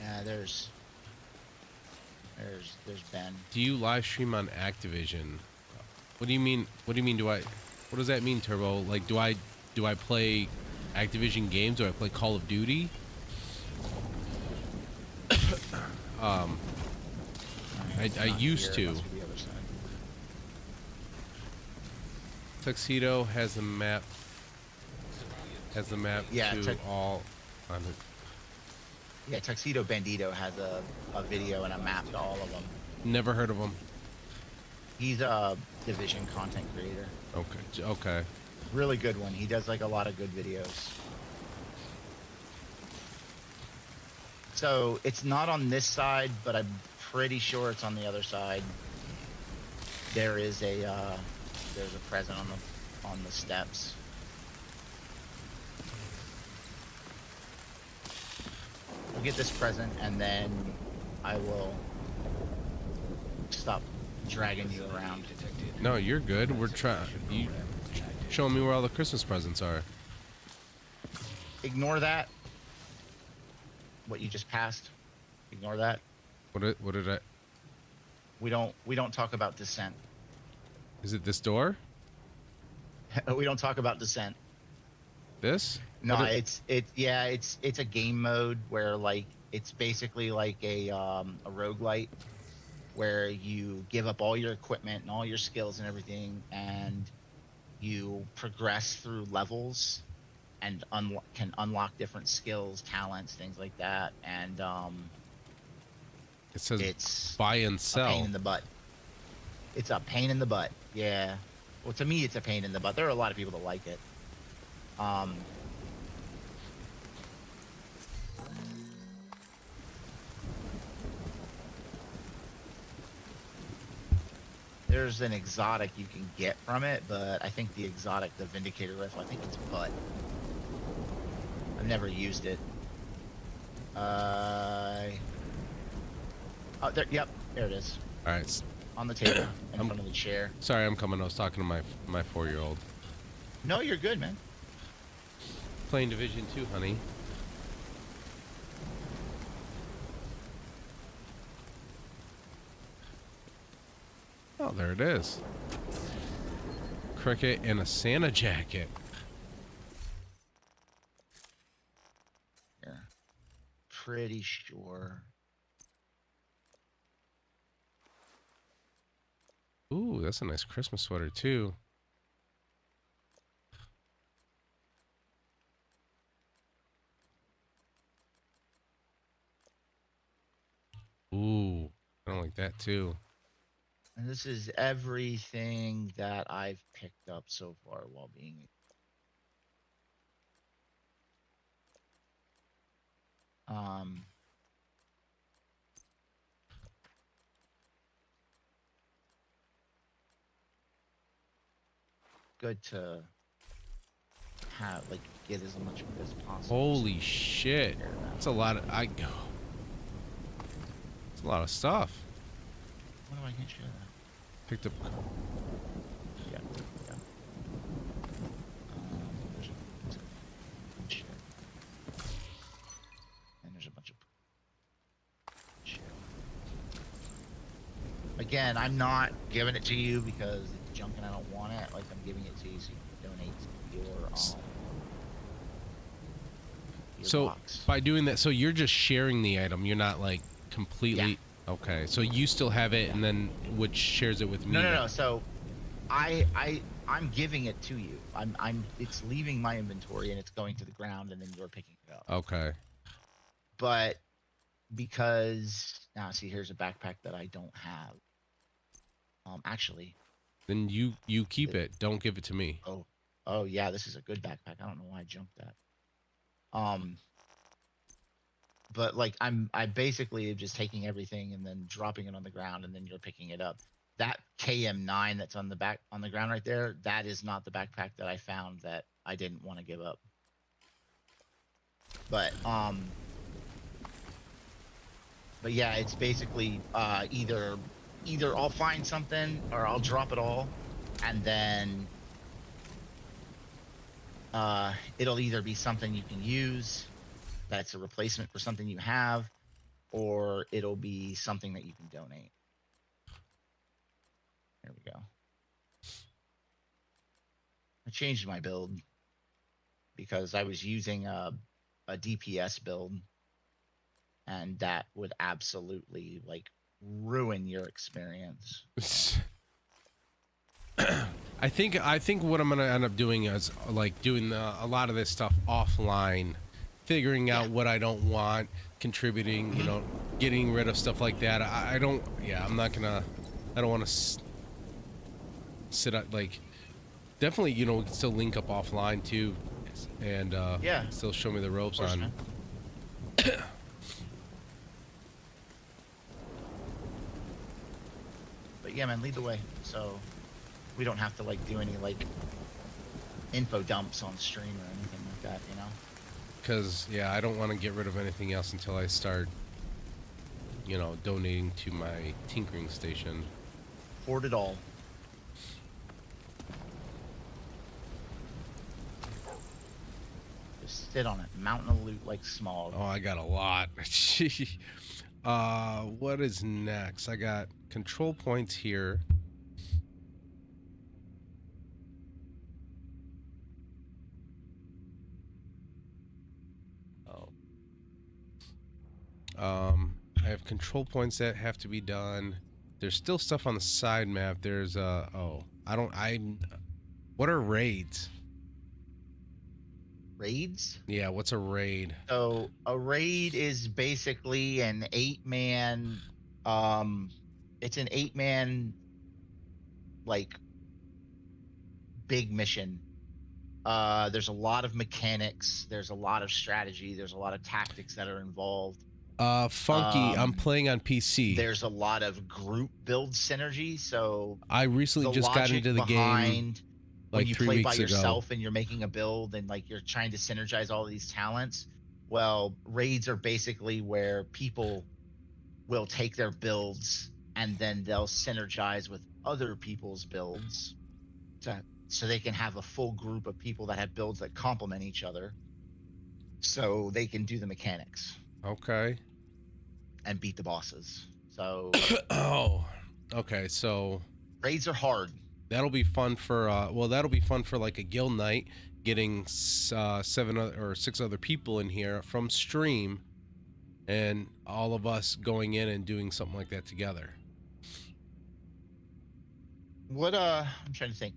Yeah, there's Ben.
Do you live stream on Activision? What do you mean? What do you mean? What does that mean, Turbo? Like, do I play Activision games? Do I play Call of Duty? I used to. Tuxedo has the map.
Yeah,
to all on it.
Yeah, Tuxedo Bandito has a video and a map to all of them.
Never heard of him.
He's a Division content creator.
Okay.
Really good one. He does like a lot of good videos. So it's not on this side, but I'm pretty sure it's on the other side. There is there's a present on the steps. We'll get this present and then I will stop dragging you around.
No, you're good. We're trying. You showing me where all the Christmas presents are.
Ignore that. What you just passed. Ignore that.
What did I?
We don't talk about Descent.
Is it this door?
We don't talk about Descent.
This?
No, it's a game mode where like it's basically like a roguelite where you give up all your equipment and all your skills and everything, and you progress through levels and can unlock different skills, talents, things like that. And
it says
it's
buy and sell.
A pain in the butt. It's a pain in the butt. Yeah. Well, to me, it's a pain in the butt. There are a lot of people that like it. There's an exotic you can get from it, but I think the exotic, the Vindicator rifle, I think it's butt. I've never used it. Oh, there. Yep, there it is.
All right.
On the table in front of the chair.
Sorry, I'm coming. I was talking to my 4-year-old.
No, you're good, man.
Playing Division 2, honey. Oh, there it is. Cricket and a Santa jacket.
Yeah. Pretty sure.
Ooh, that's a nice Christmas sweater too. Ooh, I don't like that too.
And this is everything that I've picked up so far while being. Good to have, like, get as much as possible.
Holy shit. That's a lot of, it's a lot of stuff.
What do I can't share that?
Picked up.
Yeah. There's a shit. And there's a bunch of shit. Again, I'm not giving it to you because it's junk and I don't want it. Like, I'm giving it to you so you can donate to your
So
box.
by doing that, so you're just sharing the item. You're not like completely. Okay, so you still have it, and then which shares it with me?
No. So, I'm giving it to you. It's leaving my inventory and it's going to the ground, and then you're picking it up.
Okay.
But because now, see, here's a backpack that I don't have. Actually.
Then you keep it. Don't give it to me.
Oh yeah, this is a good backpack. I don't know why I jumped that. But like I basically am just taking everything and then dropping it on the ground, and then you're picking it up. That KM9 that's on the ground right there, that is not the backpack that I found that I didn't want to give up. But yeah, it's basically either I'll find something or I'll drop it all, and then it'll either be something you can use that's a replacement for something you have, or it'll be something that you can donate. There we go. I changed my build because I was using a DPS build, and that would absolutely like ruin your experience.
I think what I'm gonna end up doing is like doing a lot of this stuff offline, figuring out what I don't want, contributing, you know, getting rid of stuff like that. I don't want to sit at, like, definitely, you know, we can still link up offline too, and still show me the ropes on.
Man. But yeah, man, lead the way, so we don't have to like do any like info dumps on stream or anything like that, you know?
Because I don't want to get rid of anything else until I start, you know, donating to my tinkering station.
Hoard it all. Just sit on it. Mountain of loot like Smog.
Oh, I got a lot. What is next? I got control points here. I have control points that have to be done. There's still stuff on the side map. There's what are raids?
Raids?
Yeah, what's a raid?
So a raid is basically an 8-man it's an 8-man like big mission. There's a lot of mechanics, there's a lot of strategy, there's a lot of tactics that are involved.
Funky, I'm playing on PC.
There's a lot of group build synergy, so
I recently just got into the game like
when you
3
play
weeks
by
ago.
yourself and you're making a build and like you're trying to synergize all of these talents. Well, raids are basically where people will take their builds and then they'll synergize with other people's builds so they can have a full group of people that have builds that complement each other, so they can do the mechanics.
Okay.
And beat the bosses. So
oh, okay. So
raids are hard.
That'll be fun for like a guild night, getting 7 or 6 other people in here from stream, and all of us going in and doing something like that together.
What I'm trying to think.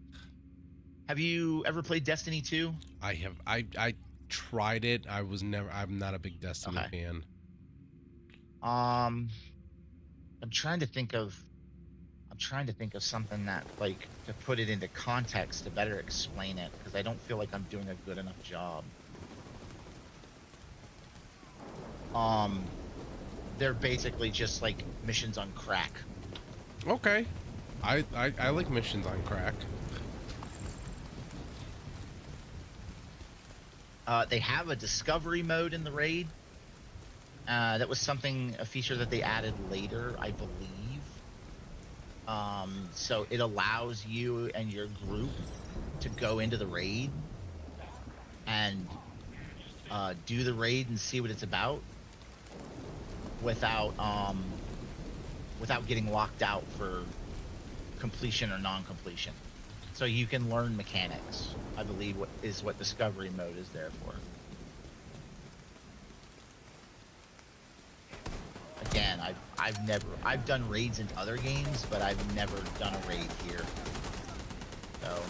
Have you ever played Destiny 2?
I have. I tried it. I'm not a big Destiny fan.
I'm trying to think of something that, like, to put it into context to better explain it, because I don't feel like I'm doing a good enough job. They're basically just like missions on crack.
Okay. I like missions on crack.
They have a discovery mode in the raid. That was a feature that they added later, I believe. So it allows you and your group to go into the raid and do the raid and see what it's about without getting locked out for completion or non-completion. So you can learn mechanics, I believe, what discovery mode is there for. Again, I've done raids in other games, but I've never done a raid here. So.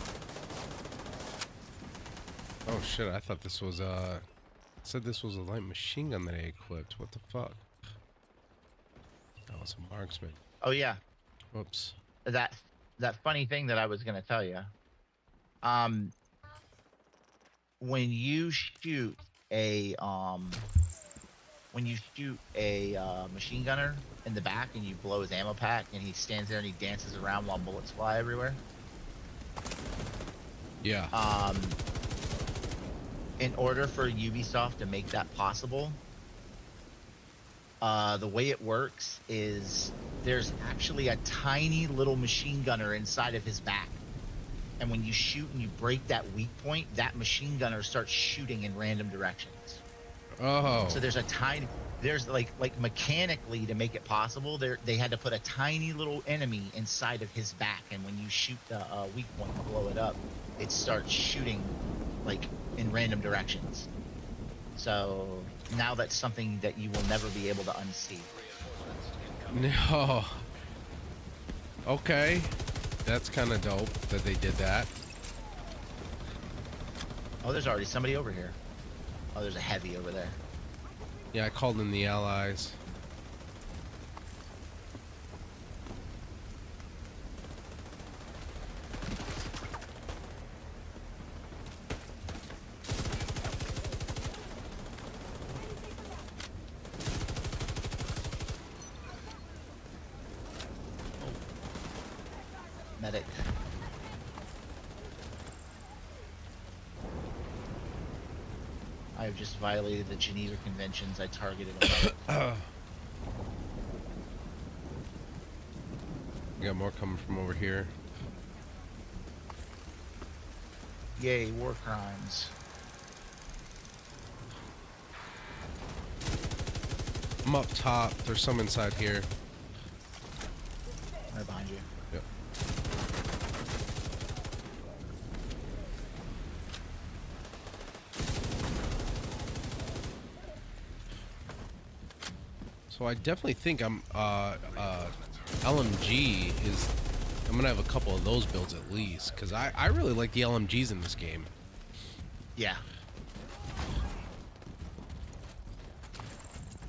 Oh shit! I thought this was said this was a light machine gun that I equipped. What the fuck? That was a marksman.
Oh yeah.
Whoops.
That funny thing that I was gonna tell you. When you shoot a machine gunner in the back and you blow his ammo pack and he stands there and he dances around while bullets fly everywhere.
Yeah.
In order for Ubisoft to make that possible, the way it works is there's actually a tiny little machine gunner inside of his back. And when you shoot and you break that weak point, that machine gunner starts shooting in random directions.
Oh.
So there's like mechanically, to make it possible, they had to put a tiny little enemy inside of his back, and when you shoot the weak point and blow it up, it starts shooting like in random directions. So now that's something that you will never be able to unsee.
No. Okay. That's kind of dope that they did that.
Oh, there's already somebody over here. Oh, there's a heavy over there.
Yeah, I called in the allies.
Medic. I have just violated the Geneva Conventions. I targeted a medic.
We got more coming from over here.
Yay, war crimes.
I'm up top. There's some inside here.
Right behind you.
Yep. So I definitely think LMG is. I'm gonna have a couple of those builds at least, because I really like the LMGs in this game.
Yeah.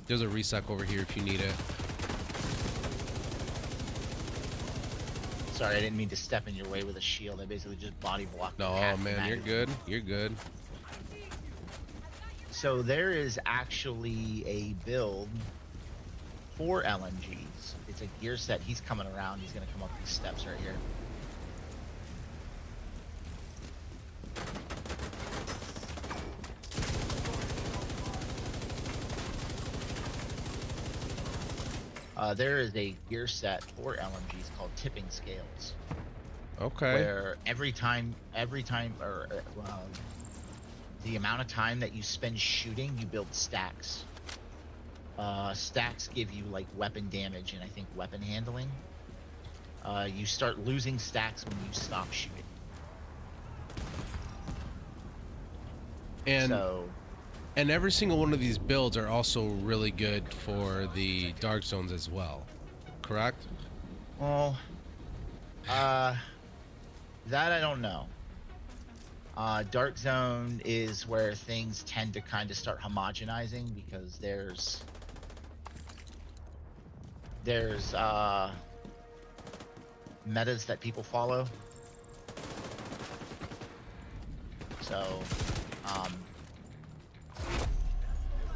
There's a resuck over here if you need it.
Sorry, I didn't mean to step in your way with a shield. I basically just body blocked.
No, man, you're good. You're good.
So there is actually a build for LMGs. It's a gear set. He's coming around. He's going to come up these steps right here. There is a gear set for LMGs called tipping scales.
Okay.
Where every time, or the amount of time that you spend shooting, you build stacks. Stacks give you like weapon damage and I think weapon handling. You start losing stacks when you stop shooting.
And every single one of these builds are also really good for the Dark Zones as well, correct?
Well, that I don't know. Dark Zone is where things tend to kind of start homogenizing because there's There's metas that people follow. So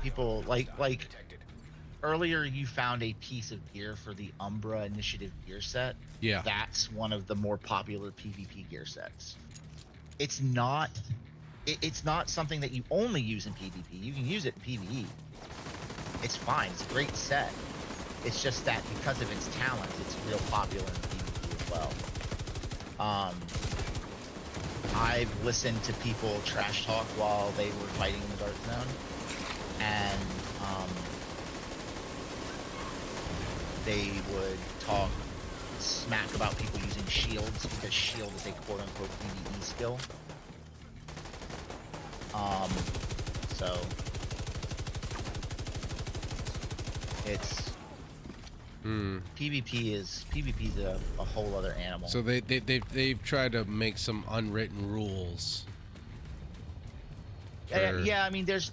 people like earlier you found a piece of gear for the Umbra Initiative gear set.
Yeah.
That's one of the more popular PvP gear sets. It's not something that you only use in PvP. You can use it in PvE. It's fine. It's a great set. It's just that because of its talent, it's real popular in PvP as well. I've listened to people trash talk while they were fighting in the Dark Zone, and they would talk smack about people using shields because shield is a quote-unquote PvE skill. So it's PvP is a whole other animal.
So they've tried to make some unwritten rules.
Yeah, I mean, there's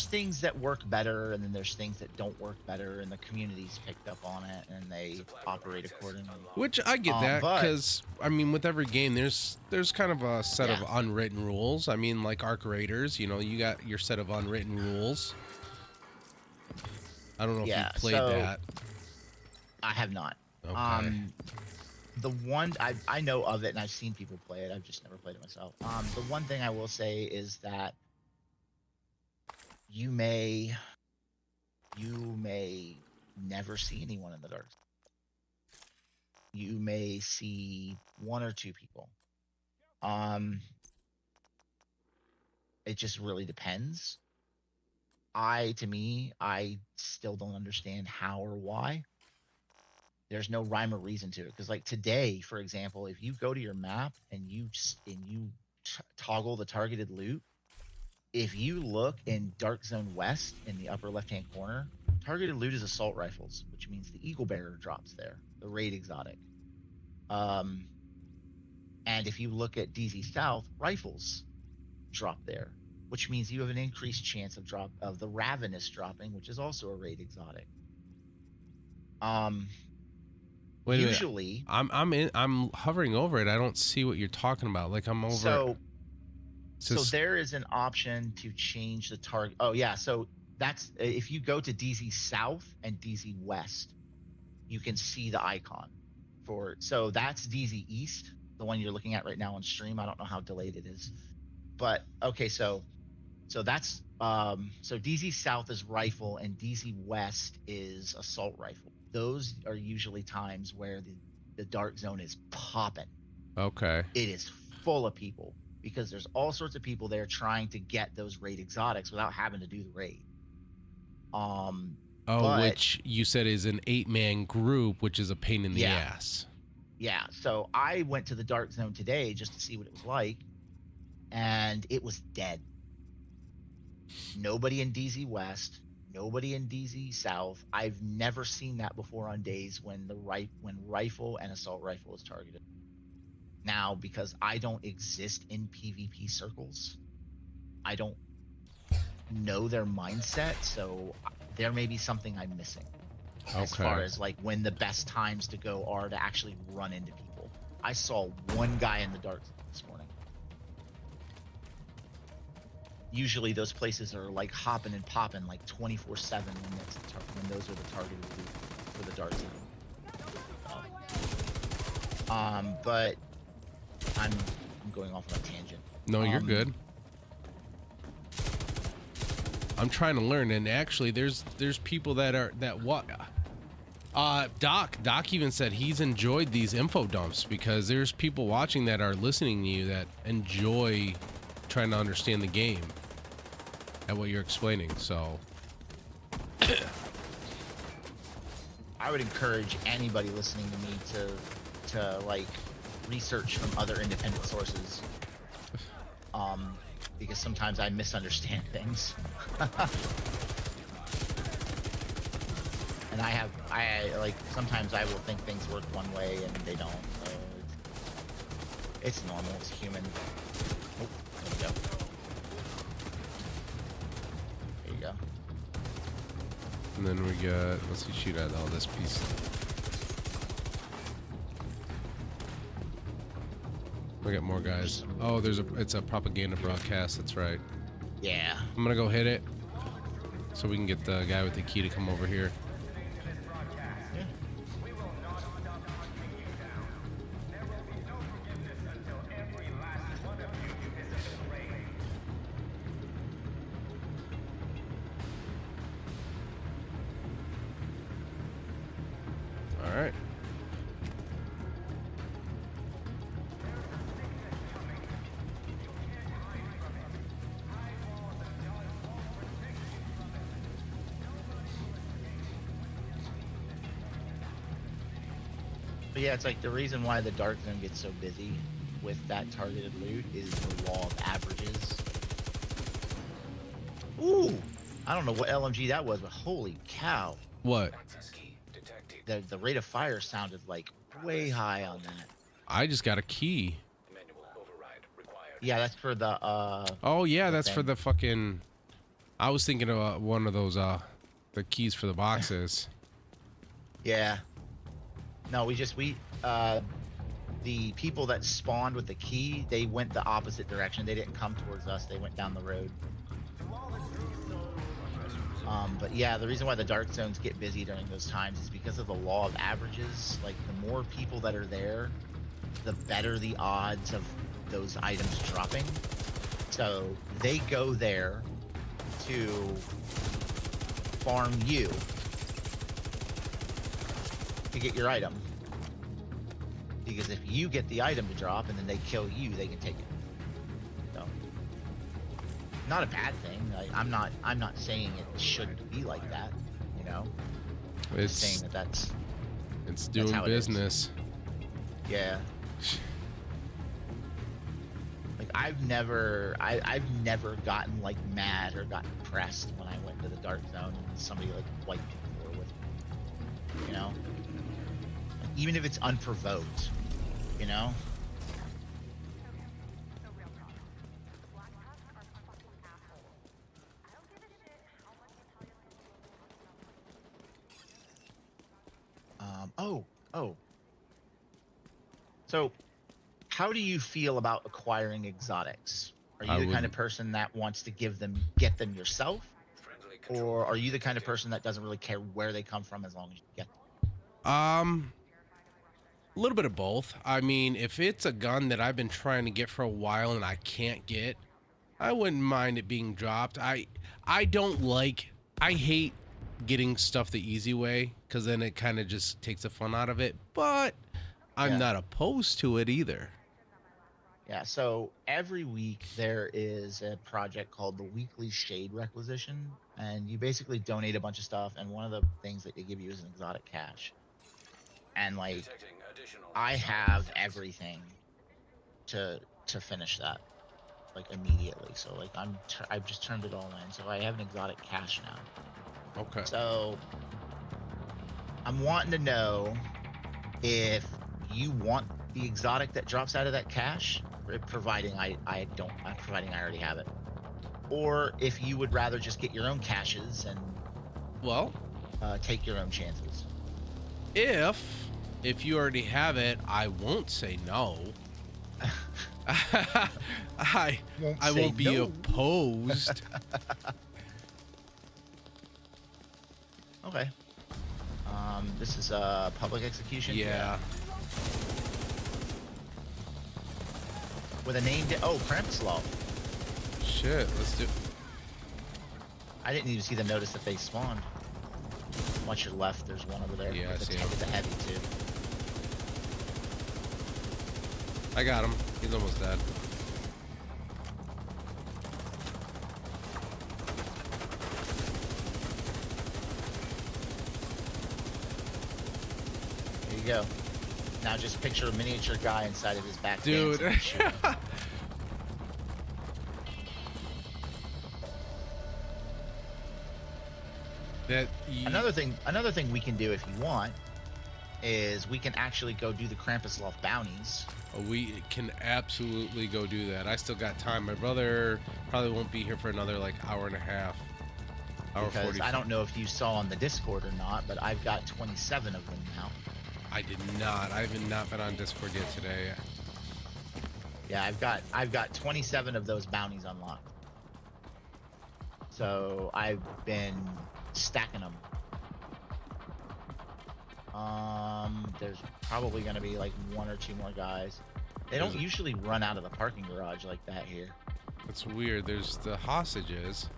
things that work better, and then there's things that don't work better, and the community's picked up on it, and they operate accordingly.
Which I get that, because I mean, with every game, there's kind of a set of unwritten rules. I mean, like Arc Raiders, you know, you got your set of unwritten rules. I don't know if you played that.
I have not.
Okay.
The one I know of it, and I've seen people play it. I've just never played it myself. The one thing I will say is that you may never see anyone in the dark. You may see one or two people. It just really depends. I still don't understand how or why. There's no rhyme or reason to it, because like today, for example, if you go to your map and you toggle the targeted loot, if you look in Dark Zone West in the upper left-hand corner, targeted loot is assault rifles, which means the Eagle Bearer drops there, the raid exotic. And if you look at DZ South, rifles drop there, which means you have an increased chance of the Ravenous dropping, which is also a raid exotic.
Wait
usually
I'm hovering over it. I don't see what you're talking about. Like I'm over
So there is an option to change the target. Oh yeah, so that's if you go to DZ South and DZ West, you can see the icon so that's DZ East, the one you're looking at right now on stream. I don't know how delayed it is. But okay, so that's so DZ South is rifle and DZ West is assault rifle. Those are usually times where the dark zone is popping.
Okay.
It is full of people because there's all sorts of people there trying to get those raid exotics without having to do the raid.
Which you said is an 8-man group, which is a pain in the ass.
Yeah. So I went to the dark zone today just to see what it was like, and it was dead. Nobody in DZ West, nobody in DZ South. I've never seen that before on days when rifle and assault rifle is targeted. Now, because I don't exist in PvP circles, I don't know their mindset, so there may be something I'm missing. As far as like when the best times to go are to actually run into people. I saw one guy in the dark this morning. Usually those places are like hopping and popping like 24/7 when those are the targeted loot for the dark zone. But I'm going off on a tangent.
No, you're good. I'm trying to learn, and actually there's people that what Doc even said he's enjoyed these info dumps because there's people watching that are listening to you that enjoy trying to understand the game and what you're explaining. So
I would encourage anybody listening to me to like research from other independent sources, because sometimes I misunderstand things. And I like sometimes I will think things work one way and they don't. So it's normal. It's human. Oh, there we go. There you go.
And then we got, let's see, shoot at all this piece. We got more guys. Oh, it's a propaganda broadcast. That's right.
Yeah.
I'm gonna go hit it, so we can get the guy with the key to come over here. All right.
But yeah, it's like the reason why the Dark Zone gets so busy with that targeted loot is the law of averages. Ooh! I don't know what LMG that was, but holy cow.
What?
The rate of fire sounded like way high on that.
I just got a key.
Yeah, that's for the
Oh yeah,
the
that's for
thing.
the fucking. I was thinking of one of those the keys for the boxes.
Yeah. No, the people that spawned with the key, they went the opposite direction. They didn't come towards us. They went down the road. But yeah, the reason why the Dark Zones get busy during those times is because of the law of averages. Like, the more people that are there, the better the odds of those items dropping. So they go there to farm you to get your item. Because if you get the item to drop and then they kill you, they can take it. So, not a bad thing. I'm not saying it shouldn't be like that. You know, I'm just saying
It's
that's
doing
how it is.
business.
Yeah. Like I've never gotten like mad or gotten pressed when I went to the Dark Zone and somebody like wiped the floor with me. You know? Like, even if it's unprovoked, you know? Oh. So, how do you feel about acquiring exotics? Are you
I
the kind
wouldn't-
of person that wants to get them yourself? Or are you the kind of person that doesn't really care where they come from as long as you get them?
A little bit of both. I mean, if it's a gun that I've been trying to get for a while and I can't get, I wouldn't mind it being dropped. I hate getting stuff the easy way, because then it kind of just takes the fun out of it. But I'm
Yeah.
not opposed to it either.
Yeah, so every week there is a project called the Weekly Shade Requisition, and you basically donate a bunch of stuff, and one of the things that they give you is an exotic cache. And like, I have everything to finish that, like, immediately. So like, I've just turned it all in, so I have an exotic cache now.
Okay.
So I'm wanting to know if you want the exotic that drops out of that cache, providing I already have it, or if you would rather just get your own caches and take your own chances.
If you already have it, I won't say no. I won't be opposed.
Okay. This is a public execution.
Yeah.
With a name. Krampuslaw.
Shit, let's do.
I didn't even see the notice that they spawned. Watch your left. There's one over there.
Yeah, I see him.
It's a heavy too.
I got him. He's almost dead.
There you go. Now just picture a miniature guy inside of his back.
Dude.
Another thing we can do if you want is we can actually go do the Krampuslaw bounties.
We can absolutely go do that. I still got time. My brother probably won't be here for another like hour and a half.
Because
45.
I don't know if you saw on the Discord or not, but I've got 27 of them now.
I did not. I have not been on Discord yet today.
Yeah, I've got 27 of those bounties unlocked. So I've been stacking them. There's probably gonna be like 1 or 2 more guys. They don't usually run out of the parking garage like that here.
That's weird. There's the hostages.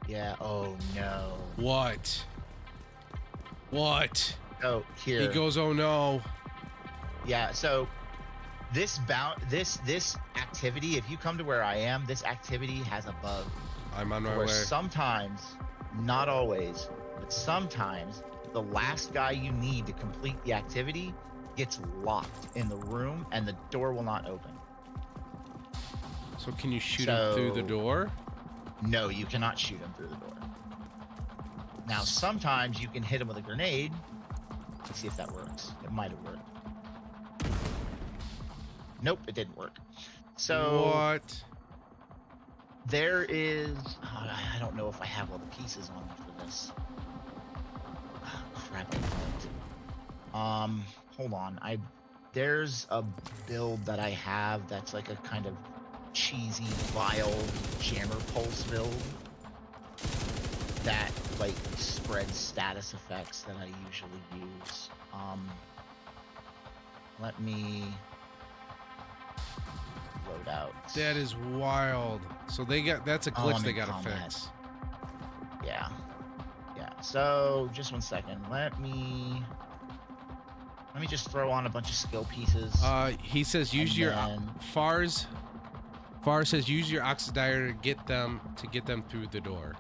Yeah. Oh no.
What? What?
Oh, here.
He goes, oh no.
Yeah. So this activity, if you come to where I am, this activity has a bug.
I'm on my
where
way.
Sometimes, not always, but sometimes the last guy you need to complete the activity gets locked in the room and the door will not open.
So can you shoot him through the door?
No, you cannot shoot him through the door. Now, sometimes you can hit him with a grenade. Let's see if that works. It might have worked. Nope, it didn't work. So
what?
There is, I don't know if I have all the pieces on me for this. Oh, crap, I don't. Hold on. There's a build that I have that's like a kind of cheesy, vile jammer pulse build that like spreads status effects that I usually use. Let me load out.
That is wild. So that's a glitch they gotta fix.
Yeah. So just 1 second. Let me just throw on a bunch of skill pieces.
He says use your Fars says use your oxidizer to get them through the door.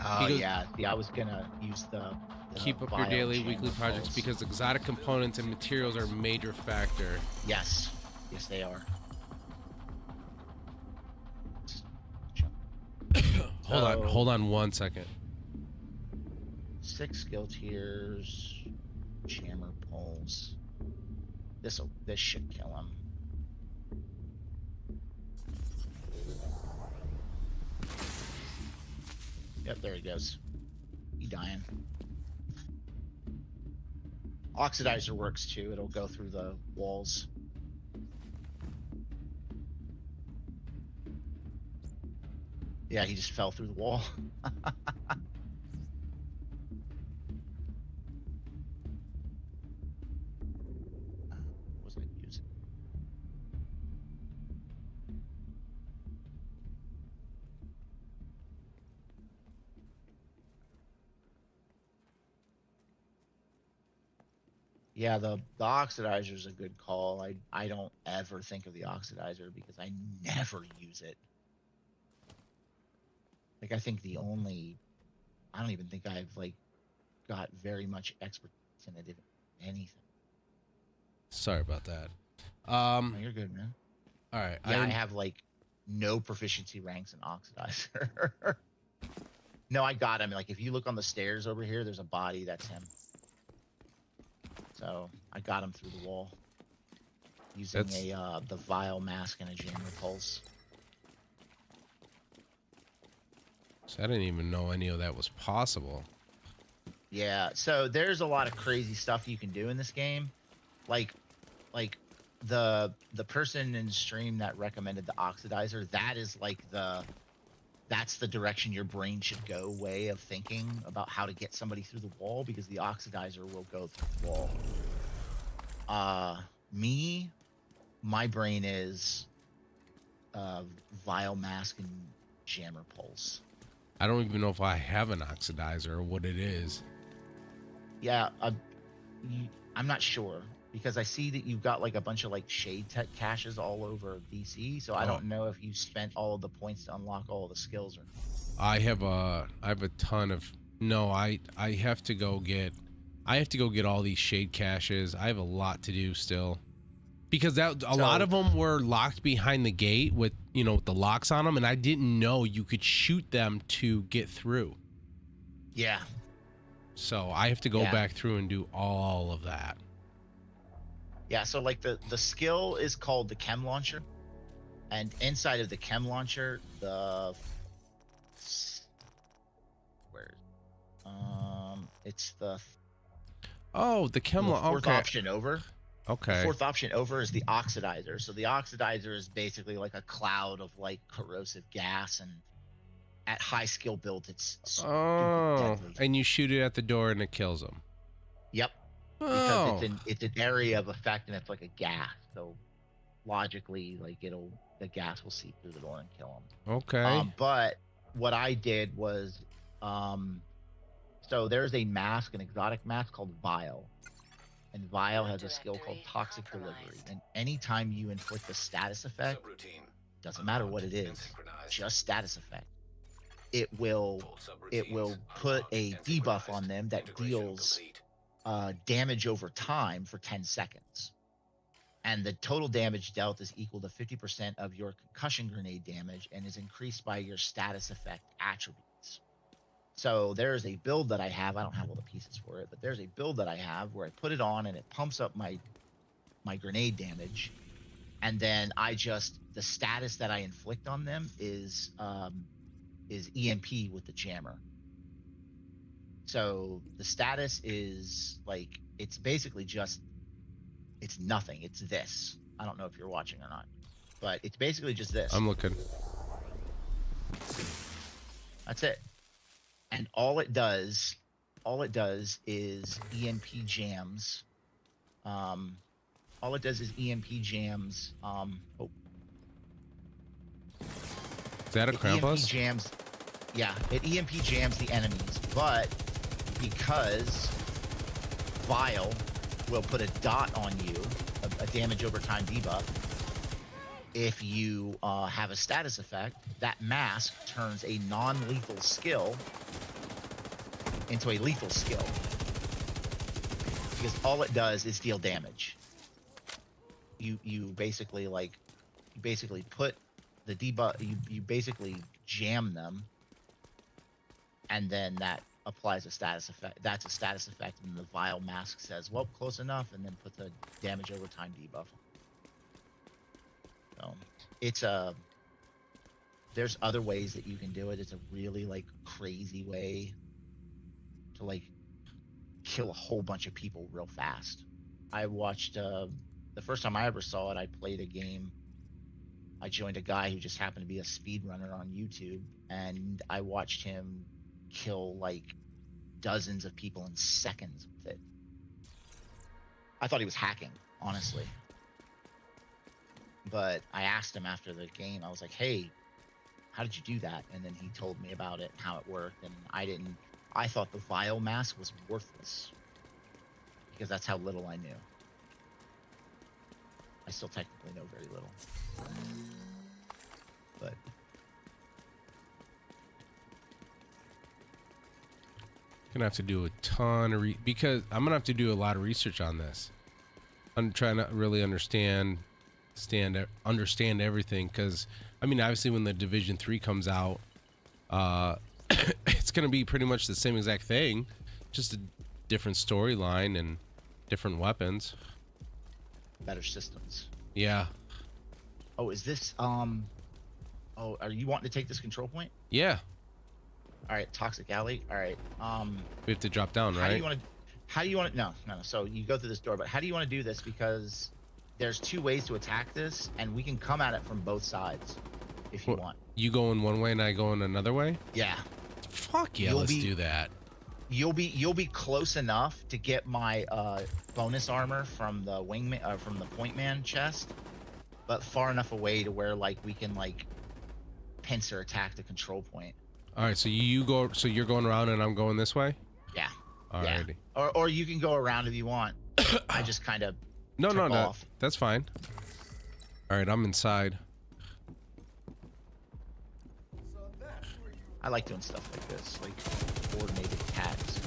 Oh yeah, I was gonna use the
keep up your daily, weekly projects because exotic components and materials are a major factor.
Yes, they are.
Hold on 1 second.
6 skill tiers, jammer pulse. This should kill him. Yep, there he goes. He dying. Oxidizer works too. It'll go through the walls. Yeah, he just fell through the wall. What was I using? Yeah, the oxidizer is a good call. I don't ever think of the oxidizer because I never use it. Like, I think I don't even think I've like got very much expertise in it, if anything.
Sorry about that.
No, you're good, man.
All right.
Yeah, I have like no proficiency ranks in oxidizer. No, I got him. Like, if you look on the stairs over here, there's a body. That's him. So I got him through the wall using the vile mask and a jammer pulse.
So I didn't even know any of that was possible.
Yeah, so there's a lot of crazy stuff you can do in this game. Like the person in stream that recommended the oxidizer, that is like that's the direction your brain should go way of thinking about how to get somebody through the wall, because the oxidizer will go through the wall. My brain is vile mask and jammer pulse.
I don't even know if I have an oxidizer or what it is.
Yeah, I'm not sure, because I see that you've got like a bunch of like shade tech caches all over DC, so I don't know if you spent all of the points to unlock all of the skills or not.
I have a ton of I have to go get all these shade caches. I have a lot to do still, because a lot of them were locked behind the gate with the locks on them, and I didn't know you could shoot them to get through.
Yeah.
So I have to go back through and do all of that.
Yeah, so like the skill is called the chem launcher, and inside of the chem launcher, it's the
the chem launcher.
Fourth option over.
Okay.
The fourth option over is the oxidizer. So the oxidizer is basically like a cloud of like corrosive gas, and at high skill builds, it's stupid deadly.
And you shoot it at the door and it kills them.
Yep.
Oh.
Because it's an area of effect, and it's like a gas. So logically, like the gas will seep through the door and kill them.
Okay.
But what I did was, so there's a mask, an exotic mask called Vile. And Vile has a skill called Toxic Delivery. And anytime you inflict a status effect, doesn't matter what it is, just status effect, it will put a debuff on them that deals damage over time for 10 seconds. And the total damage dealt is equal to 50% of your concussion grenade damage and is increased by your status effect attributes. So there's a build that I have. I don't have all the pieces for it, but there's a build that I have where I put it on and it pumps up my grenade damage. And then the status that I inflict on them is EMP with the jammer. So the status is like, it's basically just, it's nothing. It's this. I don't know if you're watching or not, but it's basically just this.
I'm looking.
That's it. And all it does is EMP jams. All it does is EMP jams.
Is that a Krampus?
EMP jams. Yeah, it EMP jams the enemies, but because Vile will put a dot on you, a damage over time debuff. If you have a status effect, that mask turns a non-lethal skill into a lethal skill, because all it does is deal damage. You basically put the debuff, you basically jam them, and then that applies a status effect. That's a status effect, and the Vile mask says, well, close enough, and then puts a damage over time debuff. So it's there's other ways that you can do it. It's a really like crazy way to like kill a whole bunch of people real fast. I watched the first time I ever saw it, I played a game. I joined a guy who just happened to be a speedrunner on YouTube, and I watched him kill like dozens of people in seconds with it. I thought he was hacking, honestly. But I asked him after the game, I was like, hey, how did you do that? And then he told me about it, how it worked, and I thought the Vile mask was worthless, because that's how little I knew. I still technically know very little. But
Gonna have to do a ton of because I'm gonna have to do a lot of research on this. I'm trying to really understand everything, because I mean, obviously when the Division 3 comes out, it's gonna be pretty much the same exact thing, just a different storyline and different weapons,
better systems.
Yeah.
Oh, is this oh, are you wanting to take this control point?
Yeah.
All right, Toxic Alley. All right.
We have to drop down, right?
How do you want to? No. So you go through this door, but how do you want to do this? Because there's two ways to attack this, and we can come at it from both sides if you want.
You going one way and I going another way?
Yeah.
Fuck yeah, let's do that.
You'll be close enough to get my bonus armor from the wingman, from the point man chest, but far enough away to where like we can like pincer attack the control point.
All right, so you go. So you're going around and I'm going this way.
Yeah.
Alrighty.
Yeah. Or you can go around if you want. I just kind of
no. That's fine. All right, I'm inside.
I like doing stuff like this, like coordinated attacks.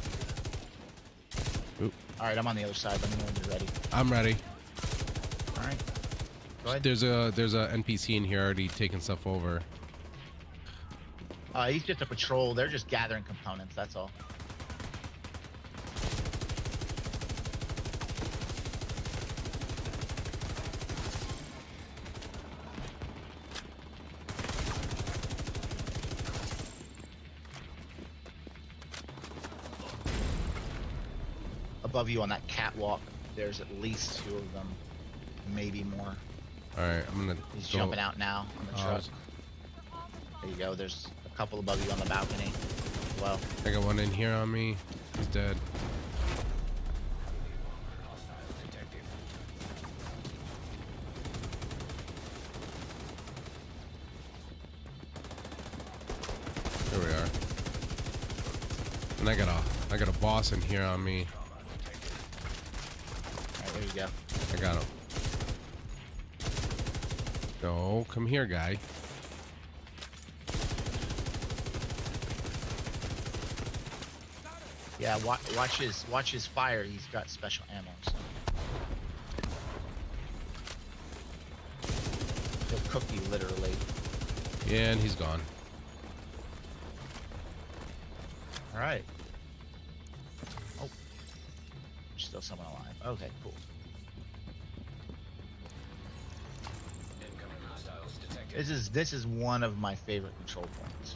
Oop.
All right, I'm on the other side. Let me know when you're ready.
I'm ready.
All right. Go ahead.
There's a NPC in here already taking stuff over.
He's just a patrol. They're just gathering components. That's all. Above you on that catwalk. There's at least 2 of them, maybe more.
All right, I'm gonna.
He's
go-
jumping out now on the
Oh,
truck. There you go. There's a couple above you on the balcony. Well,
I got one in here on me. He's dead. There we are. And I got a boss in here on me.
alright, there you go.
I got him. No, come here, guy.
Yeah, watch his fire. He's got special ammo. So. He'll cook you literally.
Yeah, and he's gone.
All right. Oh, there's still someone alive. Okay, cool.
Incoming hostiles detected.
This is one of my favorite control points.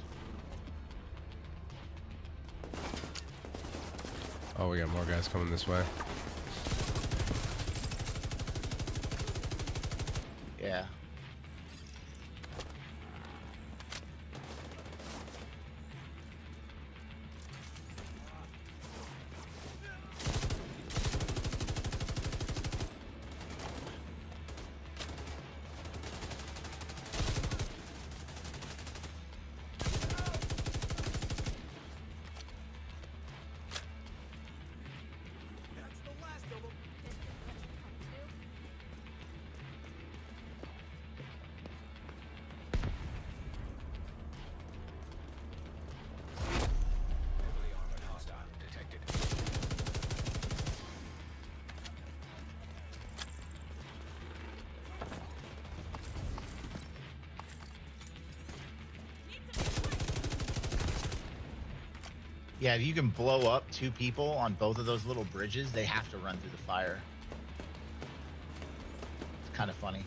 Oh, we got more guys coming this way.
Yeah.
Heavily armored hostile detected.
Yeah, if you can blow up 2 people on both of those little bridges, they have to run through the fire. It's kind of funny.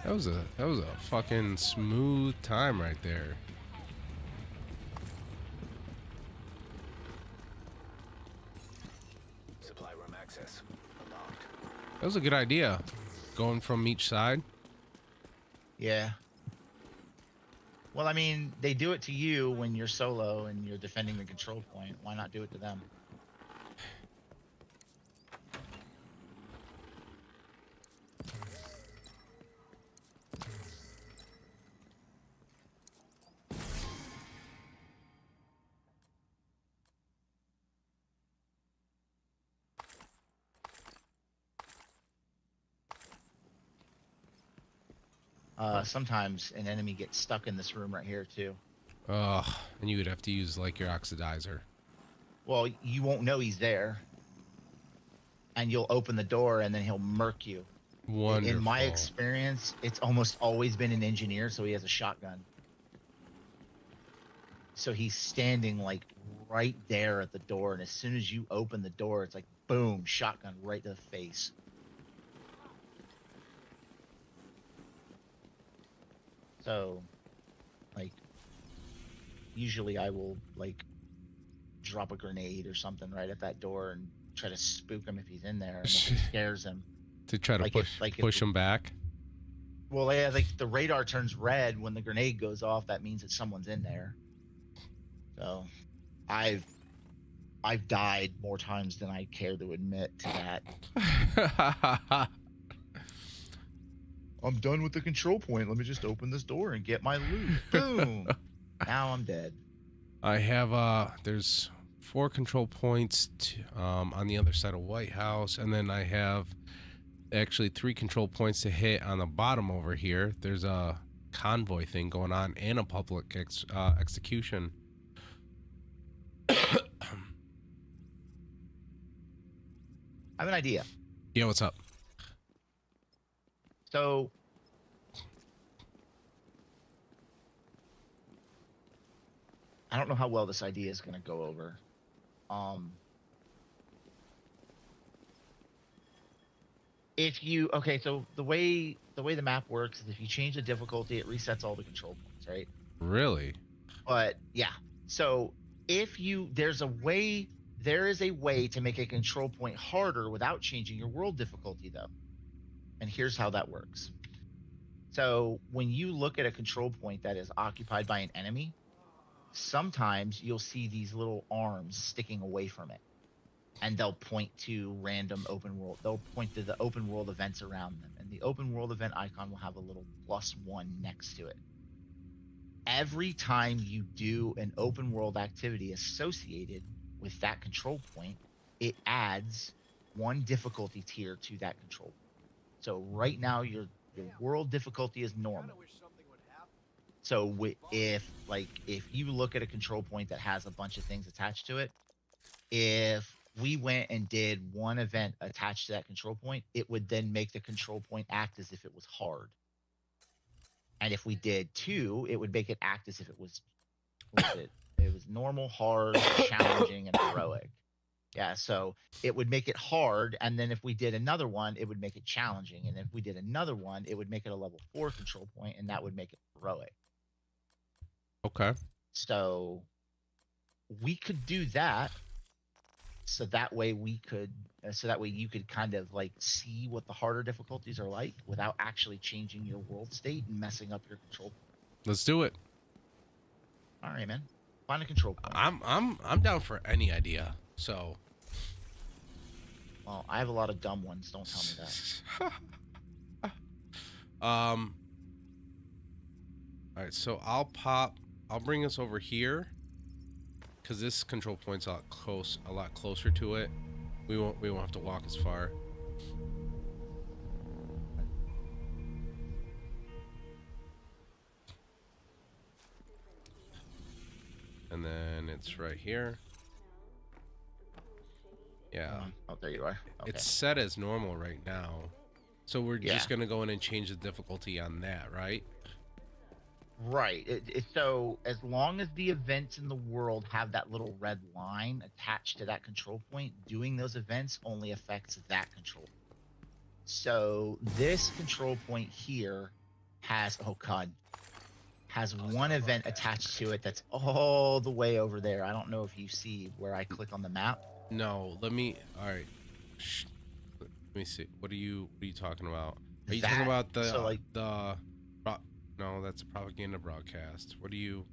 That was a fucking smooth time right there.
Supply room access unlocked.
That was a good idea. Going from each side.
Yeah. Well, I mean, they do it to you when you're solo and you're defending the control point. Why not do it to them? Sometimes an enemy gets stuck in this room right here too.
Ugh, and you would have to use like your oxidizer.
Well, you won't know he's there. And you'll open the door and then he'll murk you.
Wonderful.
In my experience, it's almost always been an engineer, so he has a shotgun. So he's standing like right there at the door, and as soon as you open the door, it's like boom, shotgun right to the face. So, like, usually I will like drop a grenade or something right at that door and try to spook him if he's in there, and if it scares him.
To try to
Like
push
if
push him back.
Well, yeah, like the radar turns red when the grenade goes off. That means that someone's in there. So, I've died more times than I care to admit to that. I'm done with the control point. Let me just open this door and get my loot. Boom. Now I'm dead.
I have there's 4 control points on the other side of White House, and then I have actually 3 control points to hit on the bottom over here. There's a convoy thing going on and a public execution.
I have an idea.
Yeah, what's up?
So, I don't know how well this idea is going to go over. If you so the way the map works is if you change the difficulty, it resets all the control points. right?
Really?
But yeah. So if you there is a way to make a control point harder without changing your world difficulty though. And here's how that works. So when you look at a control point that is occupied by an enemy, sometimes you'll see these little arms sticking away from it. And they'll point to random open world. They'll point to the open world events around them. And the open world event icon will have a little +1 next to it. Every time you do an open world activity associated with that control point, it adds 1 difficulty tier to that control. So right now your world difficulty is normal. So if you look at a control point that has a bunch of things attached to it, if we went and did 1 event attached to that control point, it would then make the control point act as if it was hard. And if we did 2, it would make it act as if it was normal, hard, challenging, and heroic. Yeah, so it would make it hard, and then if we did another one, it would make it challenging, and if we did another one, it would make it a level 4 control point, and that would make it heroic.
Okay.
So we could do that. So that way you could kind of like see what the harder difficulties are like without actually changing your world state and messing up your control.
Let's do it.
All right, man. Find a control point.
I'm down for any idea. So.
Well, I have a lot of dumb ones. Don't tell me that.
All right. So I'll bring us over here. Because this control point's a lot closer to it. We won't have to walk as far. And then it's right here. Yeah.
Oh, there you are. Okay.
It's set as normal right now. So we're just gonna go in and change the difficulty on that, right?
Right. So as long as the events in the world have that little red line attached to that control point, doing those events only affects that control. So this control point here has 1 event attached to it that's all the way over there. I don't know if you see where I click on the map.
No, all right. Let me see. What are you talking about? Are you talking about no, that's a propaganda broadcast. What do you?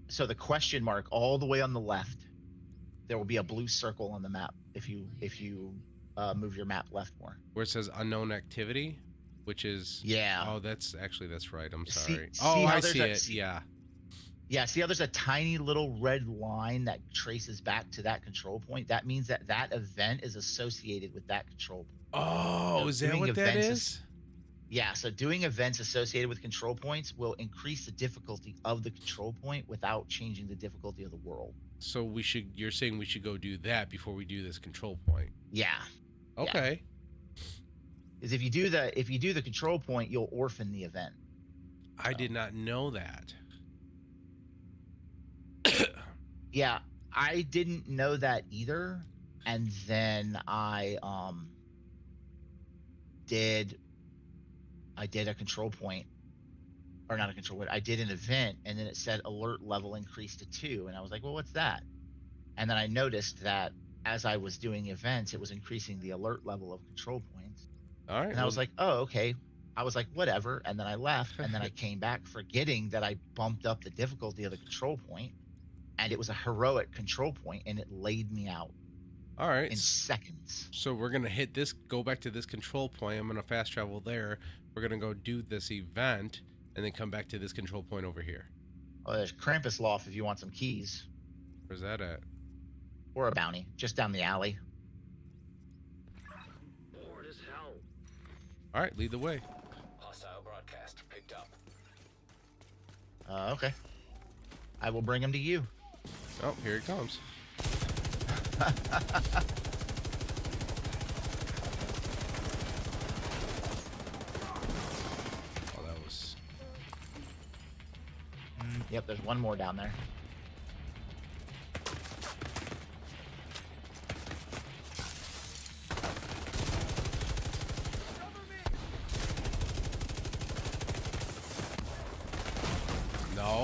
So the question mark all the way on the left, there will be a blue circle on the map if you move your map left more.
Where it says unknown activity, which is Oh, that's right. I'm sorry. I see it. Yeah.
Yeah. See how there's a tiny little red line that traces back to that control point? That means that event is associated with that control point.
Oh, so is that what that is?
Yeah, so doing events associated with control points will increase the difficulty of the control point without changing the difficulty of the world.
So you're saying we should go do that before we do this control point?
Yeah.
Okay.
Because if you do the control point, you'll orphan the event.
I did not know that.
Yeah, I didn't know that either. And then I did a control point, or not a control point. I did an event, and then it said alert level increased to 2, and I was like, well, what's that? And then I noticed that as I was doing events, it was increasing the alert level of control points.
All right.
And I was like, oh, okay. I was like, whatever. And then I left, and then I came back forgetting that I bumped up the difficulty of the control point, and it was a heroic control point, and it laid me out.
All right.
In seconds.
So we're going to go back to this control point. I'm going to fast travel there. We're going to go do this event and then come back to this control point over here.
Oh, there's Krampus Loft if you want some keys.
Where's that at?
Or a bounty. Just down the alley.
Bored as hell.
All right, lead the way.
Hostile broadcast picked up.
Okay. I will bring him to you.
Oh, here it comes.
Yep, there's one more down there.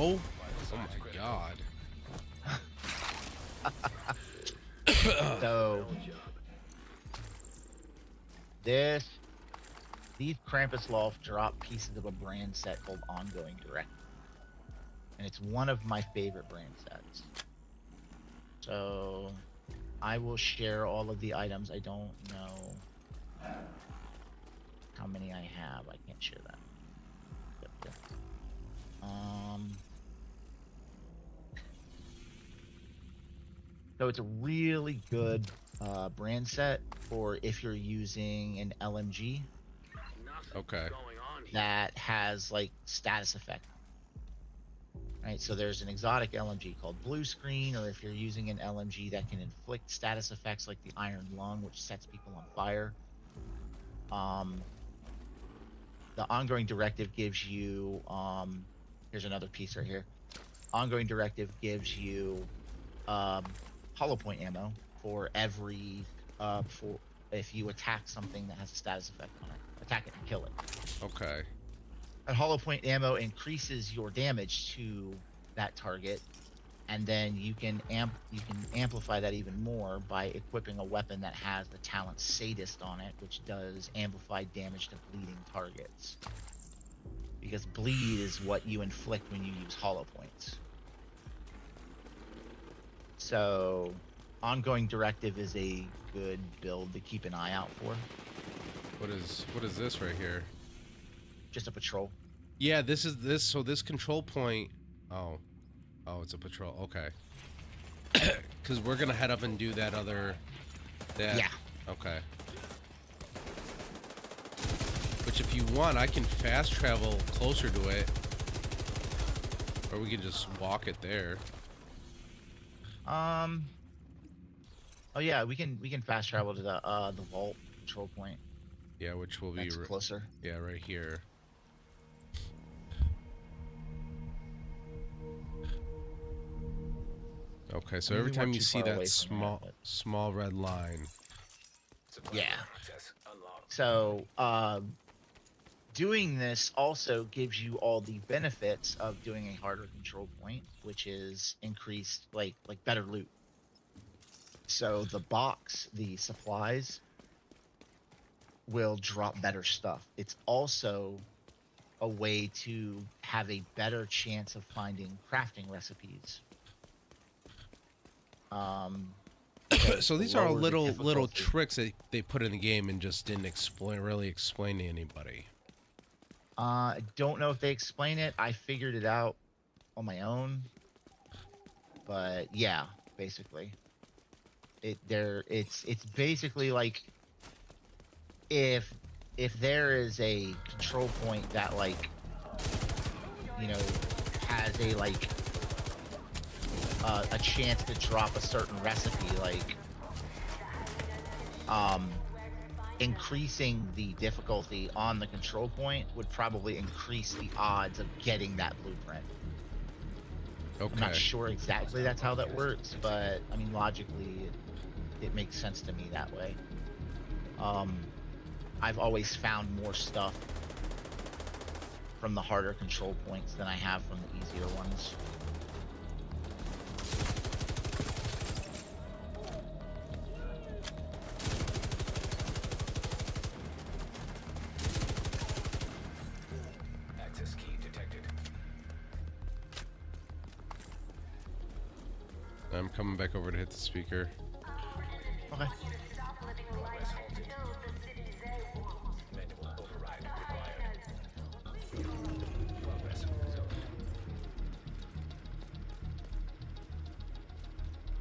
Oh my god.
So these Krampus Loft drop pieces of a brand set called Ongoing Directive, and it's one of my favorite brand sets. So I will share all of the items. I don't know how many I have. I can't share that. Yep, yep. So it's a really good brand set for if you're using an LMG
Okay.
that has like status effect. Right, so there's an exotic LMG called Blue Screen, or if you're using an LMG that can inflict status effects like the Iron Lung, which sets people on fire. The Ongoing Directive gives you here's another piece right here. Ongoing Directive gives you hollow point ammo for every for if you attack something that has a status effect on it. Attack it and kill it.
Okay.
And hollow point ammo increases your damage to that target, and then you can amplify that even more by equipping a weapon that has the talent Sadist on it, which does amplified damage to bleeding targets. Because bleed is what you inflict when you use hollow points. So, Ongoing Directive is a good build to keep an eye out for.
What is this right here?
Just a patrol.
Yeah, this is this. So this control point. Oh, it's a patrol. Okay. Because we're gonna head up and do that other.
Yeah.
Okay. Which, if you want, I can fast travel closer to it, or we can just walk it there.
Oh yeah, we can fast travel to the vault control point.
Yeah, which will be
closer.
Yeah, right here. Okay, so every time you see that small red line.
Yeah. So, doing this also gives you all the benefits of doing a harder control point, which is increased, like better loot. So the supplies will drop better stuff. It's also a way to have a better chance of finding crafting recipes.
So these are all little tricks that they put in the game and just didn't really explain to anybody.
I don't know if they explain it. I figured it out on my own. But yeah, basically. It's basically like if there is a control point that has a chance to drop a certain recipe, increasing the difficulty on the control point would probably increase the odds of getting that blueprint.
Okay.
I'm not sure exactly that's how that works, but I mean logically it makes sense to me that way. I've always found more stuff from the harder control points than I have from the easier ones.
Access key detected.
I'm coming back over to hit the speaker.
Okay.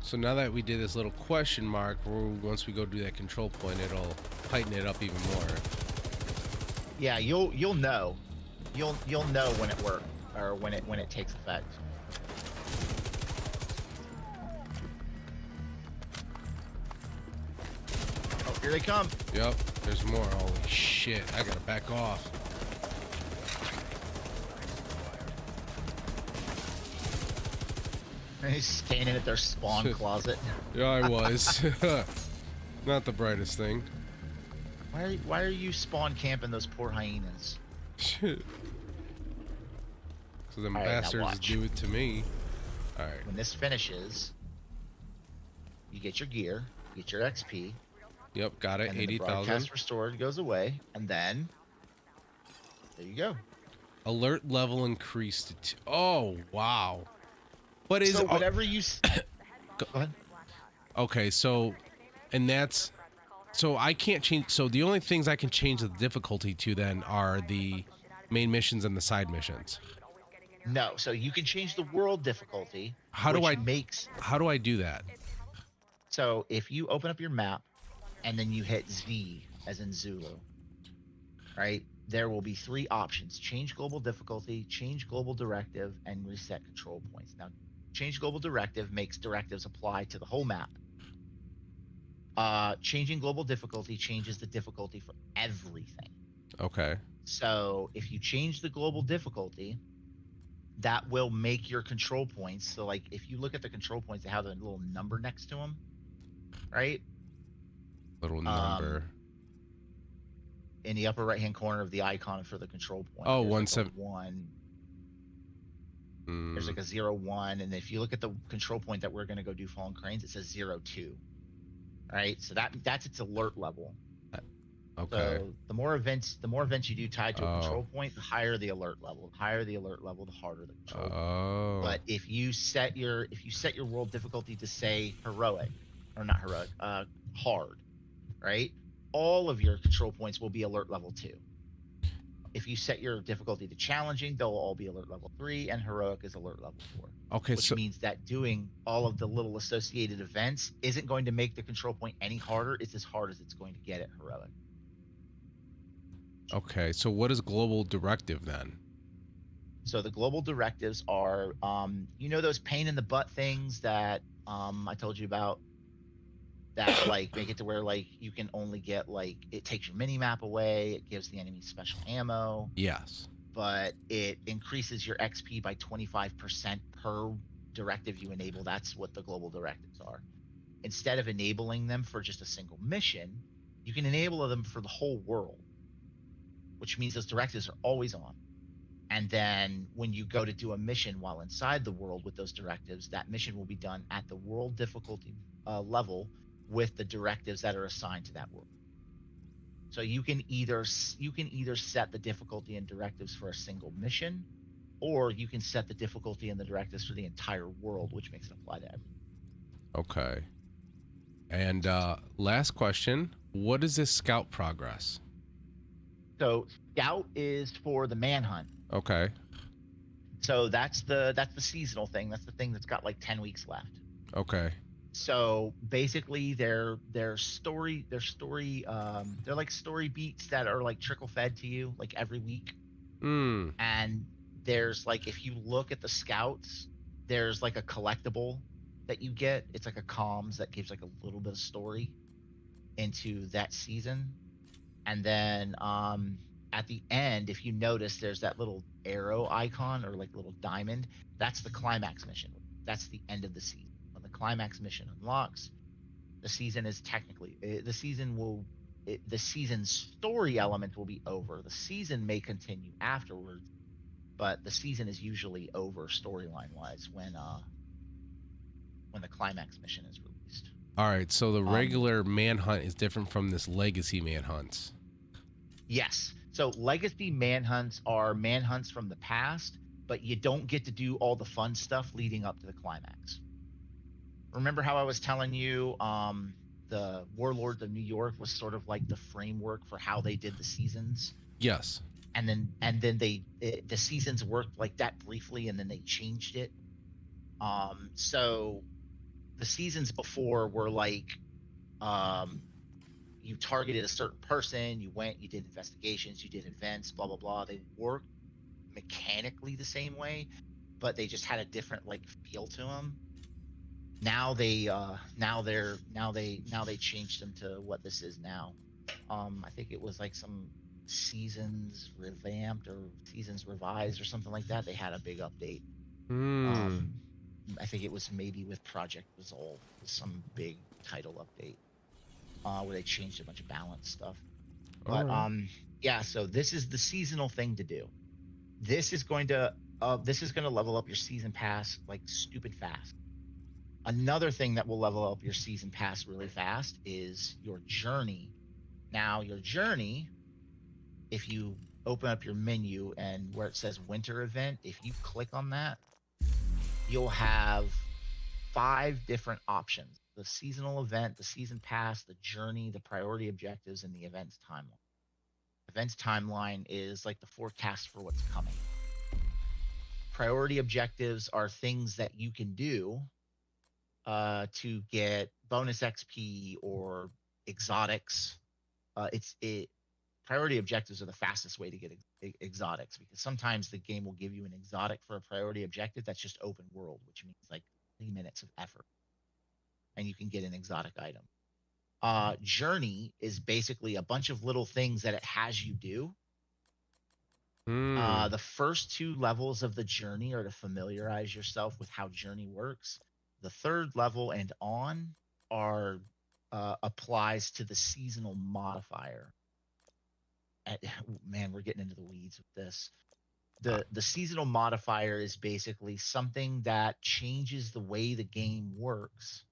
So now that we did this little question mark, once we go do that control point, it'll tighten it up even more.
Yeah, you'll know. You'll know when it works or when it takes effect. Oh, here they come.
Yep, there's more. Holy shit, I gotta back off.
He's standing at their spawn closet.
Yeah, I was. Not the brightest thing.
Why are you spawn camping those poor hyenas?
Shit. So them
All right, now
bastards
watch.
do it to me. All right.
When this finishes, you get your gear, get your XP,
Yep, got it.
and then the
80,000.
broadcast restored goes away, and then there you go.
Alert level increased to 2. Oh, wow. But is
So whatever you go ahead.
okay, so and that's so I can't change, so the only things I can change the difficulty to then are the main missions and the side missions.
No, so you can change the world difficulty.
How do
which
I
makes
how do I do that?
so if you open up your map and then you hit Z as in Zulu, right? There will be 3 options: change global difficulty, change global directive, and reset control points. Now, change global directive makes directives apply to the whole map. Changing global difficulty changes the difficulty for everything.
Okay.
So if you change the global difficulty, that will make your control points. So like if you look at the control points, they have a little number next to them, right?
Little number.
In the upper right hand corner of the icon for the control point.
Oh,
there's
17.
like a 1. There's like a 0, 1, and if you look at the control point that we're going to go do Fallen Cranes, it says 0, 2. Right? So that's its alert level.
Okay.
So the more events you do tied to a control point, the higher the alert level. The higher the alert level, the harder the control point. But if you set your world difficulty to say heroic, or not heroic, hard, right? All of your control points will be alert level 2. If you set your difficulty to challenging, they'll all be alert level 3, and heroic is alert level 4.
Okay,
which
so
means that doing all of the little associated events isn't going to make the control point any harder. It's as hard as it's going to get at heroic.
okay, so what is global directive then?
So the global directives are, those pain in the butt things that I told you about, that like make it to where like you can only get like it takes your mini map away, it gives the enemy special ammo,
Yes.
but it increases your XP by 25% per directive you enable. That's what the global directives are. Instead of enabling them for just a single mission, you can enable them for the whole world, which means those directives are always on. And then when you go to do a mission while inside the world with those directives, that mission will be done at the world difficulty level with the directives that are assigned to that world. So you can either set the difficulty and directives for a single mission, or you can set the difficulty and the directives for the entire world, which makes it apply to everything.
Okay. And last question, what is this scout progress?
So scout is for the manhunt.
Okay.
So that's the seasonal thing. That's the thing that's got like 10 weeks left.
Okay.
So basically they're like story beats that are like trickle fed to you like every week. And there's like, if you look at the scouts, there's like a collectible that you get. It's like a comms that gives like a little bit of story into that season. And then at the end, if you notice, there's that little arrow icon or like little diamond. That's the climax mission. That's the end of the season. When the climax mission unlocks, the season is technically the season's story element will be over. The season may continue afterwards, but the season is usually over storyline wise when the climax mission is released.
All right, so the regular manhunt is different from this legacy manhunts.
Yes. So legacy manhunts are manhunts from the past, but you don't get to do all the fun stuff leading up to the climax. Remember how I was telling you the Warlords of New York was sort of like the framework for how they did the seasons?
Yes.
And then the seasons worked like that briefly, and then they changed it. So the seasons before were like you targeted a certain person, you went, you did investigations, you did events, blah blah blah. They worked mechanically the same way, but they just had a different like feel to them. Now they changed them to what this is now. I think it was like some seasons revamped or seasons revised or something like that. They had a big update. I think it was maybe with Project Resolve, some big title update where they changed a bunch of balance stuff. But yeah, so this is the seasonal thing to do. This is going to this is going to level up your season pass like stupid fast. Another thing that will level up your season pass really fast is your journey. Now, your journey, if you open up your menu and where it says winter event, if you click on that, you'll have 5 different options: the seasonal event, the season pass, the journey, the priority objectives, and the events timeline. Events timeline is like the forecast for what's coming. Priority objectives are things that you can do to get bonus XP or exotics. Priority objectives are the fastest way to get exotics, because sometimes the game will give you an exotic for a priority objective that's just open world, which means like 3 minutes of effort, and you can get an exotic item. Journey is basically a bunch of little things that it has you do. The first 2 levels of the journey are to familiarize yourself with how journey works. The 3rd level and on are applies to the seasonal modifier. Man, we're getting into the weeds with this. The seasonal modifier is basically something that changes the way the game works,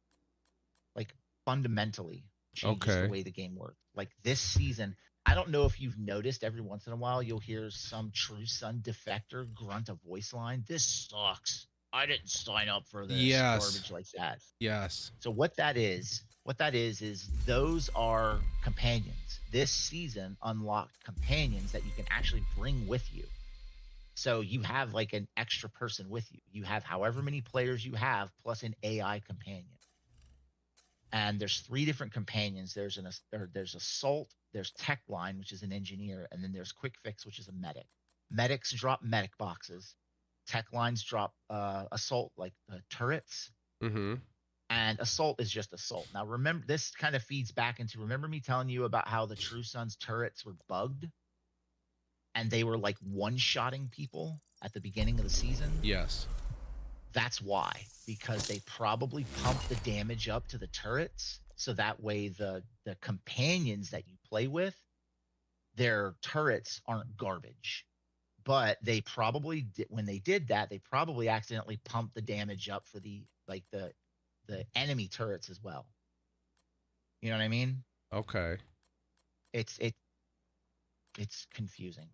like fundamentally changes the way the game works. Like this season, I don't know if you've noticed, every once in a while you'll hear some True Sun defector grunt a voice line. This sucks. I didn't sign up for this. Garbage like that.
Yes.
So what that is those are companions. This season unlocked companions that you can actually bring with you. So you have like an extra person with you. You have however many players you have plus an AI companion. And there's 3 different companions. There's Assault, there's Tech Line, which is an engineer, and then there's Quick Fix, which is a medic. Medics drop medic boxes. Tech Lines drop Assault, like turrets.
Mm-hmm.
And Assault is just Assault. Now, remember, this kind of feeds back into, remember me telling you about how the True Sun's turrets were bugged? And they were like one-shotting people at the beginning of the season?
Yes.
That's why. Because they probably pumped the damage up to the turrets, so that way the companions that you play with, their turrets aren't garbage. But they probably when they did that, they probably accidentally pumped the damage up for the enemy turrets as well. You know what I mean?
Okay.
It's confusing.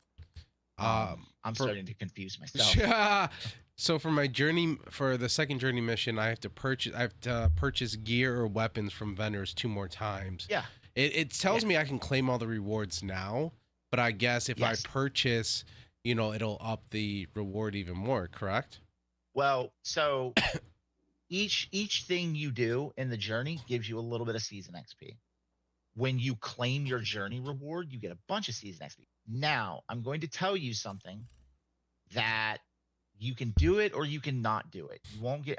I'm starting to confuse myself.
Yeah. So for my journey, for the second journey mission, I have to purchase gear or weapons from vendors 2 more times.
Yeah.
It tells me I can claim all the rewards now, but I guess if I purchase, it'll up the reward even more, correct?
Well, so each thing you do in the journey gives you a little bit of season XP. When you claim your journey reward, you get a bunch of season XP. Now, I'm going to tell you something that you can do it or you can not do it.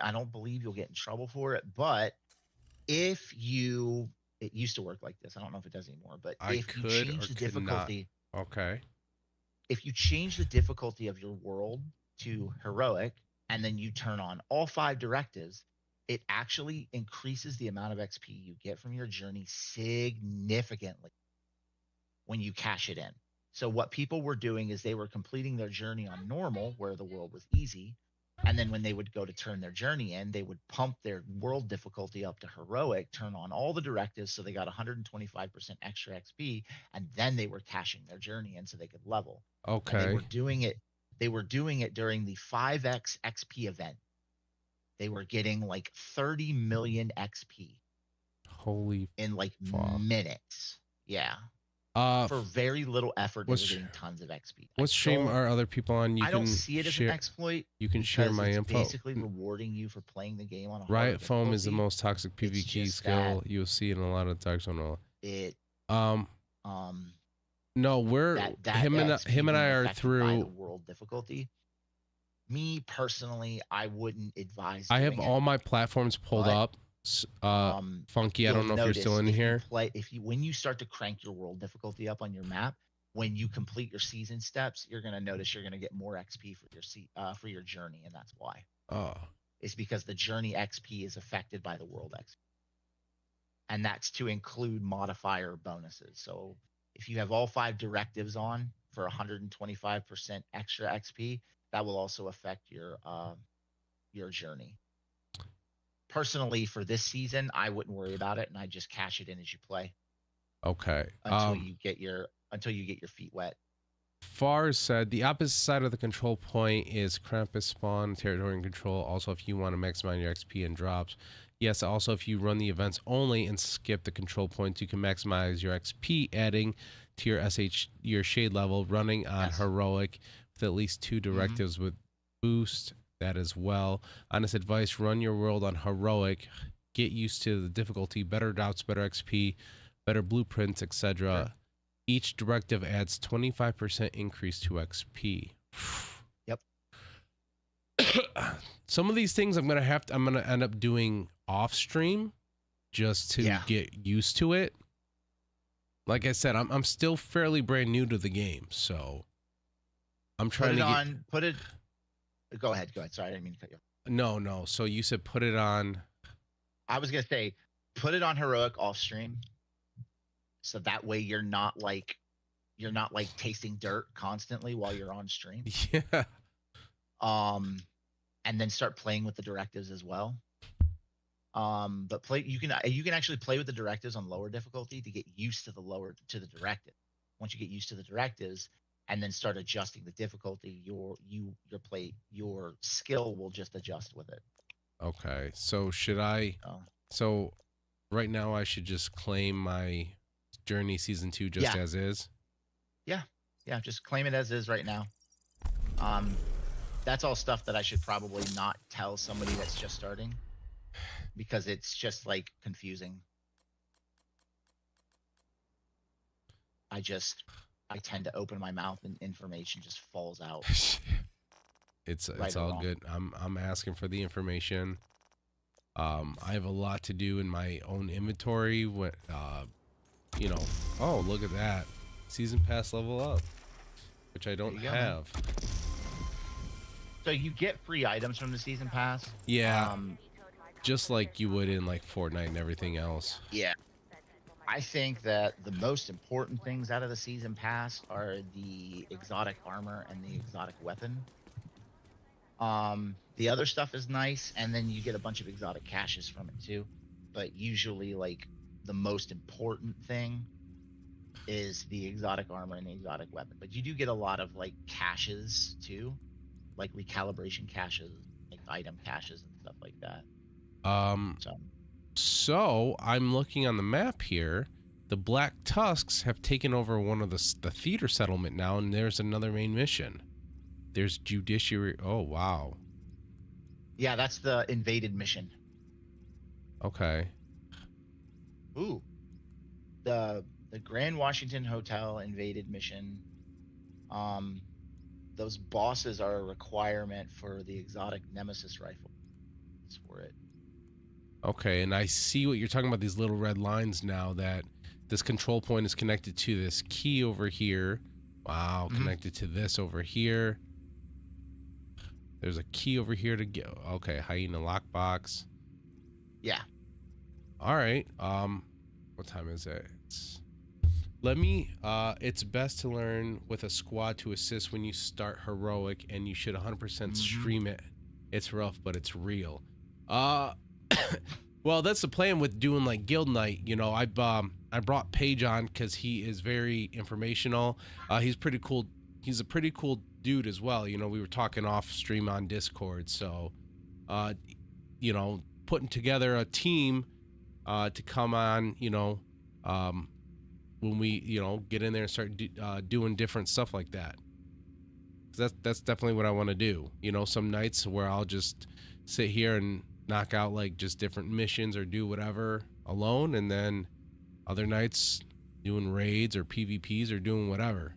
I don't believe you'll get in trouble for it, but it used to work like this. I don't know if it does anymore, but if you change the difficulty.
Okay.
If you change the difficulty of your world to heroic and then you turn on all 5 directives, it actually increases the amount of XP you get from your journey significantly when you cash it in. So what people were doing is they were completing their journey on normal, where the world was easy, and then when they would go to turn their journey in, they would pump their world difficulty up to heroic, turn on all the directives so they got 125% extra XP, and then they were cashing their journey in so they could level.
Okay.
And they were doing it during the 5x XP event. They were getting like 30 million XP.
Holy
in like minutes. Yeah. For very little effort, they were getting tons of XP.
What stream are other people on?
I don't see it as an exploit.
You can share my info.
Basically rewarding you for playing the game on a
Riot Foam is the most toxic PvP skill you'll see in a lot of Dark Zone. No, we're him and I are through
the world difficulty. Me personally, I wouldn't advise.
I have all my platforms pulled up. Funky, I don't know if you're still in here.
When you start to crank your world difficulty up on your map, when you complete your season steps, you're gonna notice you're gonna get more XP for your journey, and that's why. It's because the journey XP is affected by the world XP, and that's to include modifier bonuses. So if you have all 5 directives on for 125% extra XP, that will also affect your journey. Personally, for this season, I wouldn't worry about it, and I just cash it in as you play
Okay.
until you get your feet wet.
Fars said the opposite side of the control point is Krampus spawn, territory and control. Also, if you want to maximize your XP and drops. Yes, also if you run the events only and skip the control points, you can maximize your XP, adding to your shade level, running on heroic with at least 2 directives with boost that as well. Honest advice, run your world on heroic, get used to the difficulty, better doubts, better XP, better blueprints, etc. Each directive adds 25% increase to XP.
Yep.
Some of these things I'm gonna end up doing off stream just to get used to it. Like I said, I'm still fairly brand new to the game, so I'm trying
Go ahead. Sorry, I didn't mean to cut you off.
No. So you said put it on.
I was gonna say put it on heroic off stream, so that way you're not like tasting dirt constantly while you're on stream.
Yeah.
And then start playing with the directives as well. But you can actually play with the directives on lower difficulty to get used to the directive. Once you get used to the directives and then start adjusting the difficulty, your skill will just adjust with it.
Okay. So should I? So right now I should just claim my Journey Season 2 just as is?
Yeah, just claim it as is right now. That's all stuff that I should probably not tell somebody that's just starting, because it's just like confusing. I tend to open my mouth and information just falls out.
It's all good. I'm asking for the information. I have a lot to do in my own inventory. Oh, look at that. Season pass level up, which I don't have.
So you get free items from the season pass.
Yeah. Just like you would in like Fortnite and everything else.
Yeah. I think that the most important things out of the season pass are the exotic armor and the exotic weapon. The other stuff is nice, and then you get a bunch of exotic caches from it too. But usually, like, the most important thing is the exotic armor and the exotic weapon. But you do get a lot of like caches too, like recalibration caches, like item caches and stuff like that.
So I'm looking on the map here. The Black Tusks have taken over one of the theater settlement now, and there's another main mission. There's judiciary. Oh wow.
Yeah, that's the invaded mission.
Okay.
Ooh. The Grand Washington Hotel invaded mission. Those bosses are a requirement for the exotic Nemesis rifle. That's for it.
Okay, and I see what you're talking about, these little red lines now, that this control point is connected to this key over here. Wow, connected to this over here. There's a key over here to get. Okay, hyena lockbox.
Yeah.
All right. What time is it? It's best to learn with a squad to assist when you start heroic, and you should 100% stream it. It's rough, but it's real. Well, that's the plan with doing like Guild Night. You know, I brought Paige on because he is very informational. He's pretty cool. He's a pretty cool dude as well. You know, we were talking off stream on Discord. So, putting together a team to come on, when we, get in there and start doing different stuff like that. That's definitely what I want to do. Some nights where I'll just sit here and knock out like just different missions or do whatever alone, and then other nights doing raids or PvPs or doing whatever.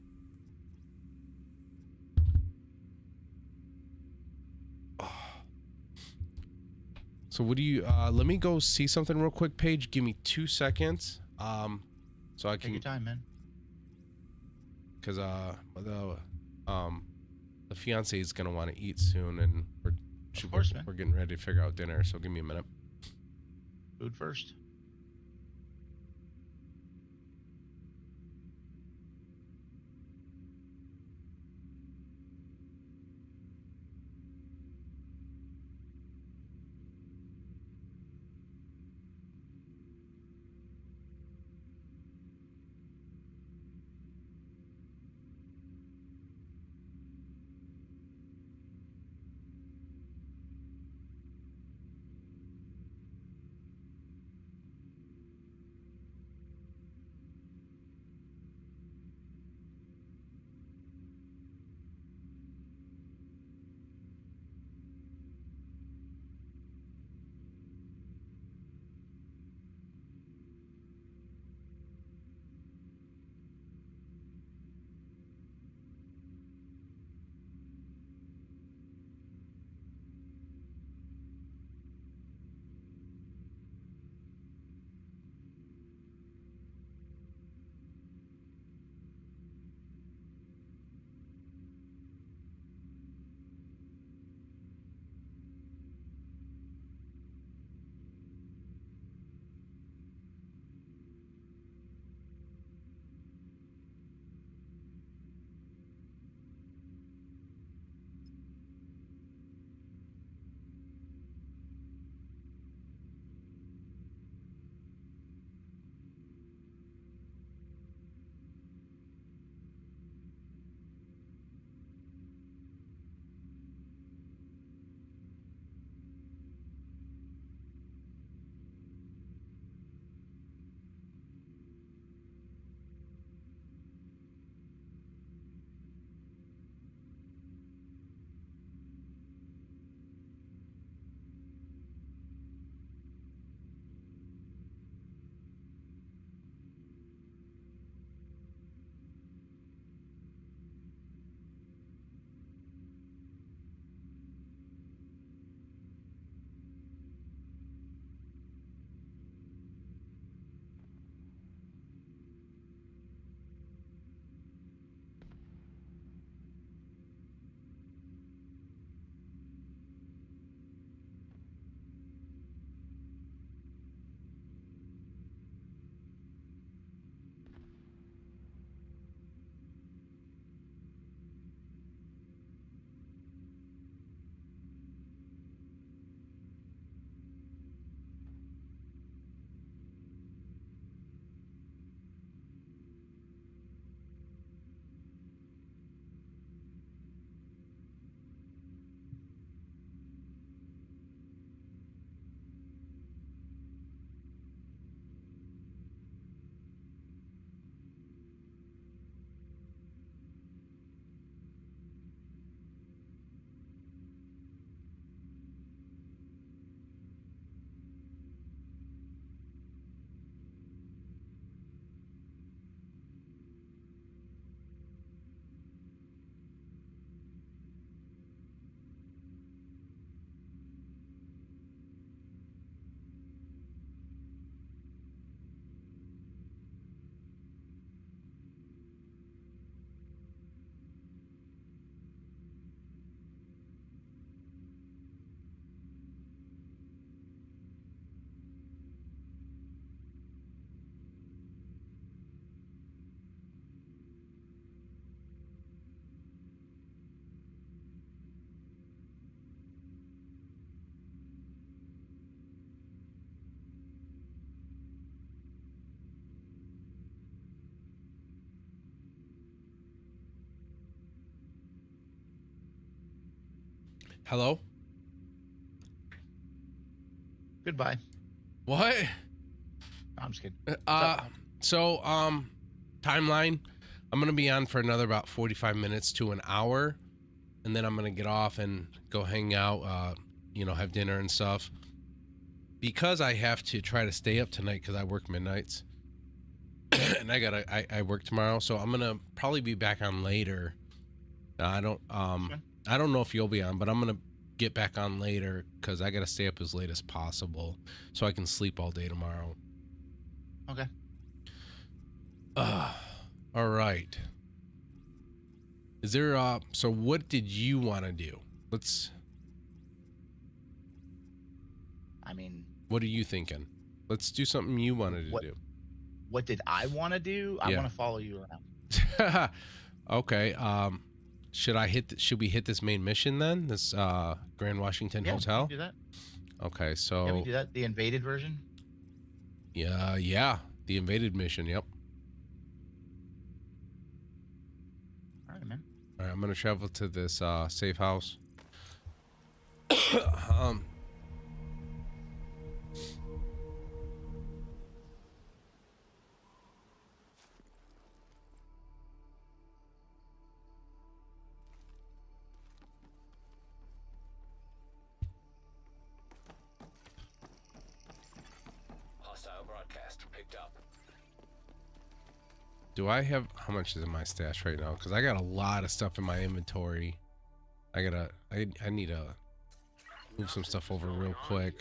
So what do you let me go see something real quick, Paige. Give me 2 seconds. So I can
take your time, man.
Because the fiance is gonna want to eat soon, and we're getting ready to figure out dinner. So give me a minute.
Food first.
Hello?
Goodbye.
What?
No, I'm just kidding.
So, timeline. I'm going to be on for another about 45 minutes to an hour. And then I'm going to get off and go hang out, have dinner and stuff. Because I have to try to stay up tonight because I work midnights. And I work tomorrow. So I'm going to probably be back on later. I don't know if you'll be on, but I'm going to get back on later because I got to stay up as late as possible so I can sleep all day tomorrow.
Okay.
All right. Is there so what did you want to do? What are you thinking? Let's do something you wanted to do.
What did I want to do? I want to follow you around.
Okay. Should we hit this main mission then? This Grand Washington Hotel?
We can do that.
Okay, so
we do that. The invaded version?
Yeah. The invaded mission, yep.
All right, man.
All right, I'm gonna travel to this safe house.
Hostile broadcast picked up.
Do I have how much is in my stash right now? Because I got a lot of stuff in my inventory. I need to move some stuff over real quick.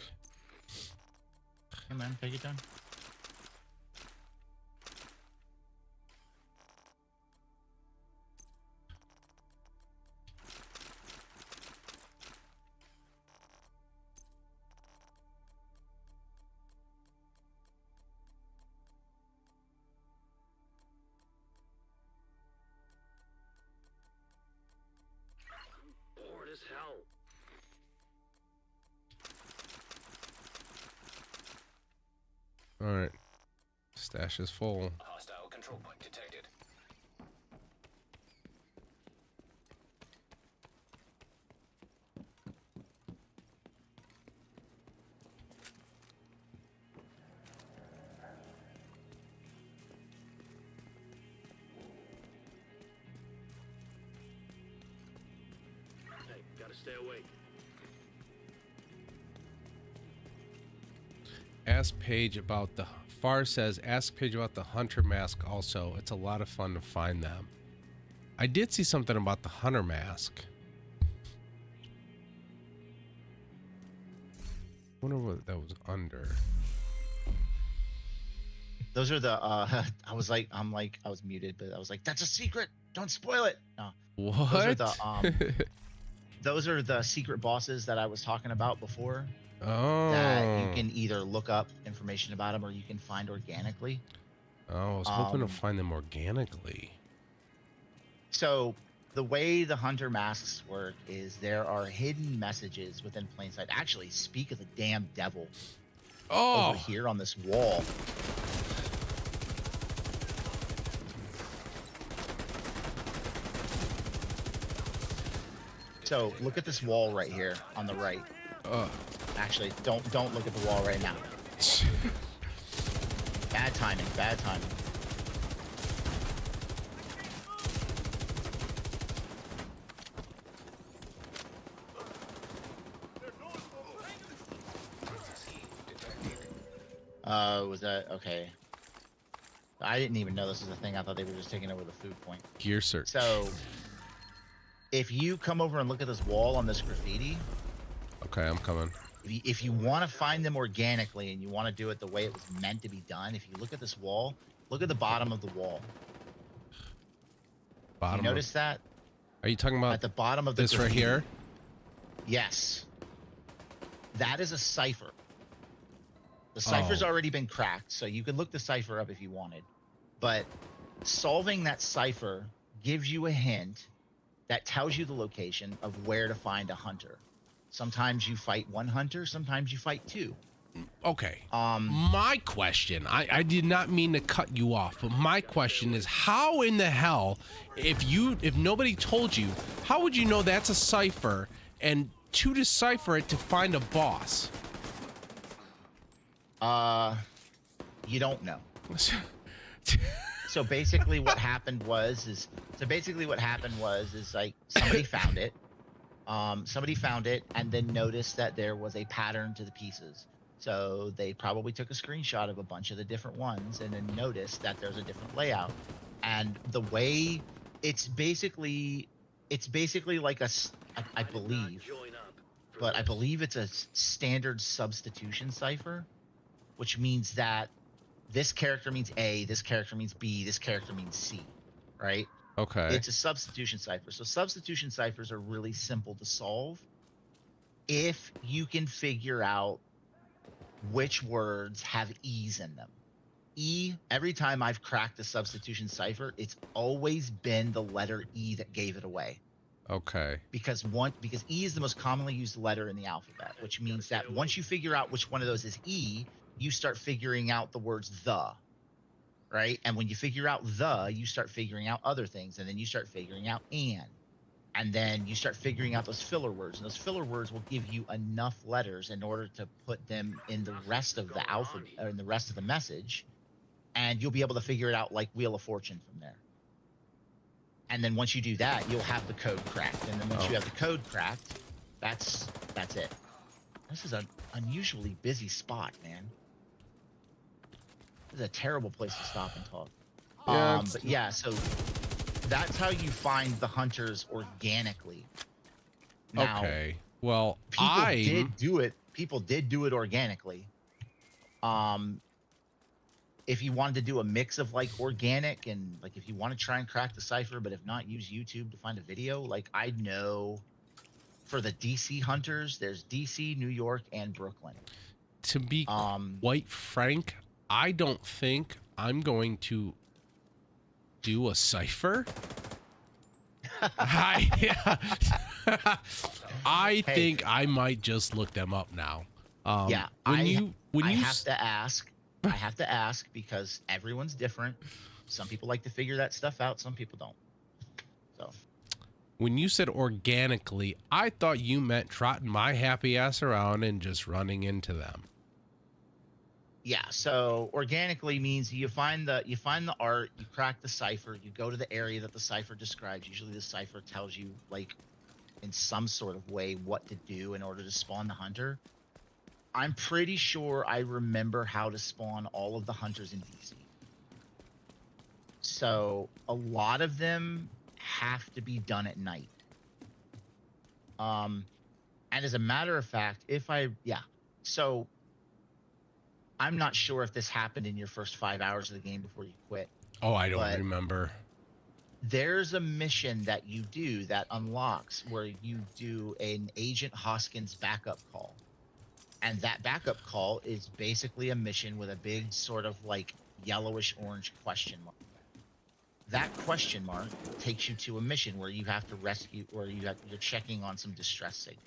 Hey man, take your time.
Bored as hell.
All right, stash is full.
Hostile control point detected.
Hey, gotta stay awake.
Ask Paige about the Far says ask Paige about the hunter mask also. It's a lot of fun to find them. I did see something about the hunter mask. I wonder what that was under.
Those are the I was muted, but I was like, that's a secret. Don't spoil it. No.
What?
Those are the secret bosses that I was talking about before.
Oh.
That you can either look up information about them or you can find organically.
Oh, I was hoping to find them organically.
So the way the hunter masks work is there are hidden messages within plain sight. Actually, speak of the damn devil. Over here on this wall. So look at this wall right here on the right. Actually, don't look at the wall right now. Bad timing. Bad timing. Was that okay? I didn't even know this was a thing. I thought they were just taking over the food point.
Gear search.
So if you come over and look at this wall on this graffiti.
Okay, I'm coming.
If you want to find them organically and you want to do it the way it was meant to be done, if you look at this wall, look at the bottom of the wall.
Bottom.
You notice that?
Are you talking about
at the bottom of the
this
graffiti?
right here?
Yes. That is a cipher. The cipher's already been cracked, so you could look the cipher up if you wanted. But solving that cipher gives you a hint that tells you the location of where to find a hunter. Sometimes you fight one hunter, sometimes you fight two.
Okay. My question, I did not mean to cut you off, but my question is how in the hell, if nobody told you, how would you know that's a cipher and to decipher it to find a boss?
You don't know. So basically what happened was like somebody found it. Somebody found it and then noticed that there was a pattern to the pieces. So they probably took a screenshot of a bunch of the different ones and then noticed that there's a different layout. And the way it's basically like I believe it's a standard substitution cipher, which means that this character means A, this character means B, this character means C, right?
Okay.
It's a substitution cipher. So substitution ciphers are really simple to solve if you can figure out which words have E's in them. E, every time I've cracked a substitution cipher, it's always been the letter E that gave it away.
Okay.
Because E is the most commonly used letter in the alphabet, which means that once you figure out which one of those is E, you start figuring out the words the, right? And when you figure out the, you start figuring out other things, and then you start figuring out and then you start figuring out those filler words, and those filler words will give you enough letters in order to put them in the rest of the alphabet, or in the rest of the message, and you'll be able to figure it out like Wheel of Fortune from there. And then once you do that, you'll have the code cracked, and then once you have the code cracked, that's it. This is an unusually busy spot, man. This is a terrible place to stop and talk.
Yeah,
but yeah, so that's how you find the hunters organically. Now,
okay. Well,
people did do it. People did do it organically. If you wanted to do a mix of like organic and like if you want to try and crack the cipher, but if not, use YouTube to find a video. Like I know for the DC hunters, there's DC, New York, and Brooklyn.
To be quite frank, I don't think I'm going to do a cipher. I think I might just look them up now.
Yeah,
I
have to ask because everyone's different. Some people like to figure that stuff out. Some people don't. So
when you said organically, I thought you meant trotting my happy ass around and just running into them.
Yeah, so organically means you find the art, you crack the cipher, you go to the area that the cipher describes. Usually the cipher tells you like in some sort of way what to do in order to spawn the hunter. I'm pretty sure I remember how to spawn all of the hunters in DC. So a lot of them have to be done at night. And as a matter of fact, so I'm not sure if this happened in your first 5 hours of the game before you quit.
Oh, I don't remember.
There's a mission that you do that unlocks where you do an Agent Hoskins backup call. And that backup call is basically a mission with a big sort of like yellowish orange question mark. That question mark takes you to a mission where you have to rescue, or you're checking on some distress signal.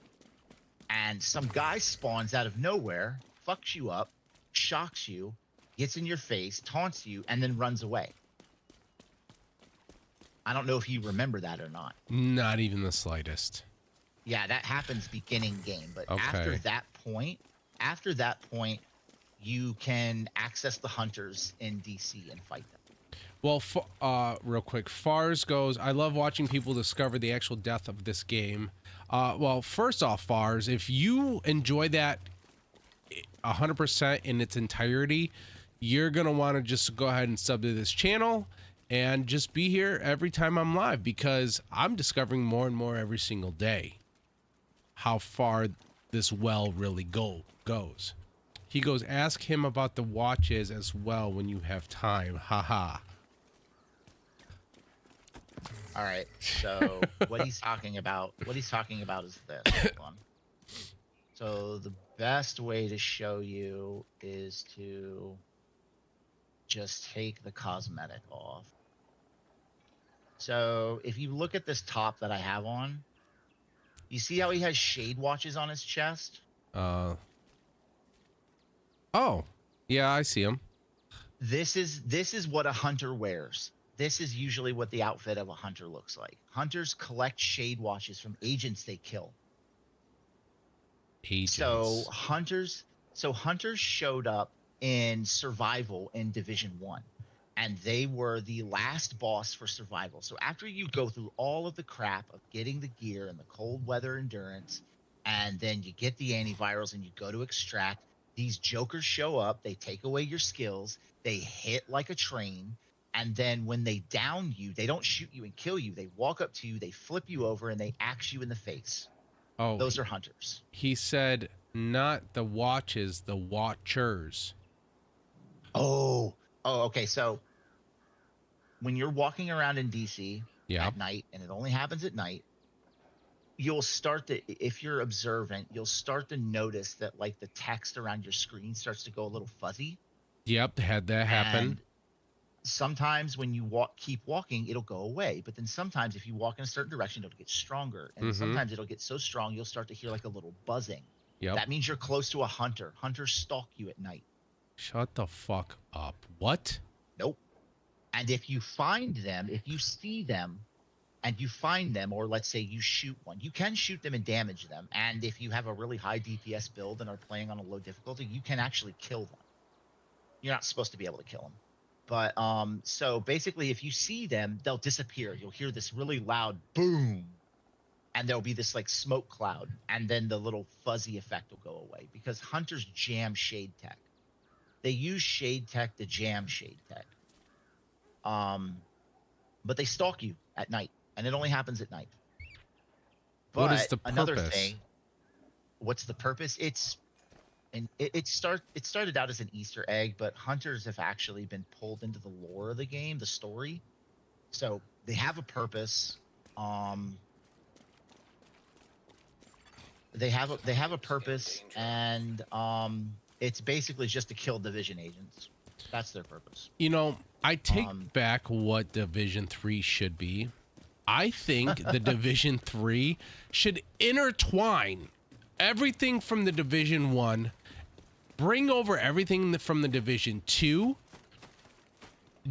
And some guy spawns out of nowhere, fucks you up, shocks you, gets in your face, taunts you, and then runs away. I don't know if you remember that or not.
Not even the slightest.
Yeah, that happens beginning game, but
Okay.
after that point, you can access the hunters in DC and fight them.
Well, real quick, Fars goes, I love watching people discover the actual depth of this game. Well, first off, Fars, if you enjoy that 100% in its entirety, you're going to want to just go ahead and sub to this channel and just be here every time I'm live, because I'm discovering more and more every single day how far this well really goes. He goes, ask him about the watches as well when you have time. Haha.
All right. So what he's talking about is this. Hold on. So the best way to show you is to just take the cosmetic off. So if you look at this top that I have on, you see how he has shade watches on his chest?
Oh, yeah, I see him.
This is what a hunter wears. This is usually what the outfit of a hunter looks like. Hunters collect shade watches from agents they kill.
Agents.
So hunters showed up in survival in Division 1, and they were the last boss for survival. So after you go through all of the crap of getting the gear and the cold weather endurance, and then you get the antivirals and you go to extract, these jokers show up, they take away your skills, they hit like a train, and then when they down you, they don't shoot you and kill you. They walk up to you, they flip you over, and they axe you in the face.
Oh,
Those are hunters.
he said not the watches, the watchers.
Oh, okay. So when you're walking around in DC
Yeah.
at night, and it only happens at night, you'll start to, if you're observant, you'll start to notice that like the text around your screen starts to go a little fuzzy.
Yep, had that happen.
And sometimes when you keep walking, it'll go away. But then sometimes if you walk in a certain direction, it'll get stronger. And sometimes it'll get so strong, you'll start to hear like a little buzzing.
Yep.
That means you're close to a hunter. Hunters stalk you at night.
Shut the fuck up. What?
Nope. And if you find them, if you see them and you find them, or let's say you shoot one, you can shoot them and damage them. And if you have a really high DPS build and are playing on a low difficulty, you can actually kill them. You're not supposed to be able to kill them. But so basically, if you see them, they'll disappear. You'll hear this really loud boom, and there'll be this like smoke cloud, and then the little fuzzy effect will go away because hunters jam shade tech. They use shade tech to jam shade tech. But they stalk you at night, and it only happens at night. But
What is the
another
purpose?
thing, what's the purpose? It started out as an Easter egg, but hunters have actually been pulled into the lore of the game, the story. So they have a purpose. They have a purpose, and it's basically just to kill division agents. That's their purpose.
You know, I take back what Division 3 should be. I think the Division 3 should intertwine everything from the Division 1, bring over everything from the Division 2,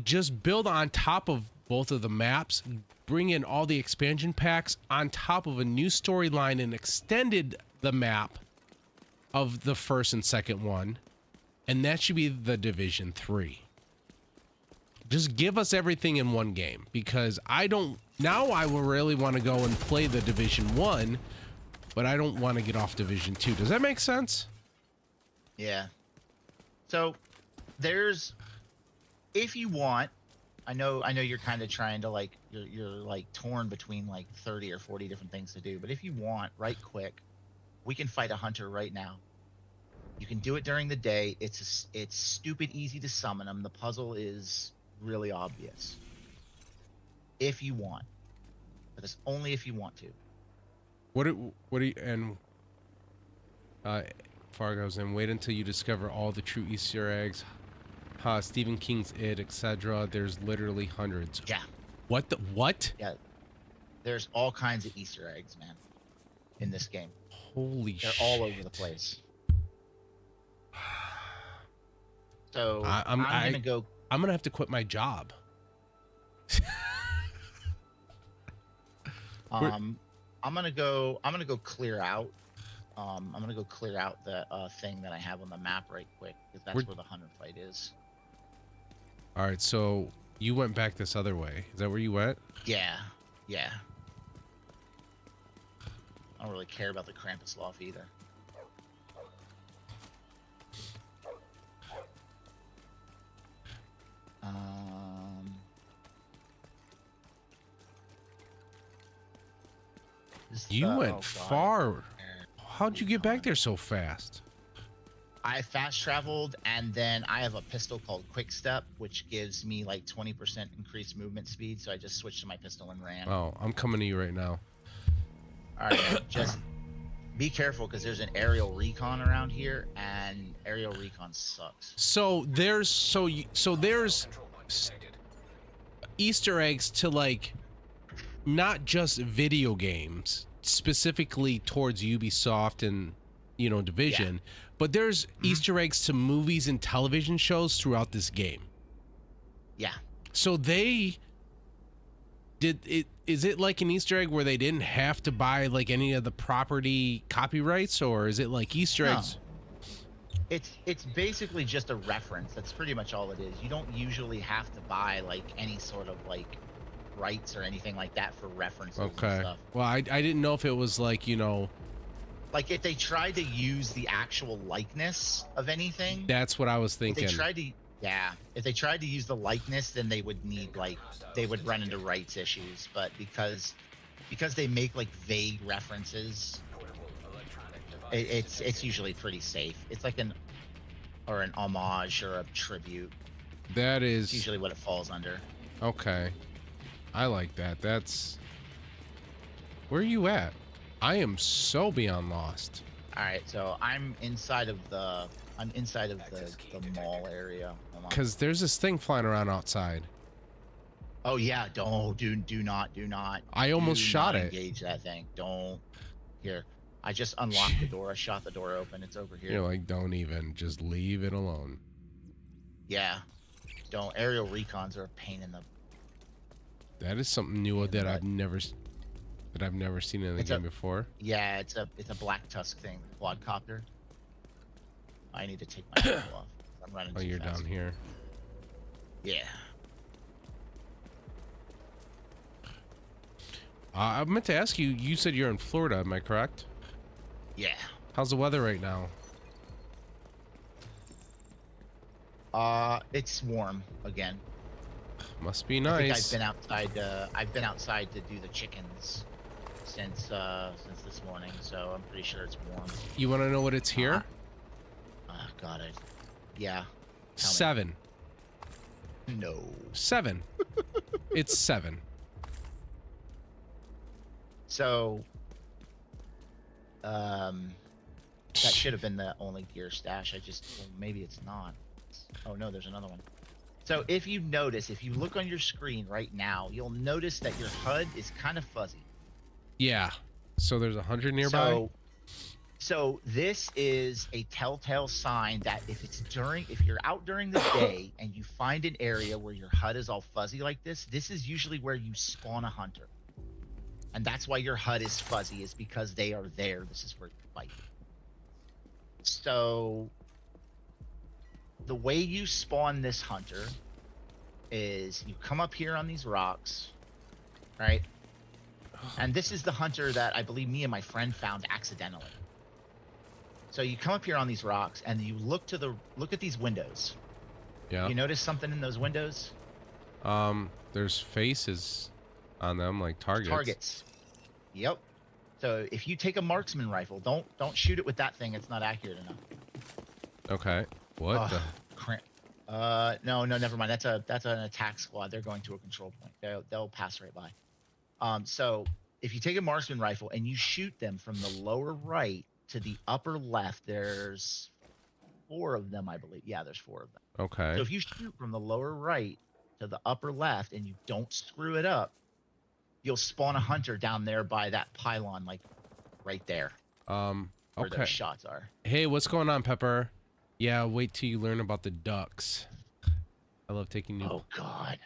just build on top of both of the maps, bring in all the expansion packs on top of a new storyline and extended the map of the first and second one. And that should be the Division 3. Just give us everything in one game, because I will really want to go and play the Division 1, but I don't want to get off Division 2. Does that make sense?
Yeah. So if you want, I know you're kind of trying to like, you're like torn between like 30 or 40 different things to do, but if you want, right quick, we can fight a hunter right now. You can do it during the day. It's stupid easy to summon them. The puzzle is really obvious. If you want. But it's only if you want to.
What do you, and Fargo's in, wait until you discover all the true Easter eggs. Stephen King's It, etc. There's literally hundreds.
Yeah.
What?
Yeah. There's all kinds of Easter eggs, man, in this game.
Holy shit.
They're all over the place. So
I'm
gonna go.
I'm gonna have to quit my job.
I'm gonna go clear out. I'm gonna go clear out the thing that I have on the map right quick, because that's where the hunter fight is.
All right, so you went back this other way. Is that where you went?
Yeah. I don't really care about the Krampus Loft either.
You went far. How'd you get back there so fast?
I fast traveled, and then I have a pistol called Quick Step, which gives me like 20% increased movement speed. So I just switched to my pistol and ran.
Oh, I'm coming to you right now.
All right, just be careful, because there's an aerial recon around here, and aerial recon sucks.
So there's Easter eggs to like not just video games, specifically towards Ubisoft and Division, but there's Easter eggs to movies and television shows throughout this game.
Yeah.
So they did it. is it like an Easter egg where they didn't have to buy like any of the property copyrights, or is it like Easter
No.
eggs?
It's basically just a reference. That's pretty much all it is. You don't usually have to buy like any sort of like rights or anything like that for references and
Okay.
stuff.
Well, I didn't know if it was like, you know,
Like if they tried to use the actual likeness of anything,
that's what I was
if
thinking.
they tried to, yeah, if they tried to use the likeness, then they would need like they would run into rights issues. But because they make like vague references, it's usually pretty safe. It's like an homage or a tribute.
That
It's
is
usually what it falls under.
okay. I like that. That's where are you at? I am so beyond lost.
All right, so I'm inside of the mall area. Hold on.
Because there's this thing flying around outside.
Oh yeah, do not.
I almost
do
shot
not
it.
Engage that thing. Don't. Here, I just unlocked the door. I shot the door open. It's over here.
You're like, don't even, just leave it alone.
Yeah. Don't. Aerial recons are a pain in the.
That is something new that I've never seen in the game before.
Yeah, it's a Black Tusk thing, quadcopter. I need to take my rifle off. I'm running.
Oh,
too
you're
fast.
down here.
Yeah.
I meant to ask you. You said you're in Florida. Am I correct?
Yeah.
How's the weather right now?
It's warm again.
Must be
I
nice.
think I've been outside to do the chickens since this morning, so I'm pretty sure it's warm.
You want to know what it's here?
Got it. Yeah. Tell me.
7.
No.
7. It's 7.
So, that should have been the only gear stash. Well, maybe it's not. Oh no, there's another one. So if you notice, if you look on your screen right now, you'll notice that your HUD is kind of fuzzy.
Yeah. So there's 100 nearby.
So this is a telltale sign that if you're out during the day and you find an area where your HUD is all fuzzy like this is usually where you spawn a hunter. And that's why your HUD is fuzzy, is because they are there. This is where you fight. So the way you spawn this hunter is you come up here on these rocks, right? And this is the hunter that I believe me and my friend found accidentally. So you come up here on these rocks and you look at these windows.
Yeah.
You notice something in those windows?
There's faces on them, like targets.
Targets. Yep. So if you take a marksman rifle, don't shoot it with that thing. It's not accurate enough.
Okay. What the?
No, never mind. That's an attack squad. They're going to a control point. They'll pass right by. So if you take a marksman rifle and you shoot them from the lower right to the upper left, there's 4 of them, I believe. Yeah, there's 4 of them.
Okay.
So if you shoot from the lower right to the upper left and you don't screw it up, you'll spawn a hunter down there by that pylon, like right there. Where
Okay.
those shots are.
Hey, what's going on, Pepper? Yeah, wait till you learn about the ducks. I love taking new.
Oh God.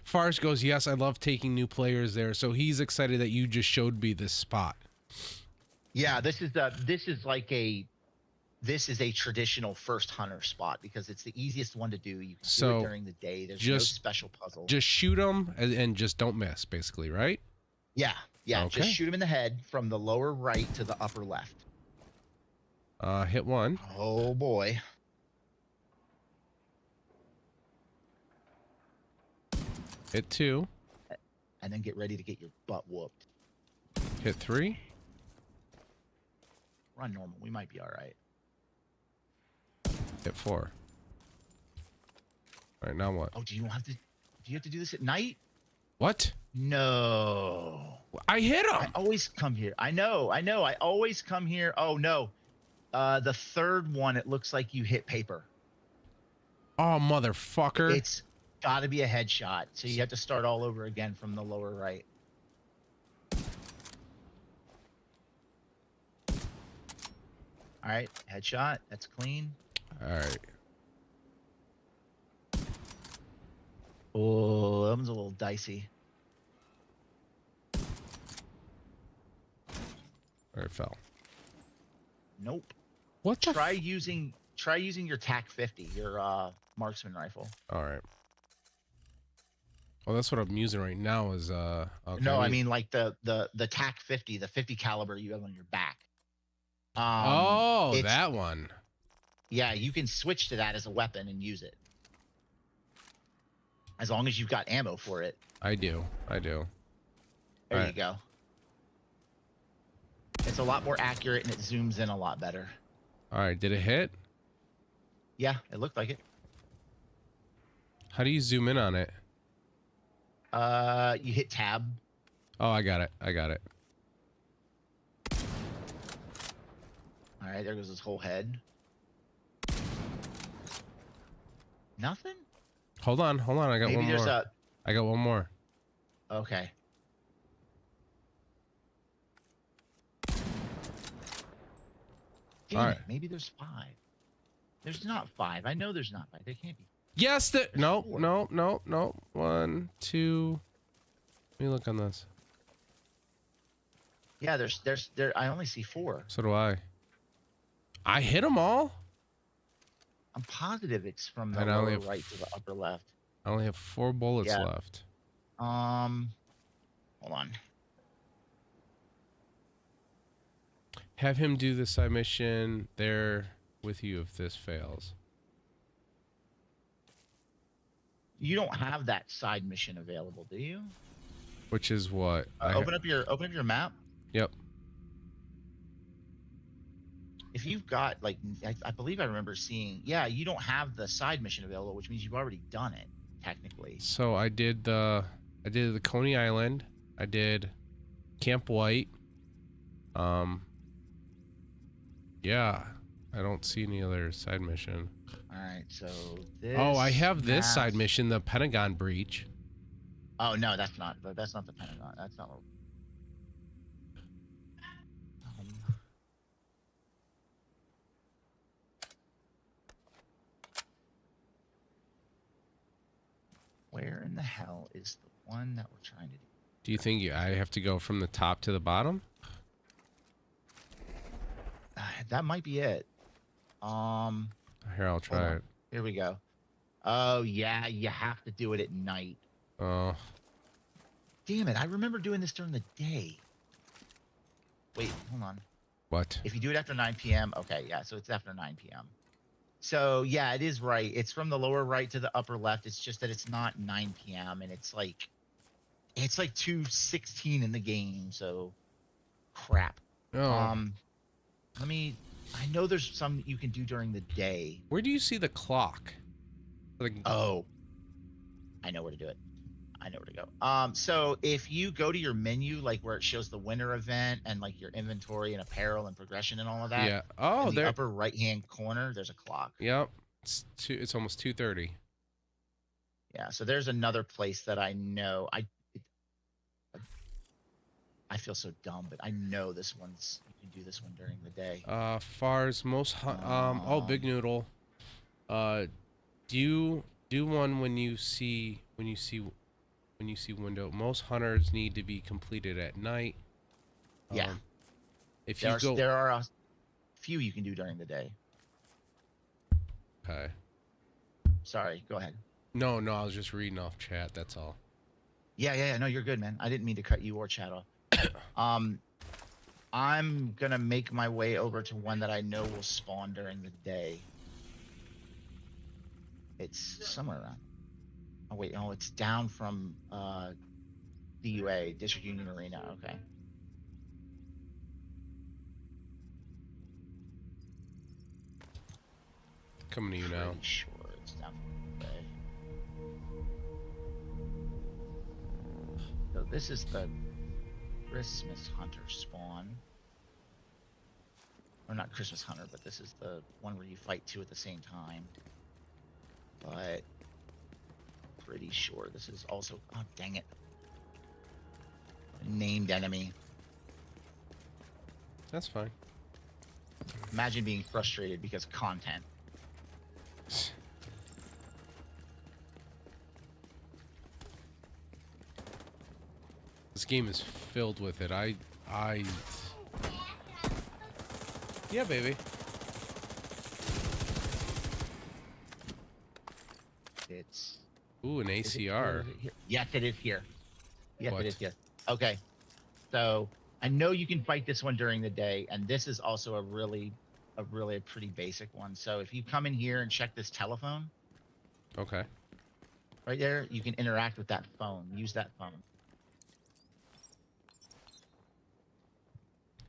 Farsh goes, yes, I love taking new players there. So he's excited that you just showed me this spot.
Yeah, this is a traditional first hunter spot because it's the easiest one to do. You can do it during the day. There's no special puzzle.
Just shoot them and just don't miss, basically, right?
Yeah.
Okay.
Just shoot him in the head from the lower right to the upper left.
Hit 1.
Oh boy.
Hit 2.
And then get ready to get your butt whooped.
Hit 3.
Run normal. We might be all right.
Hit 4. All right, now what?
Oh, do you have to do this at night?
What?
No.
I hit him.
I always come here. I know. I always come here. Oh no. The third one, it looks like you hit paper.
Oh, motherfucker.
It's got to be a headshot. So you have to start all over again from the lower right. All right, headshot. That's clean.
All right.
Oh, that one's a little dicey.
Or it fell.
Nope.
What the
Try using your TAC 50, your marksman rifle.
All right. Well, that's what I'm using right now is okay,
No, I mean like the TAC 50, the 50 caliber you have on your back.
Oh, that one.
Yeah, you can switch to that as a weapon and use it. As long as you've got ammo for it.
I do.
There
All
you go. It's a lot more accurate and it zooms in a lot better.
All right, did it hit?
Yeah, it looked like it.
How do you zoom in on it?
You hit tab.
Oh, I got it.
All right, there goes his whole head. Nothing?
Hold on. I got
Maybe
one
there's
more. I got one more.
Okay. Damn
All
it,
right.
maybe there's 5. There's not 5. I know there's not 5. There can't be.
Yes, no. 1, 2. Let me look on this.
Yeah, there. I only see 4.
So do I. I hit them all.
I'm positive it's from the
And I only
lower
have-
right to the upper left.
I only have 4 bullets
Yeah.
left.
Hold on.
Have him do the side mission there with you if this fails.
You don't have that side mission available, do you?
Which is what?
Open up your map.
Yep.
If you've got like, I believe I remember seeing. Yeah, you don't have the side mission available, which means you've already done it technically.
So I did the Coney Island. I did Camp White. Yeah, I don't see any other side mission.
All right, so this.
Oh, I have this
map-
side mission, the Pentagon breach.
Oh no, that's not the Pentagon. That's not what. Where in the hell is the one that we're trying to do?
Do you think I have to go from the top to the bottom?
That might be it.
Here, I'll try it.
Here we go. Oh yeah, you have to do it at night.
Oh,
Damn it! I remember doing this during the day. Wait, hold on.
what?
If you do it after 9 p.m., okay, yeah, so it's after 9 p.m. So yeah, it is right. It's from the lower right to the upper left. It's just that it's not 9 p.m. and it's like 2:16 in the game. So crap.
Oh.
I know there's some you can do during the day.
Where do you see the clock? Like,
Oh, I know where to do it. I know where to go. So if you go to your menu, like where it shows the winter event and like your inventory and apparel and progression and all of that.
yeah. Oh,
in the
there.
upper right hand corner, there's a clock.
Yep. It's almost 2:30.
Yeah. So there's another place that I know. I feel so dumb, but I know this one's. You can do this one during the day.
Fars most. Oh, Big Noodle. Do one when you see window. Most hunters need to be completed at night.
Yeah.
If you go.
There are a few you can do during the day.
Okay.
Sorry. Go ahead.
No, I was just reading off chat. That's all.
Yeah. No, you're good, man. I didn't mean to cut you or chat off. I'm gonna make my way over to one that I know will spawn during the day. It's somewhere around. Oh wait, it's down from DUA, District Union Arena. Okay.
Coming to you now.
Pretty sure it's down the way. So this is the Christmas Hunter spawn. Or not Christmas Hunter, but this is the one where you fight 2 at the same time. But pretty sure this is also, oh dang it, a named enemy.
That's fine.
Imagine being frustrated because content.
This game is filled with it. Yeah, baby.
It's.
Ooh, an
Is it-
ACR.
is it here? Yes, it is here. Yes,
What?
it is here. Okay. So I know you can fight this one during the day, and this is also a really pretty basic one. So if you come in here and check this telephone
Okay.
right there, you can interact with that phone. Use that phone.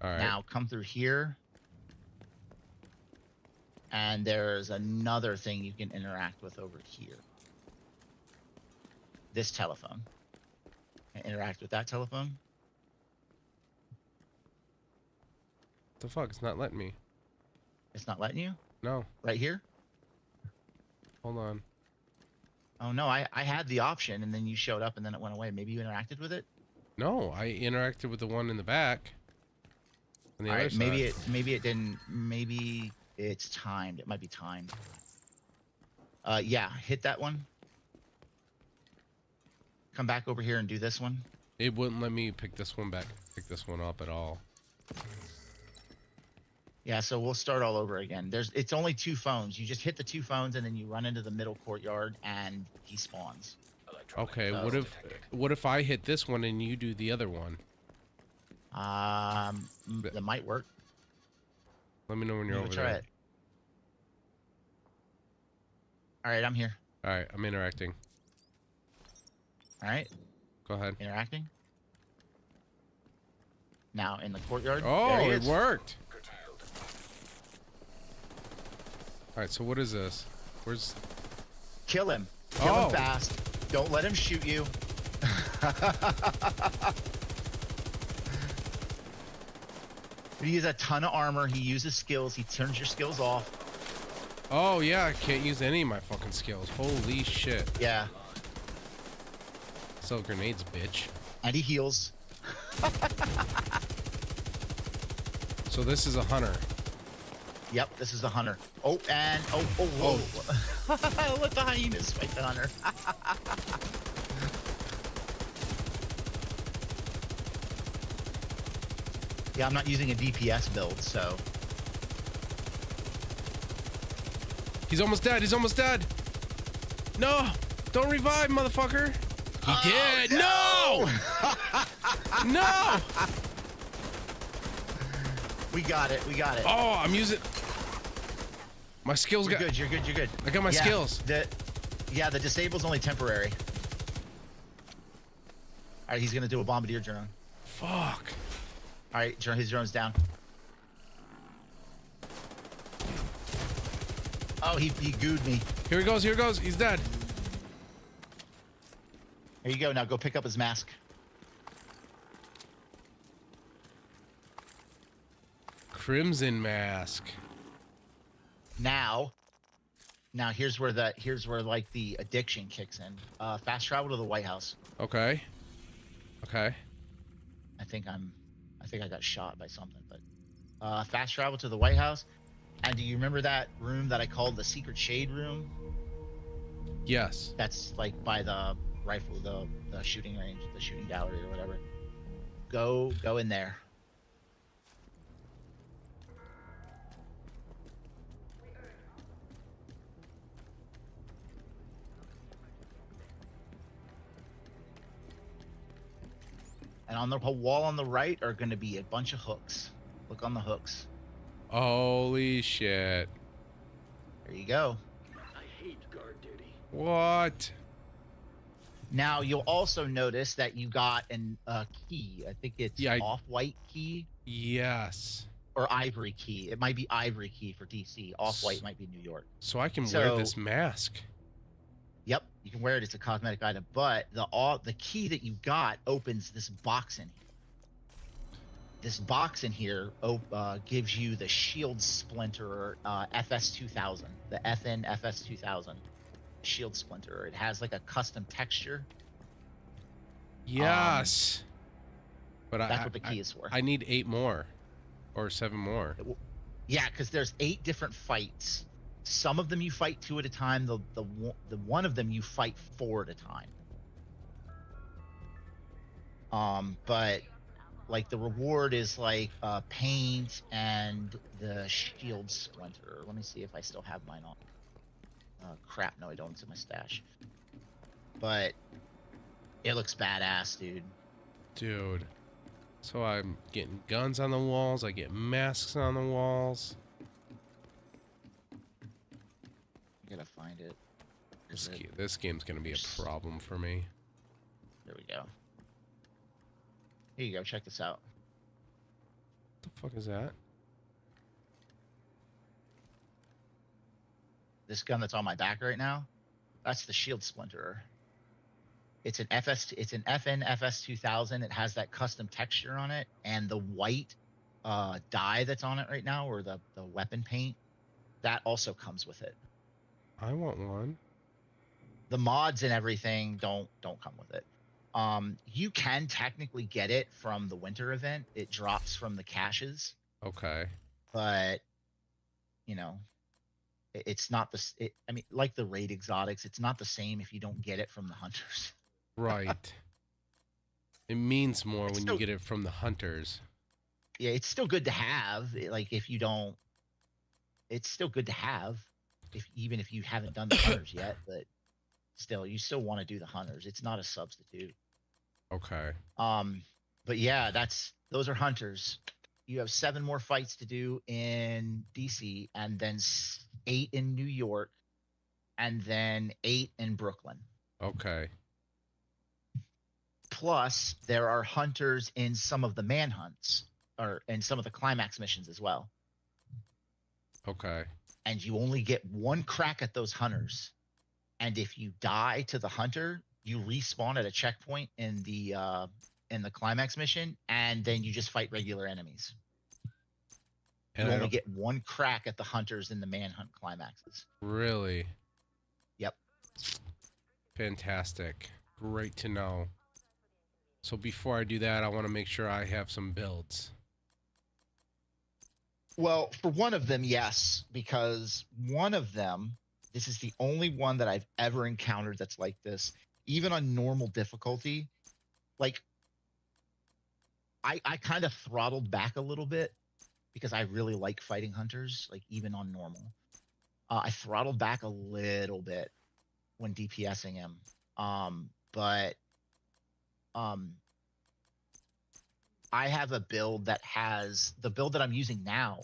All right.
Now come through here, and there's another thing you can interact with over here. This telephone. And interact with that telephone.
The fuck? It's not letting me.
It's not letting you?
No.
Right here?
Hold on.
Oh no, I had the option and then you showed up and then it went away. Maybe you interacted with it?
No, I interacted with the one in the back. On the
All
other
right,
side.
maybe it didn't. Maybe it's timed. It might be timed. Yeah, hit that one. Come back over here and do this one.
It wouldn't let me pick this one up at all.
Yeah, so we'll start all over again. It's only 2 phones. You just hit the 2 phones and then you run into the middle courtyard and he spawns.
Okay,
Oh.
what if I hit this one and you do the other one?
That might work.
Let me know when you're
We'll
over
try
there.
it. All right, I'm here.
All right, I'm interacting.
All right,
Go ahead.
interacting. Now in the courtyard.
Oh,
there he
it
is.
worked. All right, so what is this? Where's?
Kill him. Kill
Oh.
him fast. Don't let him shoot you. He has a ton of armor. He uses skills. He turns your skills off.
Oh yeah, I can't use any of my fucking skills. Holy shit.
Yeah.
Sell grenades, bitch.
And he heals.
So this is a hunter.
Yep, this is the hunter. Oh, and oh. Let the hyenas fight the hunter. Yeah, I'm not using a DPS build, so.
He's almost dead. He's almost dead. No, don't revive, motherfucker. He did. No. No.
We got it. We got it.
Oh, I'm using. My skills
You're
got.
good. You're good. You're good.
I got my skills.
The disable's only temporary. All right, he's gonna do a bombardier drone.
Fuck.
All right, his drone's down. Oh, he gooed me.
Here he goes. Here he goes. He's dead.
There you go. Now go pick up his mask.
Crimson mask.
Now here's where like the addiction kicks in. Fast travel to the White House.
Okay. Okay.
I think I got shot by something, but fast travel to the White House. And do you remember that room that I called the secret shade room?
Yes.
That's like by the rifle, the shooting range, the shooting gallery or whatever. Go in there. And on the wall on the right are going to be a bunch of hooks. Look on the hooks.
Holy shit.
There you go.
I hate guard duty.
What?
Now you'll also notice that you got a key. I think it's off-white key
Yes.
or ivory key. It might be ivory key for DC. Off-white might be New York.
So I can wear this mask.
Yep, you can wear it. It's a cosmetic item, but the key that you got opens this box in here. This box in here gives you the shield splinter FS2000, the FN FS2000 shield splinter. It has like a custom texture.
Yes. But
that's what the key is for.
I need 8 more, or 7 more.
Yeah, because there's 8 different fights. Some of them you fight 2 at a time. The one of them you fight 4 at a time. But like the reward is like paint and the shield splinter. Let me see if I still have mine on. Crap, no, I don't. It's in my stash. But it looks badass, dude.
Dude. So I'm getting guns on the walls. I get masks on the walls.
I gotta find it.
This game's gonna be a problem for me.
There we go. Here you go. Check this out.
What the fuck is that?
This gun that's on my back right now, that's the shield splinterer. It's an FN FS 2000. It has that custom texture on it, and the white dye that's on it right now, or the weapon paint, that also comes with it.
I want one.
The mods and everything don't come with it. You can technically get it from the winter event. It drops from the caches.
Okay.
But you know, it's not the. I mean, like the raid exotics, it's not the same if you don't get it from the hunters.
Right. It means more when you get it from the hunters.
Yeah, it's still good to have. Like if you don't, it's still good to have. Even if you haven't done the hunters yet, but still, you still want to do the hunters. It's not a substitute.
Okay.
But yeah, those are hunters. You have 7 more fights to do in DC, and then 8 in New York, and then 8 in Brooklyn.
Okay.
Plus, there are hunters in some of the manhunts, or in some of the climax missions as well.
Okay.
And you only get 1 crack at those hunters. And if you die to the hunter, you respawn at a checkpoint in the climax mission, and then you just fight regular enemies. And you only get 1 crack at the hunters in the manhunt climaxes.
Really?
Yep.
Fantastic. Great to know. So before I do that, I want to make sure I have some builds.
Well, for one of them, yes, because one of them, this is the only one that I've ever encountered that's like this, even on normal difficulty. Like, I kind of throttled back a little bit because I really like fighting hunters, like even on normal. I throttled back a little bit when DPSing him. But I have a build that has the build that I'm using now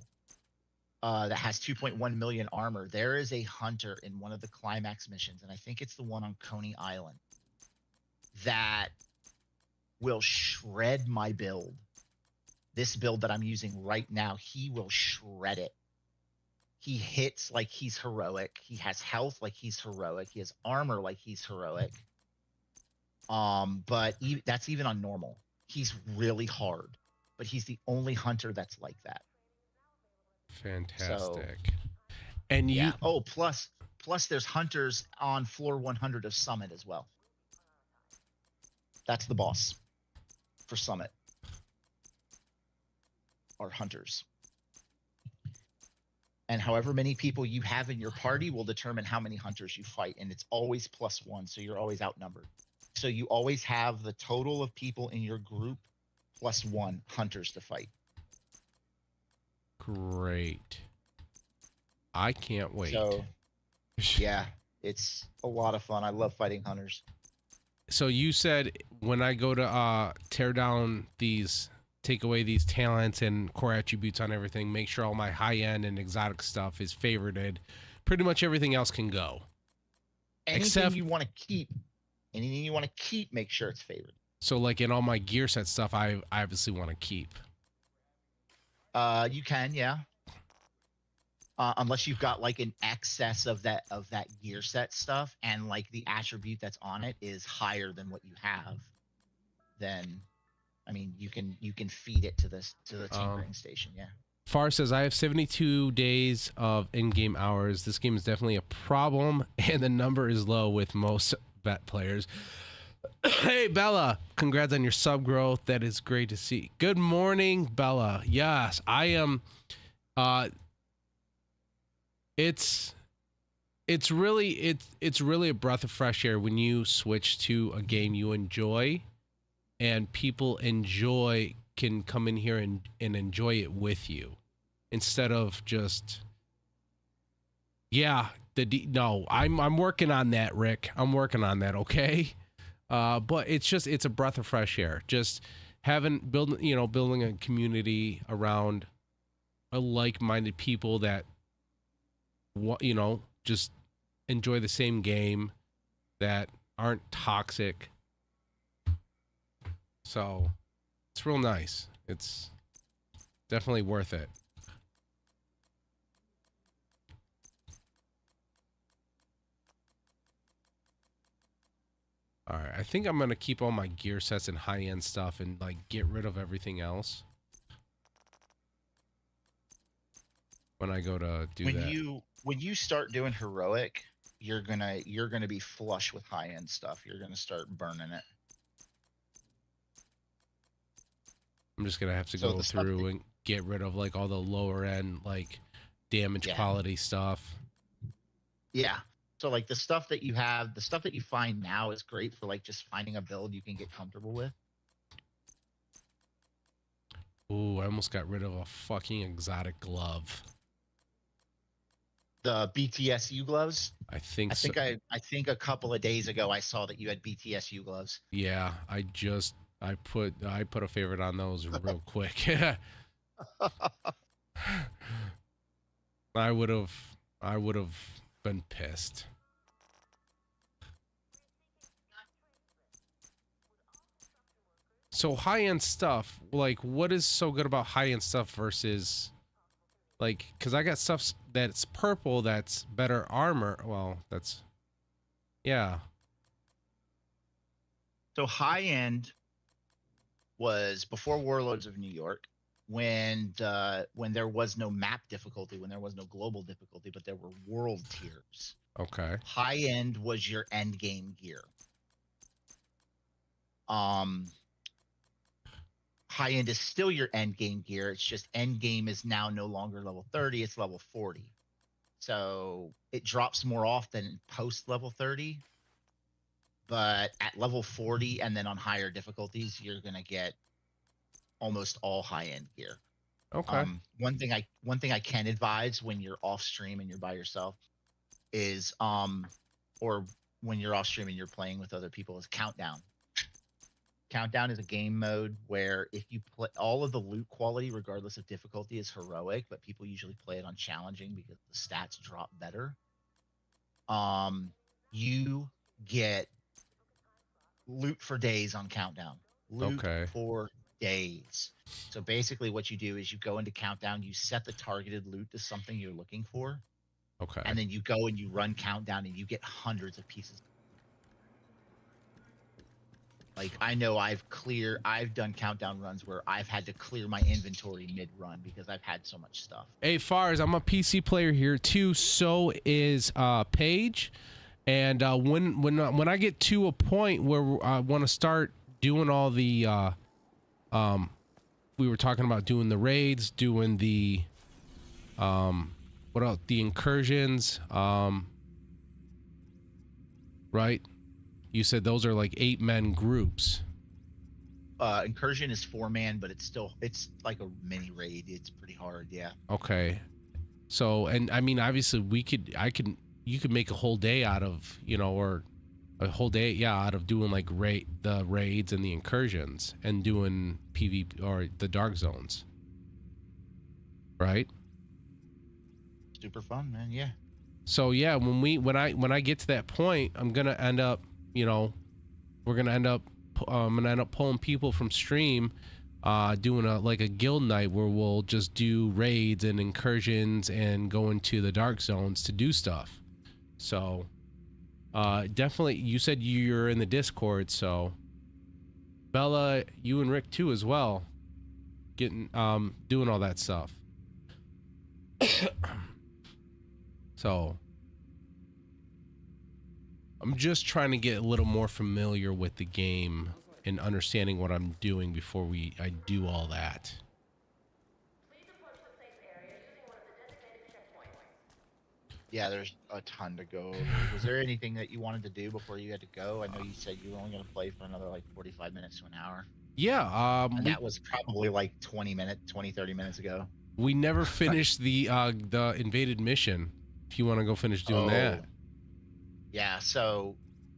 that has 2.1 million armor. There is a hunter in one of the climax missions, and I think it's the one on Coney Island, that will shred my build. This build that I'm using right now, he will shred it. He hits like he's heroic. He has health like he's heroic. He has armor like he's heroic. But that's even on normal. He's really hard, but he's the only hunter that's like that.
Fantastic.
So,
and you...
Yeah. Oh, plus there's hunters on floor 100 of Summit as well. That's the boss for Summit. Are hunters. And however many people you have in your party will determine how many hunters you fight, and it's always +1, so you're always outnumbered. So you always have the total of people in your group +1 hunters to fight.
Great. I can't wait.
So, yeah, it's a lot of fun. I love fighting hunters.
So you said when I go to tear down these, take away these talents and core attributes on everything, make sure all my high-end and exotic stuff is favorited. Pretty much everything else can go.
Anything you want to keep. Anything you want to keep, make sure it's favored.
So like in all my gear set stuff, I obviously want to keep.
You can, yeah. Unless you've got like an excess of that gear set stuff, and like the attribute that's on it is higher than what you have, then I mean you can feed it to the tinkering station, yeah.
Far says, I have 72 days of in-game hours. This game is definitely a problem, and the number is low with most vet players. Hey, Bella, congrats on your sub growth. That is great to see. Good morning, Bella. Yes, I am. It's really a breath of fresh air when you switch to a game you enjoy and people can come in here and enjoy it with you, instead of just, yeah, no, I'm working on that, Rick. I'm working on that, okay? But it's a breath of fresh air. Just building a community around a like-minded people that, just enjoy the same game, that aren't toxic. So it's real nice. It's definitely worth it. All right, I think I'm going to keep all my gear sets and high-end stuff and like get rid of everything else when I go to do that.
When you start doing heroic, you're gonna be flush with high-end stuff. You're gonna start burning it.
I'm just gonna have to go through and get rid of like all the lower end like damage quality stuff.
Yeah. So like the stuff that you find now is great for like just finding a build you can get comfortable with.
Ooh, I almost got rid of a fucking exotic glove.
The BTSU gloves?
I think so.
I think a couple of days ago I saw that you had BTSU gloves.
Yeah, I put a favorite on those real quick. I would have been pissed. So high-end stuff, like what is so good about high-end stuff versus like, because I got stuff that's purple that's better armor. Well, that's, yeah.
So high-end was before Warlords of New York, when there was no map difficulty, when there was no global difficulty, but there were world tiers.
Okay.
High-end was your end game gear. High-end is still your end game gear. It's just end game is now no longer level 30, it's level 40. So it drops more often post level 30. But at level 40 and then on higher difficulties, you're gonna get almost all high-end gear.
Okay.
One thing I can advise when you're off stream and you're by yourself is or when you're off stream and you're playing with other people is Countdown. Countdown is a game mode where if you play, all of the loot quality, regardless of difficulty, is heroic, but people usually play it on challenging because the stats drop better. You get loot for days on Countdown. Loot for days. So basically what you do is you go into Countdown, you set the targeted loot to something you're looking for.
Okay.
And then you go and you run Countdown and you get hundreds of pieces. Like I know I've done Countdown runs where I've had to clear my inventory mid-run because I've had so much stuff.
Hey, Fars, I'm a PC player here too. So is Paige. And when I get to a point where I want to start doing all the we were talking about doing the raids, doing the what else? The incursions, right? You said those are like 8-man groups.
Incursion is 4-man, but it's like a mini raid. It's pretty hard, yeah.
Okay. So, and I mean, obviously you could make a whole day out of, or a whole day, out of doing like the raids and the incursions and doing PvP or the dark zones. Right?
Super fun, man. Yeah.
So yeah, when I get to that point, I'm gonna end up, I'm gonna end up pulling people from stream, doing a guild night where we'll just do raids and incursions and go into the dark zones to do stuff. So definitely, you said you're in the Discord, so Bella, you and Rick too as well, getting doing all that stuff. So I'm just trying to get a little more familiar with the game and understanding what I'm doing before I do all that.
Yeah, there's a ton to go over. Was there anything that you wanted to do before you had to go? I know you said you were only going to play for another like 45 minutes to an hour.
Yeah.
And that was probably like 30 minutes ago.
We never finished the invaded mission. If you want to go finish doing that.
Yeah, so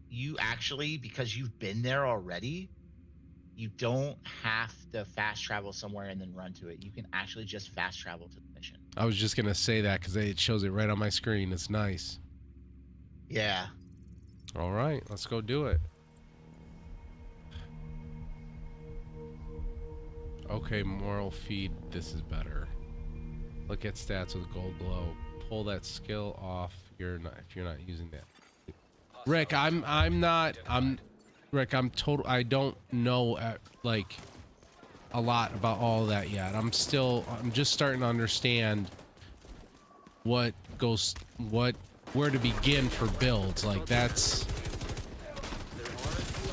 you actually, because you've been there already, you don't have to fast travel somewhere and then run to it. You can actually just fast travel to the mission.
I was just gonna say that because it shows it right on my screen. It's nice.
Yeah.
All right, let's go do it. Okay, moral feed. This is better. Look at stats with gold glow. Pull that skill off. If you're not using that. Rick, I don't know like a lot about all that yet. I'm just starting to understand where to begin for builds. Like that's.
There are 2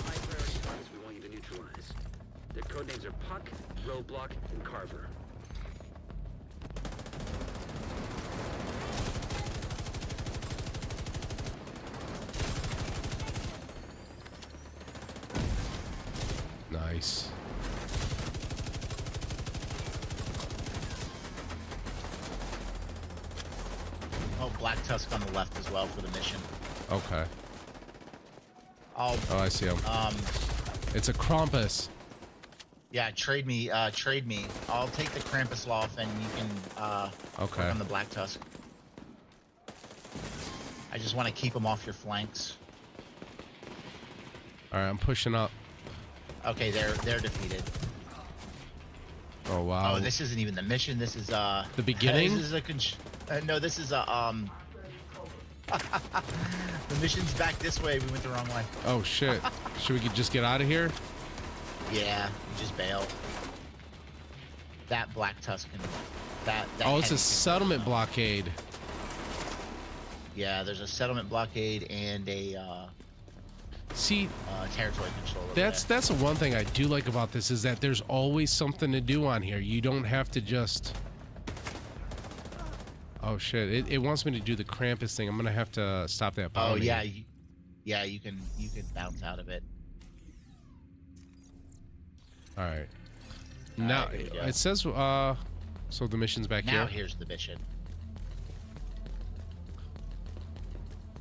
high priority targets we want you to neutralize. Their codenames are Puck, Roadblock, and Carver.
Nice.
Oh, Black Tusk on the left as well for the mission.
Okay.
Oh,
I see him. It's a Krampus.
Yeah, trade me. I'll take the Krampus off, and you can
okay.
work on the Black Tusk. I just want to keep them off your flanks.
All right, I'm pushing up.
Okay, they're defeated.
Oh wow.
Oh, this isn't even the mission. This is
the beginning.
This is no, this is the mission's back this way. We went the wrong way.
Oh shit. Should we just get out of here?
Yeah, you just bail. That Black Tusk can. That
oh, it's a settlement blockade.
Yeah, there's a settlement blockade and a territory control.
That's the one thing I do like about this is that there's always something to do on here. You don't have to just. Oh shit! It wants me to do the Krampus thing. I'm gonna have to stop that bombing.
Oh yeah, you can bounce out of it.
All right. Now it says so the mission's back here.
Now here's the mission.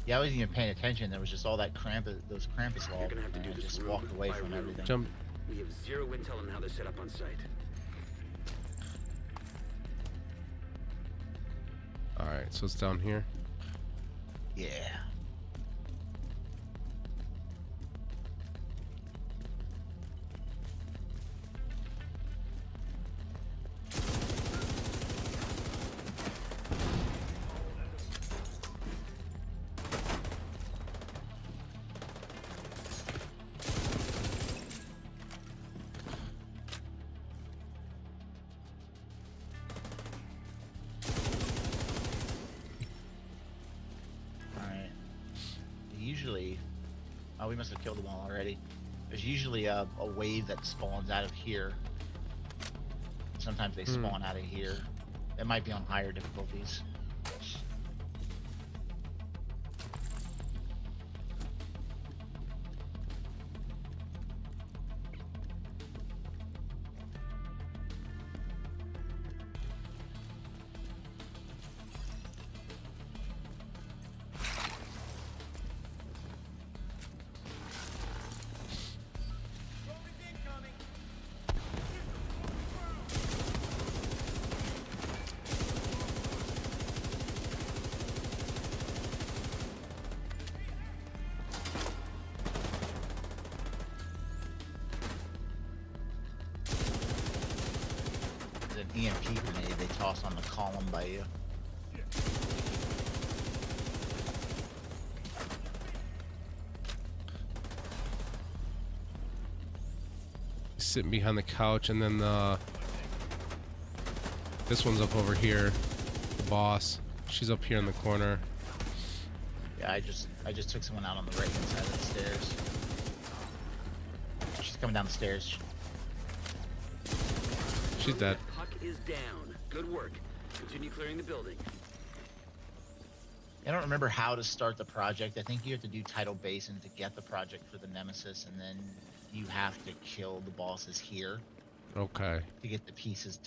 Yeah, I wasn't even paying attention. There was just all that those Krampus laws.
You're gonna have to do
and
this
just
room
walked away
by
from
room.
everything.
Jump.
We have 0 intel on how they're set up on site.
All right, so it's down here.
Yeah. Usually, oh, we must have killed them all already. There's usually a wave that spawns out of here. Sometimes they spawn out of here. It might be on higher difficulties. EMP grenade they toss on the column by you.
Sitting behind the couch, and then this one's up over here. The boss, she's up here in the corner.
Yeah, I just took someone out on the right hand side of the stairs. She's coming down the stairs.
She's dead.
Puck is down. Good work. Continue clearing the building.
I don't remember how to start the project. I think you have to do Tidal Basin to get the project for the Nemesis, and then you have to kill the bosses here
Okay.
to get the pieces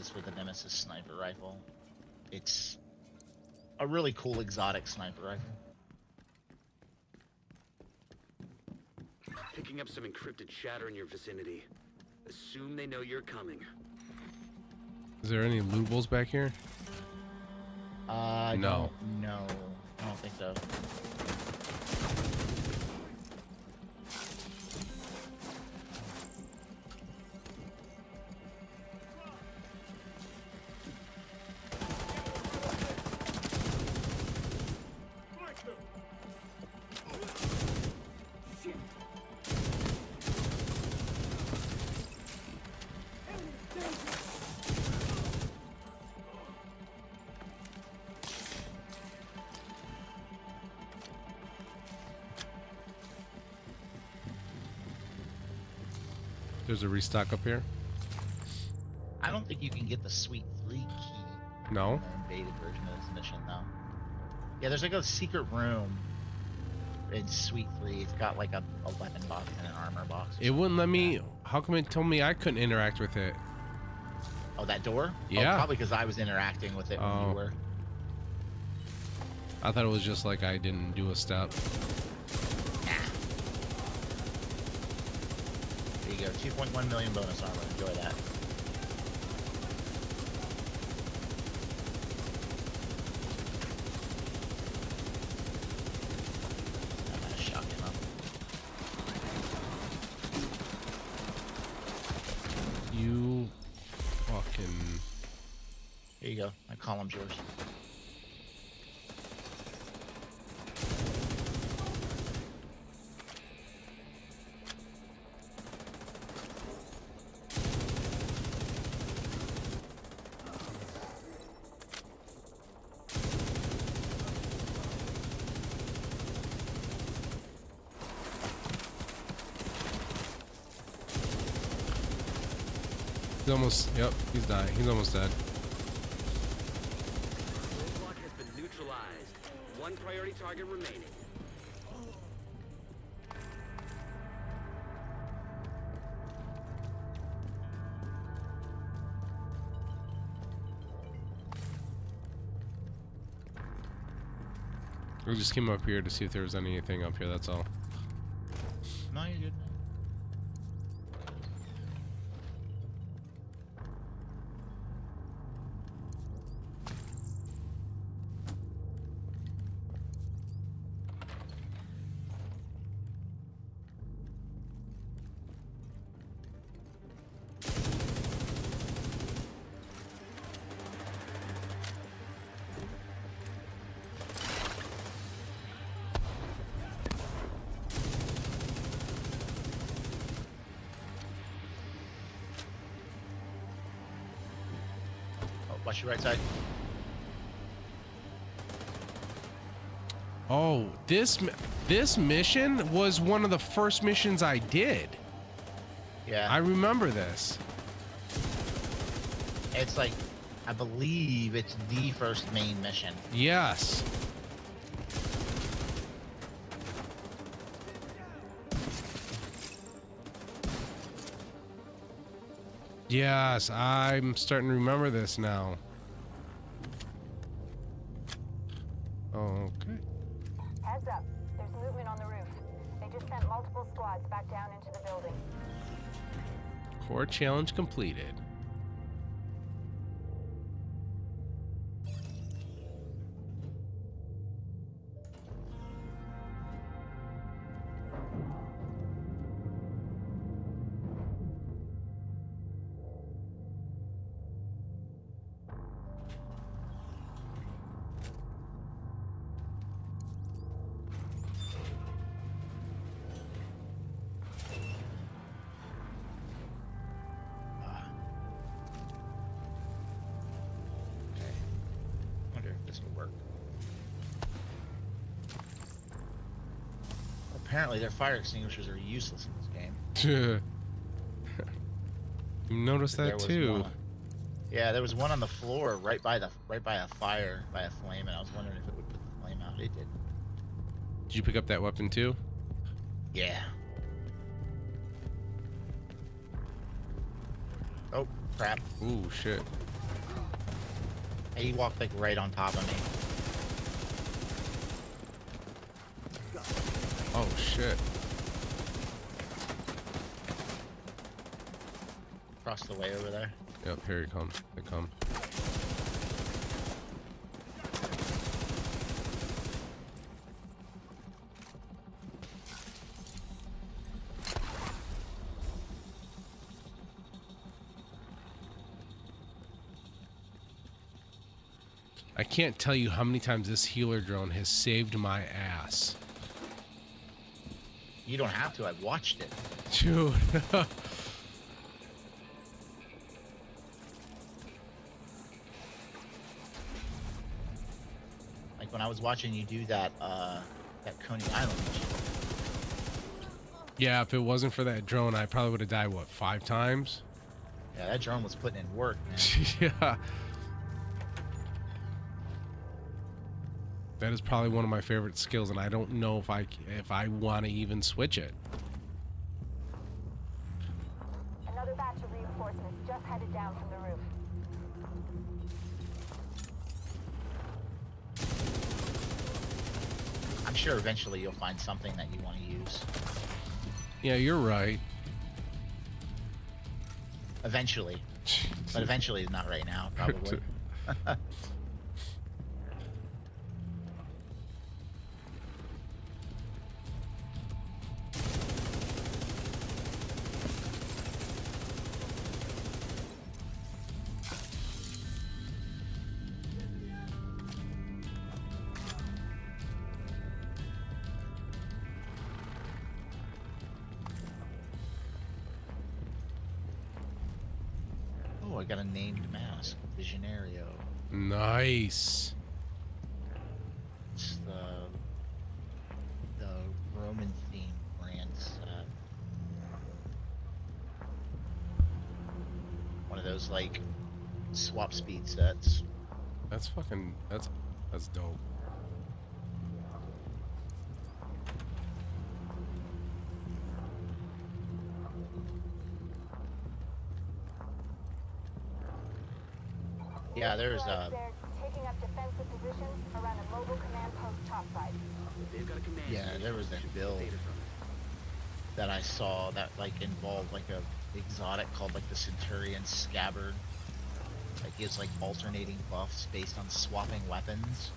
for the Nemesis sniper rifle. It's a really cool exotic sniper rifle.
Picking up some encrypted chatter in your vicinity. Assume they know you're coming.
Is there any lootables back here? No.
No, I don't think so.
There's a restock up here.
I don't think you can get the Suite 3 key
No.
in the invaded version of this mission, though. Yeah, there's like a secret room in Suite 3. It's got like a weapon box and an armor box.
It wouldn't let me. How come it told me I couldn't interact with it?
Oh, that door?
Yeah.
Oh, probably because I was interacting with it when
Oh.
you were.
I thought it was just like I didn't do a step.
There you go. 2.1 million bonus armor. Enjoy that. I'm gonna shock him up.
You fucking.
Here you go. My column's yours.
He's almost. Yep. He's dying. He's almost dead.
Roadblock has been neutralized. One priority target remaining.
We just came up here to see if there was anything up here. That's all.
No, you're good. Watch your right side.
Oh, this mission was one of the first missions I did.
Yeah.
I remember this.
It's like, I believe it's the first main mission.
Yes. Yes, I'm starting to remember this now. Oh, okay.
Heads up. There's movement on the roof. They just sent multiple squads back down into the building.
Core challenge completed.
Apparently their fire extinguishers are useless in this game.
You noticed that too.
Yeah, there was one on the floor right by a fire, by a flame, and I was wondering if it would put the flame they did.
Did you pick up that weapon too?
Yeah. Oh, crap.
Ooh, shit.
Hey, he walked like right on top of me.
Oh, shit.
Across the way over there.
Yep, here he comes. They come. I can't tell you how many times this healer drone has saved my ass.
You don't have to. I've watched it.
Dude.
Like when I was watching you do that, that Coney Island mission.
Yeah, if it wasn't for that drone, I probably would have died, what, 5 times?
Yeah, that drone was putting in work, man.
Yeah. That is probably one of my favorite skills, and I don't know if I want to even switch it.
Another batch of reinforcements just headed down from the roof.
I'm sure eventually you'll find something that you want to use.
Yeah, you're right.
Eventually. But eventually is not right now, probably. Oh, I got a named mask. Visionario.
Nice.
It's the Roman theme brand set. One of those like swap speed sets.
That's fucking that's dope.
Yeah, there's
They're taking up defensive positions around a mobile command post topside.
They've got a command.
yeah, there was a build
Data from it.
that I saw that like involved like a exotic called like the Centurion Scabbard. That gives like alternating buffs based on swapping weapons.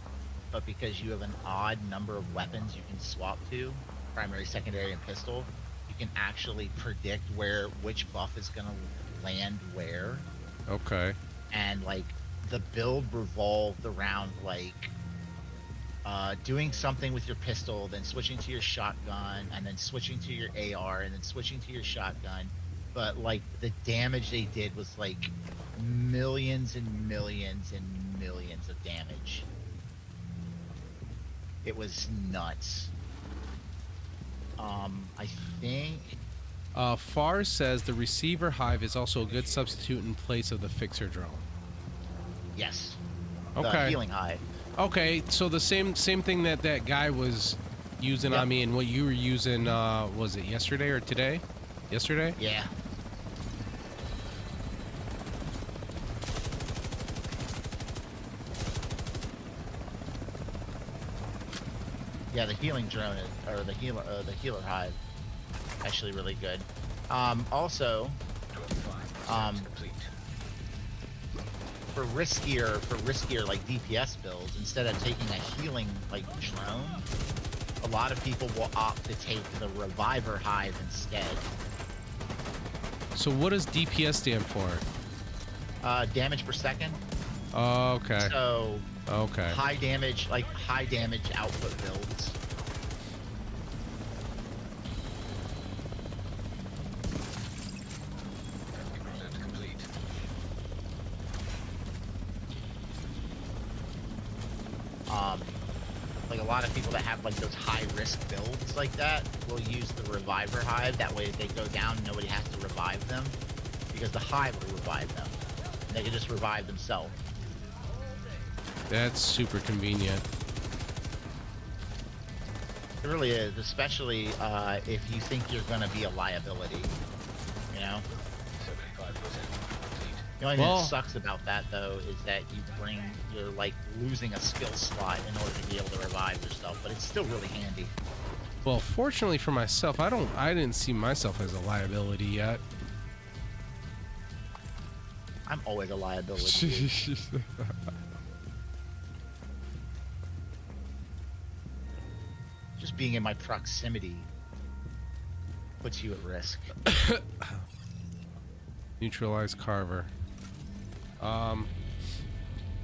But because you have an odd number of weapons you can swap to, primary, secondary, and pistol, you can actually predict which buff is gonna land where.
Okay.
And like the build revolved around like doing something with your pistol, then switching to your shotgun, and then switching to your AR, and then switching to your shotgun. But like the damage they did was like millions and millions and millions of damage. It was nuts. I think
Far says the receiver hive is also a good substitute in place of the fixer drone.
yes.
Okay.
The healing hive.
Okay, so the same thing that guy was using on me, and what you were using, was it yesterday or today? Yesterday?
Yeah. Yeah, the healing drone is, or the healer hive, actually really good. Also, for riskier like DPS builds, instead of taking a healing like drone, a lot of people will opt to take the reviver hive instead.
So what does DPS stand for?
Damage per second.
Oh, okay.
So
okay.
high damage output builds. Like a lot of people that have like those high risk builds like that will use the reviver hive. That way if they go down, nobody has to revive them, because the hive will revive them. They can just revive themselves.
That's super convenient.
It really is, especially if you think you're going to be a liability. You know?
75% complete.
The only thing
Well-
that sucks about that, though, is that you're like losing a skill slot in order to be able to revive yourself, but it's still really handy.
Well, fortunately for myself, I didn't see myself as a liability yet.
I'm always a liability. Just being in my proximity puts you at risk.
Neutralize Carver.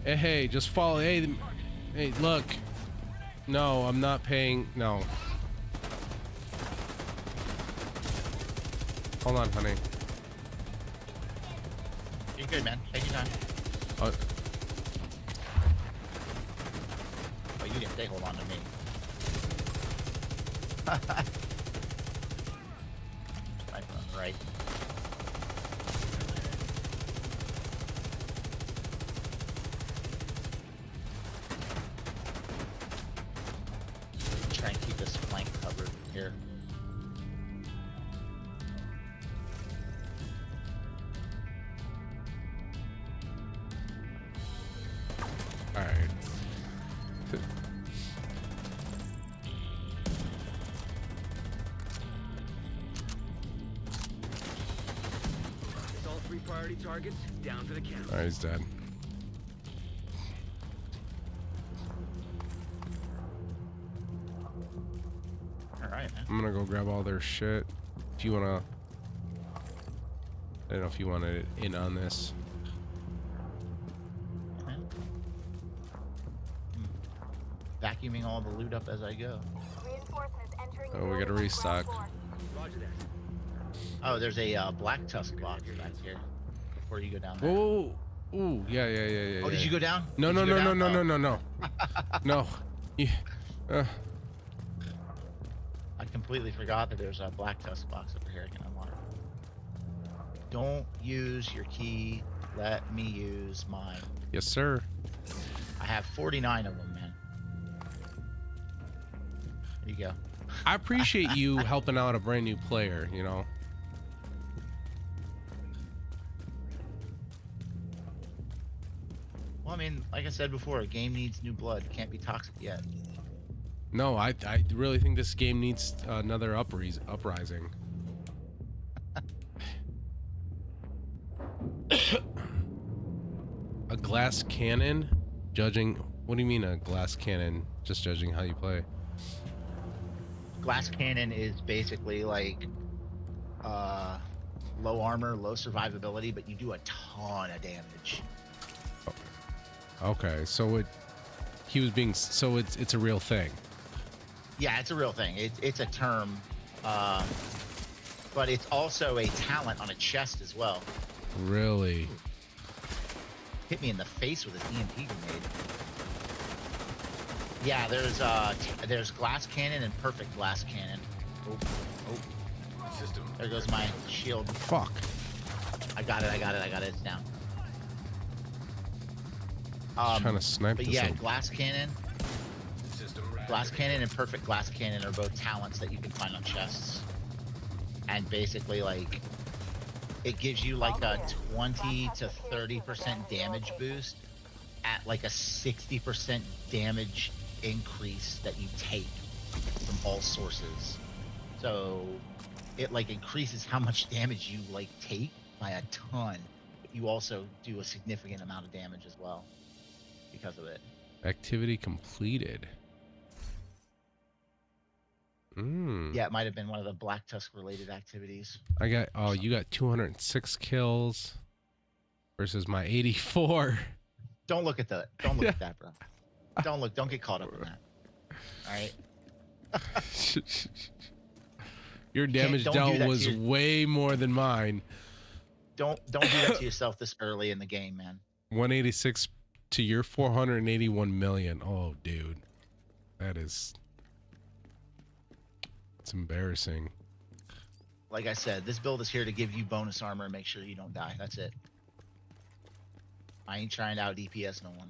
Hey, just follow. Hey, look. No, I'm not paying. No. Hold on, honey.
You're good, man. Take your time.
Oh,
Oh, you didn't say hold on to me. Sniper on the right. Try and keep this flank covered here.
all right.
It's all 3 priority targets down to the count.
All right, he's dead.
All right, man.
I'm gonna go grab all their shit. If you wanna, I don't know if you wanted in on this.
Vacuuming all the loot up as I go.
Reinforcements entering.
Oh, we gotta restock.
Roger that.
Oh, there's a black tusk box back here. Before you go down there.
Whoa, ooh, yeah.
Oh, did you go down?
No,
Did
no,
you go
no, no,
down?
no,
Oh.
no, no, no. No. Yeah.
I completely forgot that there's a black tusk box over here I can unlock. Don't use your key. Let me use mine.
Yes, sir.
I have 49 of them, man. There you go.
I appreciate you helping out a brand new player, you know.
Well, I mean, like I said before, a game needs new blood. Can't be toxic yet.
No, I really think this game needs another uprising. A glass cannon? Judging... What do you mean a glass cannon? Just judging how you play.
Glass cannon is basically like low armor, low survivability, but you do a ton of damage.
Okay, so he was being... So it's a real thing.
Yeah, it's a real thing. It's a term, but it's also a talent on a chest as well.
Really?
Hit me in the face with his EMP grenade. Yeah, there's glass cannon and perfect glass cannon. Oh.
System.
There goes my shield.
Fuck.
I got it. It's down.
Trying to snipe
But
this
yeah,
thing.
glass cannon.
System
Glass cannon and perfect glass cannon are both talents that you can find on chests. And basically, like, it gives you like a 20 to 30% damage boost at like a 60% damage increase that you take from all sources. So it like increases how much damage you like take by a ton. But you also do a significant amount of damage as well because of it.
Activity completed.
Yeah, it might have been one of the Black Tusk related activities.
I got... Oh, you got 206 kills versus my 84.
Don't look at that. Don't look at that, bro. Don't get caught up in that. All right.
Your damage
don't do
dealt
that
was
to your-
way more than mine.
Don't do that to yourself this early in the game, man.
186 to your 481 million. Oh, dude. That is... It's embarrassing.
Like I said, this build is here to give you bonus armor and make sure you don't die. That's it. I ain't trying to out DPS no one.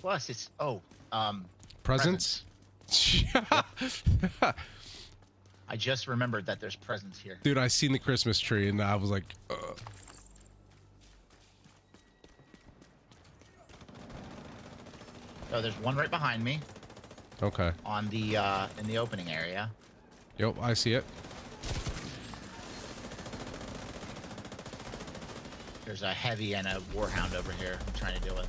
Plus, it's
Presents?
I just remembered that there's presents here.
Dude, I seen the Christmas tree and I was like,
Oh, there's one right behind me
okay.
on the in the opening area.
Yep, I see it.
There's a heavy and a warhound over here. I'm trying to do it.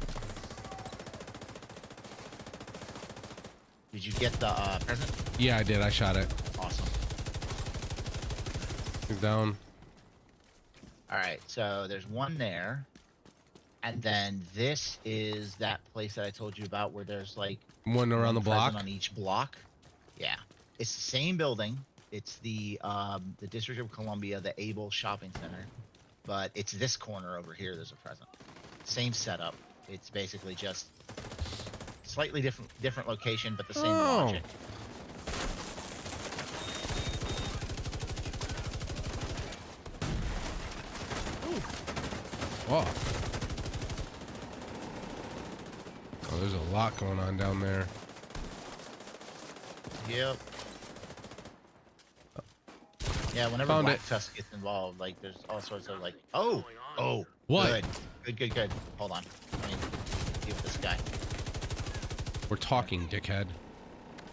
Did you get the present?
Yeah, I did. I shot it.
Awesome.
He's down.
All right, so there's one there. And then this is that place that I told you about where there's like
One around the block?
on each block. Yeah. It's the same building. It's the District of Columbia, the Able Shopping Center. But it's this corner over here there's a present. Same setup. It's basically just slightly different location, but the same logic.
Whoa. Oh, there's a lot going on down there.
Yep. Yeah, whenever
Found
Black
it.
Tusk gets involved, like there's all sorts of like,
What?
Good. Hold on. Let me deal with this guy.
We're talking, dickhead.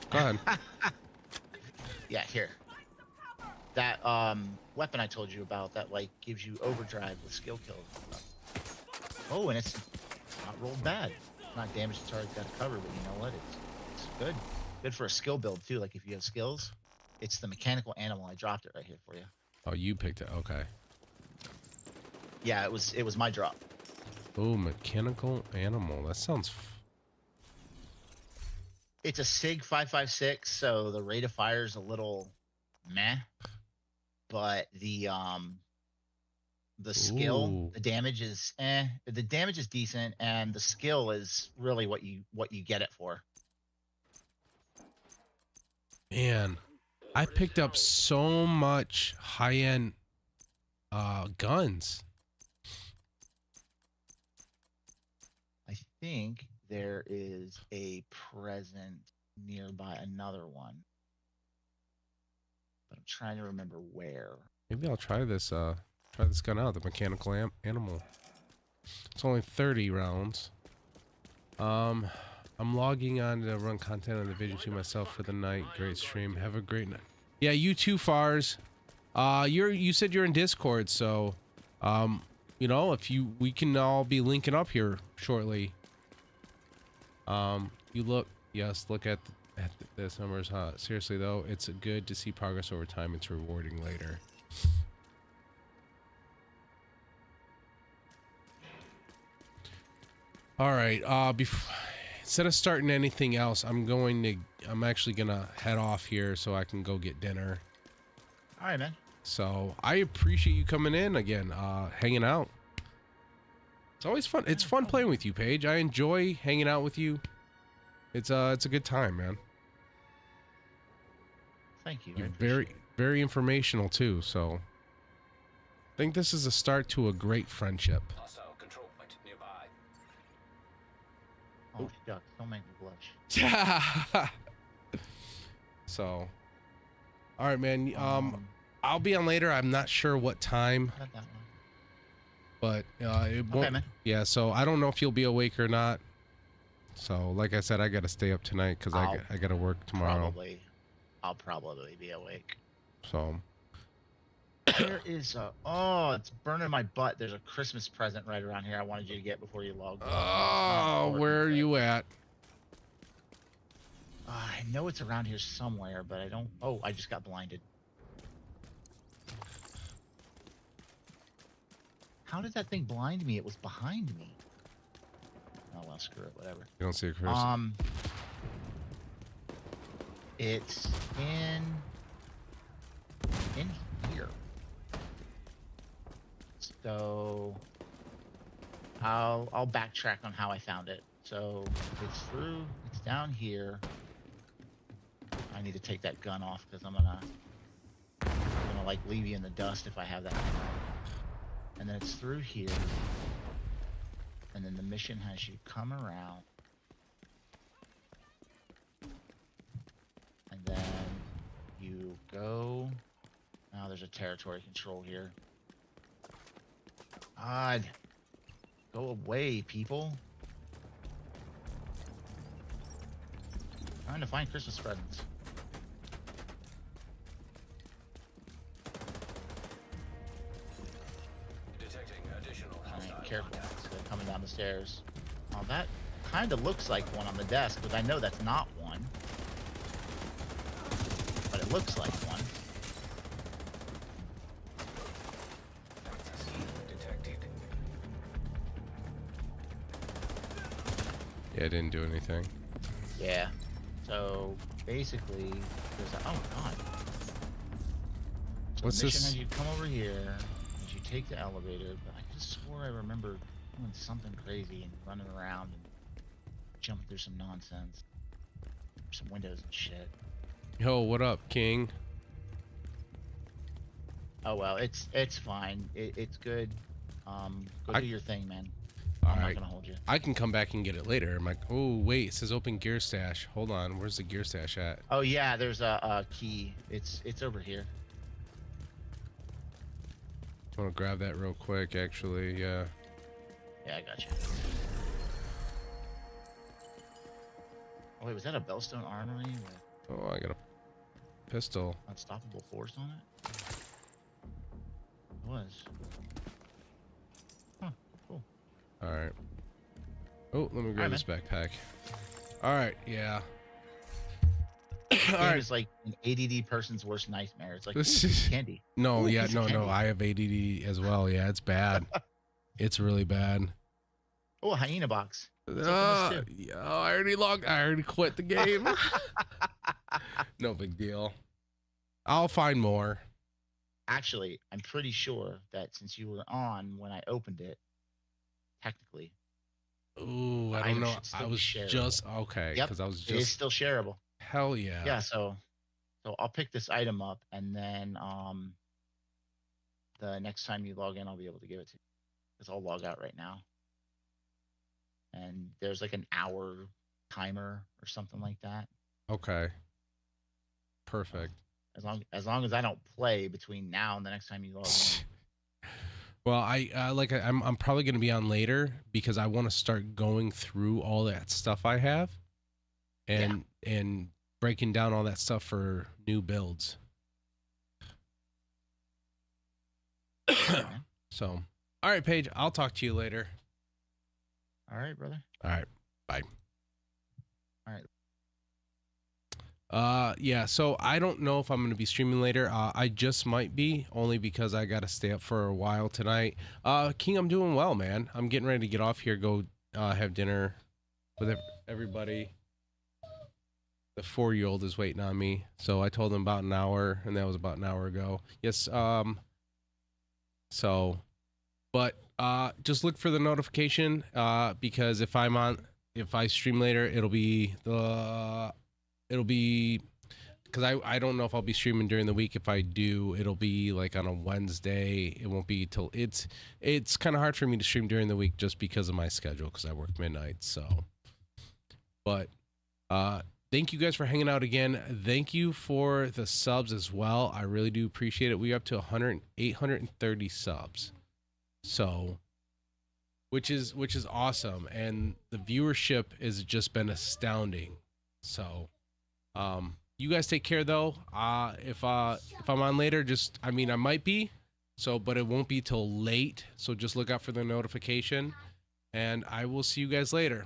Go ahead.
Yeah, here. That weapon I told you about that like gives you overdrive with skill kills and stuff. Oh, and it's not rolled bad. It's not damage the target got covered, but you know what? It's good. Good for a skill build too. Like if you have skills, it's the mechanical animal. I dropped it right here for you.
Oh, you picked it. Okay.
Yeah, it was my drop.
Oh, mechanical animal. That sounds.
It's a SIG 556, so the rate of fire is a little meh, but the skill,
Ooh.
the damage is the damage is decent, and the skill is really what you get it for.
Man, I picked up so much high-end guns.
I think there is a present nearby, another one, but I'm trying to remember where.
Maybe I'll try this gun out, the mechanical animal. It's only 30 rounds. I'm logging on to run content on Division 2 myself for the night. Great stream. Have a great night. Yeah, you too, Fars. You said you're in Discord, so you know, we can all be linking up here shortly. Look at this numbers, huh? Seriously though, it's good to see progress over time. It's rewarding later. All right. Instead of starting anything else, I'm actually gonna head off here so I can go get dinner.
All right, man.
So I appreciate you coming in again, hanging out. It's always fun. It's fun playing with you, Paige. I enjoy hanging out with you. It's a good time, man.
Thank you.
You're very informational too. So I think this is a start to a great friendship.
Also, control point nearby.
Oh, shucks. Don't make me blush.
So, all right, man. I'll be on later. I'm not sure what time,
Not that one.
but it won't.
Okay, man.
Yeah. So I don't know if you'll be awake or not. So, like I said, I got to stay up tonight because I got to work tomorrow.
I'll probably be awake.
So,
There is it's burning my butt. There's a Christmas present right around here I wanted you to get before you logged on.
where are you at?
I know it's around here somewhere, but I don't. Oh, I just got blinded. How did that thing blind me? It was behind me. Oh well, screw it. Whatever.
You don't see a cursor.
It's in here. So I'll backtrack on how I found it. So it's down here. I need to take that gun off because I'm gonna like leave you in the dust if I have that gun on. And then it's through here. And then the mission has you come around go. Now there's a territory control here. God. Go away, people. Trying to find Christmas presents.
Detecting additional
Alright,
hostile
careful.
contacts.
They're coming down the stairs. Oh, that kind of looks like one on the desk, but I know that's not one. But it looks like one.
Detected.
Yeah, it didn't do anything.
Yeah. So basically, there's a, oh god. So
What's
the mission
this?
has you come over here, as you take the elevator, but I just swore I remember doing something crazy and running around and jumping through some nonsense. Some windows and shit.
Yo, what up, King?
Oh well, it's fine. It's good. Go do your thing, man.
All
I'm
right.
not gonna hold you.
I can come back and get it later. I'm like, oh wait, it says open gear stash. Hold on, where's the gear stash at?
Oh yeah, there's a key. It's over here.
I want to grab that real quick, actually. Yeah.
Yeah, I got you. Oh wait, was that a Bellstone Armory with
Oh, I got a pistol.
unstoppable force on it? It was. Huh, cool.
All right. Oh, let me grab
Alright,
this backpack. All right, yeah.
This
All
game
right.
is like an ADD person's worst nightmare. It's like
This
ooh,
is-
candy.
No,
Ooh,
yeah,
piece of
no.
candy.
I have ADD as well. Yeah, it's bad. It's really bad.
Oh, a hyena box. Let's open this too.
Yeah, I already quit the game. No big deal. I'll find more.
Actually, I'm pretty sure that since you were on when I opened it, technically,
Ooh, I
The
don't
item
know.
should still
I
be
was
shareable.
just okay
Yep,
because I was
it is
just
still shareable.
hell yeah.
Yeah, so I'll pick this item up, and then the next time you log in, I'll be able to give it to you. Because I'll log out right now. And there's like an hour timer or something like that.
Okay. Perfect.
As long as I don't play between now and the next time you log in.
Well, I'm probably gonna be on later because I want to start going through all that stuff I have, and breaking down all that stuff for new builds. So, all right, Paige, I'll talk to you later.
All right, brother.
All right, bye.
All right.
Yeah, so I don't know if I'm going to be streaming later. I just might be, only because I got to stay up for a while tonight. King, I'm doing well, man. I'm getting ready to get off here, go have dinner with everybody. The 4-year-old is waiting on me, so I told him about an hour, and that was about an hour ago. Yes, but just look for the notification, because if I stream later, it'll be because I don't know if I'll be streaming during the week. If I do, it'll be like on a Wednesday. It won't be till it's kind of hard for me to stream during the week just because of my schedule, because I work midnight. So, but thank you guys for hanging out again. Thank you for the subs as well. I really do appreciate it. We're up to 830 subs. So, which is awesome, and the viewership has just been astounding. So, you guys take care though. If I'm on later, I might be, but it won't be till late. So just look out for the notification, and I will see you guys later.